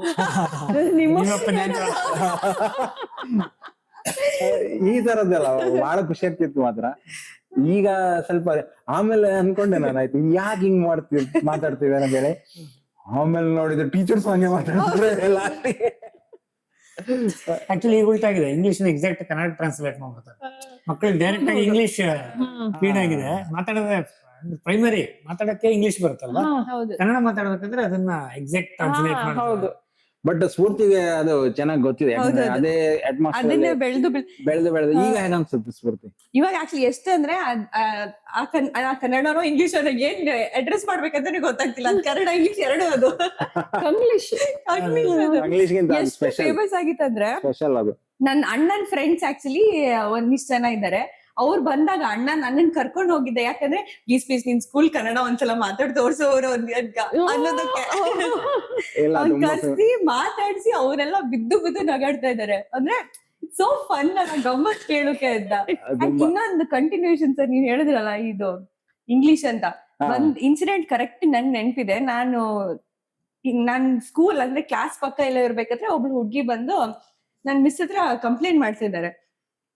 ಈ ತರದ್ದೆಲ್ಲ ಬಹಳ ಖುಷಿ ಆಗ್ತಿತ್ತು ಮಾತ್ರ. ಈಗ ಸ್ವಲ್ಪ ಆಮೇಲೆ ಅನ್ಕೊಂಡೆ ನಾನು, ಆಯ್ತು ಯಾಕೆ ಹಿಂಗ್ ಮಾತಾಡ್ತಿದ್ದಾರೆ ಅಂತ ಹೇಳಿ. ಆಮೇಲೆ ನೋಡಿದ್ರೆ ಟೀಚರ್ಸ್ ಹಂಗೆ ಮಾತಾಡ್ತಾರೆ. ಆಕ್ಚುಲಿ ಈಗ ಉಲ್ಟಾಗಿದೆ, ಇಂಗ್ಲಿಷ್ ಎಕ್ಸಾಕ್ಟ್ ಕನ್ನಡ ಟ್ರಾನ್ಸ್ಲೇಟ್ ಮಾಡ್ಬಿಡ್ತಾರೆ ಮಕ್ಕಳು. ಡೈರೆಕ್ಟ್ ಆಗಿ ಇಂಗ್ಲಿಷ್ ಫೀಡ್ ಆಗಿದೆ. ಮಾತಾಡೋದೇ ಪ್ರೈಮರಿ ಮಾತಾಡಕ್ಕೆ ಇಂಗ್ಲಿಷ್ ಬರುತ್ತಲ್ವಾ, ಹೌದು ಕನ್ನಡ ಮಾತಾಡ್ಬೇಕಂದ್ರೆ ಅದನ್ನ ಎಕ್ಸಾಕ್ಟ್ ಟ್ರಾನ್ಸ್ಲೇಟ್ ಹೌದು ಮಾಡೋದು. ಬಟ್ ಸ್ಫೂರ್ತಿಗೆ ಅದು ಚೆನ್ನಾಗಿ ಗೊತ್ತಿದೆ, ಯಾಕಂದ್ರೆ ಹೌದೌದು. ಅದೇ ಅದನ್ನೇ ಅಟ್ಮಾಸ್ಫಿಯರ್ ಬೆಳೆದು ಬೆಳೆದು ಈಗ ಹೇಗ ಅನ್ಸುತ್ತೆ ಸ್ಫೂರ್ತಿ? ಇವಾಗ ಆಕ್ಚುಲಿ ಎಷ್ಟಂದ್ರೆ ಆ ಕನ್ನಡನೋ ಇಂಗ್ಲಿಷ್ ಏನ್ ಅಡ್ರೆಸ್ ಮಾಡ್ಬೇಕಂತ ಗೊತ್ತಾಗ್ತಿಲ್ಲ. ಅದು ಕನ್ನಡ ಇಂಗ್ಲಿಷ್ ಎರಡು ಅದು ಕಂಗ್ಲೀಷ್ ಇಂಗ್ಲಿಷ್ಗಿಂತ ಎಷ್ಟು ಸ್ಪೆಷಲ್ ಫೇಮಸ್ ಆಗಿತ್ತಂದ್ರೆ ಸ್ಪೆಷಲ್ ಅದು. ನನ್ನ ಅಣ್ಣನ್ ಫ್ರೆಂಡ್ಸ್ ಆಕ್ಚುಲಿ ಒಂದಿಷ್ಟು ಜನ ಇದ್ದಾರೆ. ಅವ್ರು ಬಂದಾಗ ಅಣ್ಣನ್ ಕರ್ಕೊಂಡು ಹೋಗಿದ್ದೆ, ಯಾಕಂದ್ರೆ ಪ್ಲೀಸ್ ನಿನ್ ಸ್ಕೂಲ್ ಕನ್ನಡ ಒಂದ್ಸಲ ಮಾತಾಡ್ ತೋರ್ಸೋರು ಅನ್ನೋದಕ್ಕೆ ಇಲ್ಲ ಅವ್ನ್ ತುಂಬಾ ಕರ್ಸಿ ಮಾತಾಡ್ಸಿ ಅವರೆಲ್ಲ ಬಿದ್ದು ನಗಾಡ್ತಾ ಇದಾರೆ. ಅಂದ್ರೆ ಸೋ ಫನ್, ಗಮ್ಮತ್ ಕೇಳೋಕೆ ಅಂತ. And ಇನ್ನೊಂದು ಕಂಟಿನ್ಯೂಷನ್ ಸರ್, ನೀವ್ ಹೇಳಿದ್ರಲ್ಲ ಇದು ಇಂಗ್ಲಿಷ್ ಅಂತ, ಒಂದ್ ಇನ್ಸಿಡೆಂಟ್ ಕರೆಕ್ಟ್ ನಂಗೆ ನೆನ್ಪಿದೆ. ನಾನ್ ಸ್ಕೂಲ್ ಅಂದ್ರೆ ಕ್ಲಾಸ್ ಪಕ್ಕ ಎಲ್ಲ ಇರ್ಬೇಕಾದ್ರೆ ಒಬ್ಳು ಹುಡ್ಗಿ ಬಂದು ನನ್ ಮಿಸ್ ಹತ್ರ ಕಂಪ್ಲೇಂಟ್ ಮಾಡ್ತಿದ್ದಾರೆ.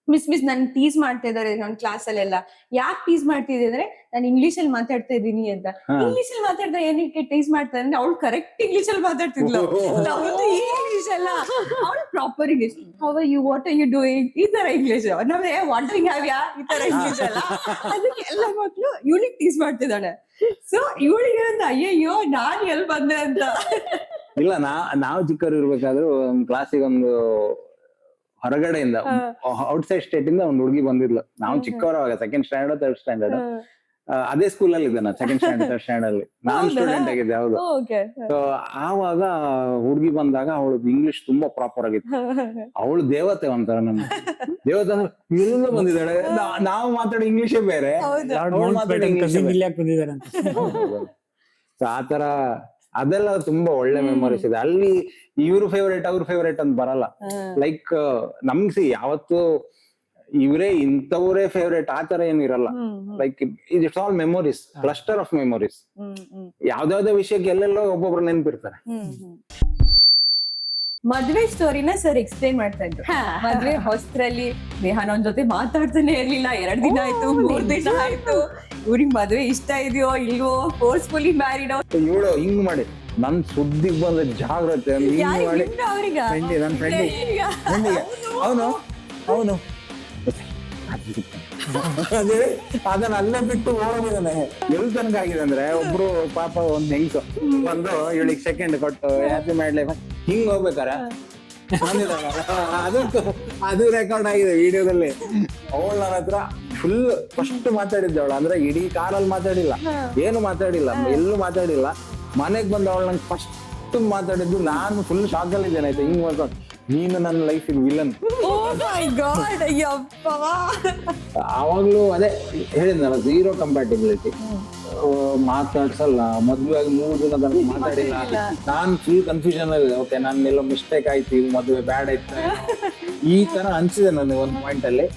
ಮಿಸ್ ನನ್ ಟೀಸ್ ಮಾಡ್ತಾ ಇದಾರೆ ನನ್ ಕ್ಲಾಸ್ ಅಲ್ಲೆಲ್ಲ. ಯಾಕೆ ಟೀಸ್ ಮಾಡ್ತಿದ್ದೆ ಅಂದ್ರೆ ನಾನು ಇಂಗ್ಲಿಷ್ ಅಲ್ಲಿ ಮಾತಾಡ್ತಾ ಇದ್ದೀನಿ ಅಂತ. ಇಂಗ್ಲಿಷ್ ಅಲ್ಲಿ ಮಾತಾಡ್ತಾ ಏನಕ್ಕೆ ಟೀಸ್ ಮಾಡ್ತಾರೆ ಅಂದ್ರೆ ಅವ್ಳು ಕರೆಕ್ಟ್ ಇಂಗ್ಲಿಷ್ ಅಲ್ಲಿ ಮಾತಾಡ್ತಿದ್ಲು, ಇಂಗ್ಲಿಷ್ ಅಲ್ಲ ಅವ್ಳು proper English. How are you, what are you doing, ಈ ತರ ಇಂಗ್ಲಿಷ್. ನಮ್ಗೆ ವಾಟರಿಂಗ್ ಹ್ಯಾವ್ಯಾ, ಈ ತರ ಇಂಗ್ಲಿಷ್ ಅಲ್ಲ. ಅದಕ್ಕೆ ಎಲ್ಲ ಮಕ್ಳು ಇವಳಿಗೆ ಟೀಸ್ ಮಾಡ್ತಿದ್ದಾಳೆ. ಸೊ ಇವಳಿಗೆ ಅಂತ ಅಯ್ಯಯ್ಯೋ ನಾನ್ ಎಲ್ ಬಂದೆ ಅಂತ. ಇಲ್ಲ ನಾವು ಚಿಕ್ಕವರು ಇರ್ಬೇಕಾದ್ರೂ ಕ್ಲಾಸಿಗೆ ಒಂದು ಹೊರಗಡೆಯಿಂದ ಔಟ್ಸೈಡ್ ಸ್ಟೇಟ್ ಇಂದ ಒಂದು ಹುಡುಗಿ ಬಂದಿದ್ಲು. ನಾವು ಚಿಕ್ಕವರವಾಗ ಸೆಕೆಂಡ್ ಸ್ಟ್ಯಾಂಡರ್ಡ್ ಥರ್ಡ್ ಸ್ಟ್ಯಾಂಡರ್ಡ್ ಅದೇ ಸ್ಕೂಲ್ ಅಲ್ಲಿ ಇದ್ದೆ ನಾನು, ಸೆಕೆಂಡ್ ಸ್ಟ್ಯಾಂಡರ್ಡ್ ಥರ್ಡ್ ಸ್ಟ್ಯಾಂಡರ್ಡ್ ಅಲ್ಲಿ ನಾನ್ ಸ್ಟೂಡೆಂಟ್ ಆಗಿದ್ದೆ. ಹೌದು. ಸೊ ಆವಾಗ ಹುಡುಗಿ ಬಂದಾಗ ಅವಳು ಇಂಗ್ಲಿಷ್ ತುಂಬಾ ಪ್ರಾಪರ್ ಆಗಿತ್ತು. ಅವಳು ದೇವತೆ ಒಂಥರ, ನಮ್ಮ ದೇವತೆ ಅಂದ್ರೆ ಇಲ್ಲಿಂದ ಬಂದಿದ್ದಾಳೆ. ನಾವು ಮಾತಾಡೋ ಇಂಗ್ಲಿಷೇ ಬೇರೆ, ಅವ್ಳು ಮಾತಾಡೋ ಇಂಗ್ಲಿಷ್ ಬಂದಿದ್ದಾರೆ ಅಂತ. ಸೊ ಆತರ ಅದೆಲ್ಲ ತುಂಬಾ ಒಳ್ಳೆ ಮೆಮೊರೀಸ್ ಇದೆ. ಅಲ್ಲಿ ಇವ್ರ ಫೇವರೇಟ್ ಅವ್ರ ಫೇವರೇಟ್ ಅಂತ ಬರಲ್ಲ. ಲೈಕ್ ನಮ್ಗೆ ಯಾವತ್ತು ಇವರೇ ಇಂಥವ್ರೇ ಫೇವರೇಟ್ ಆತರ ಏನು ಇರಲ್ಲ. Like it's all memories, cluster of memories. ಯಾವ್ದಾವ್ದೋ ವಿಷಯಕ್ಕೆ ಎಲ್ಲೆಲ್ಲೋ ಒಬ್ಬೊಬ್ರು ನೆನ್ಪಿರ್ತಾರೆ. ಮದ್ವೆ ಸ್ಟೋರಿನ ಸರ್ ಎಕ್ಸ್ಪ್ಲೈನ್ ಮಾಡ್ತಾ ಇದ್ರು. ಮದ್ವೆ ಹೊಸದ್ರಲ್ಲಿ ನೇಹಾನ್ ಅವನ್ ಜೊತೆ ಮಾತಾಡ್ತಾನೆ ಇರ್ಲಿಲ್ಲ. 2 ದಿನ ಆಯ್ತು, 3 ದಿನ ಆಯ್ತು. ಇವ್ರಿಗೆ ಮದ್ವೆ ಇಷ್ಟ ಇದೆಯೋ ಇಲ್ವೋ, ಫೋರ್ಸ್ಫುಲಿ ಮ್ಯಾರಿಡ್ ಇವಳು ಹಿಂಗ್ ಮಾಡಿ ನನ್ ಸುದ್ದಿಗ್ ಬಂದ ಜಾಗ್ರತೆ ಮಾಡಿ ಅವ್ರಿಗೆ ನನ್ನ ಫ್ರೆಂಡಿಗೆ ಅವನು ಅದನ್ನ ಅಲ್ಲೇ ಬಿಟ್ಟು ಓಡೋಗಿದ್ದಾನೆ. ಎಲ್ ತನಕ ಆಗಿದೆ ಅಂದ್ರೆ ಒಬ್ರು ಪಾಪ ಒಂದ್ ಹೆಂಗ್ಸು ಬಂದು ಇವಳಿಗೆ ಸೆಕೆಂಡ್ ಕೊಟ್ಟು ಹ್ಯಾಪಿ ಮಾಡ್ಲಿ ಹಿಂಗ್ ಹೋಗ್ಬೇಕಾರ ಅದು ರೆಕಾರ್ಡ್ ಆಗಿದೆ ವಿಡಿಯೋದಲ್ಲಿ. ಅವಳು ನನ್ನ ಹತ್ರ ಫುಲ್ ಫಸ್ಟ್ ಮಾತಾಡಿದ್ದವಳು, ಅಂದ್ರೆ ಇಡೀ ಕಾರಲ್ಲಿ ಮಾತಾಡಿಲ್ಲ, ಏನು ಮಾತಾಡಿಲ್ಲ, ಎಲ್ಲೂ ಮಾತಾಡಿಲ್ಲ. ಮನೆಗ್ ಬಂದ ಅವಳು ನಂಗೆ ಫಸ್ಟ್ ಮಾತಾಡಿದ್ದು. ನಾನು ಫುಲ್ ಶಾಕ್ ಅಲ್ಲಿ ಇದ್ದೇನೆ. ಆಯ್ತಾ ಹಿಂಗ್ ಮಾಡ್ಕೊಂಡು ನೀನು ನನ್ನ ಲೈಫ್ ವಿಲನ್. ಆವಾಗ್ಲೂ ಅದೇ ಹೇಳಿದ್ನಲ್ಲ, ಝೀರೋ ಕಂಪ್ಯಾಟಿಬಿಲಿಟಿ. ಮಾತಾಡ್ಸಲ್ಲ, ಮದ್ವೆ ಆಗಿ 3 ದಿನ ತನಕ ಮಾತಾಡಿಲ್ಲ. ನಾನ್ ಫುಲ್ ಕನ್ಫ್ಯೂಷನ್ ಅಲ್ಲಿ, ಓಕೆ ನನ್ನೆಲ್ಲೋ ಮಿಸ್ಟೇಕ್ ಆಯ್ತು, ಮದ್ವೆ ಬ್ಯಾಡ್ ಆಯ್ತು ಈ ತರ ಅನ್ಸಿದೆ ನನಗೆ ಒಂದ್ ಪಾಯಿಂಟ್ ಅಲ್ಲಿ.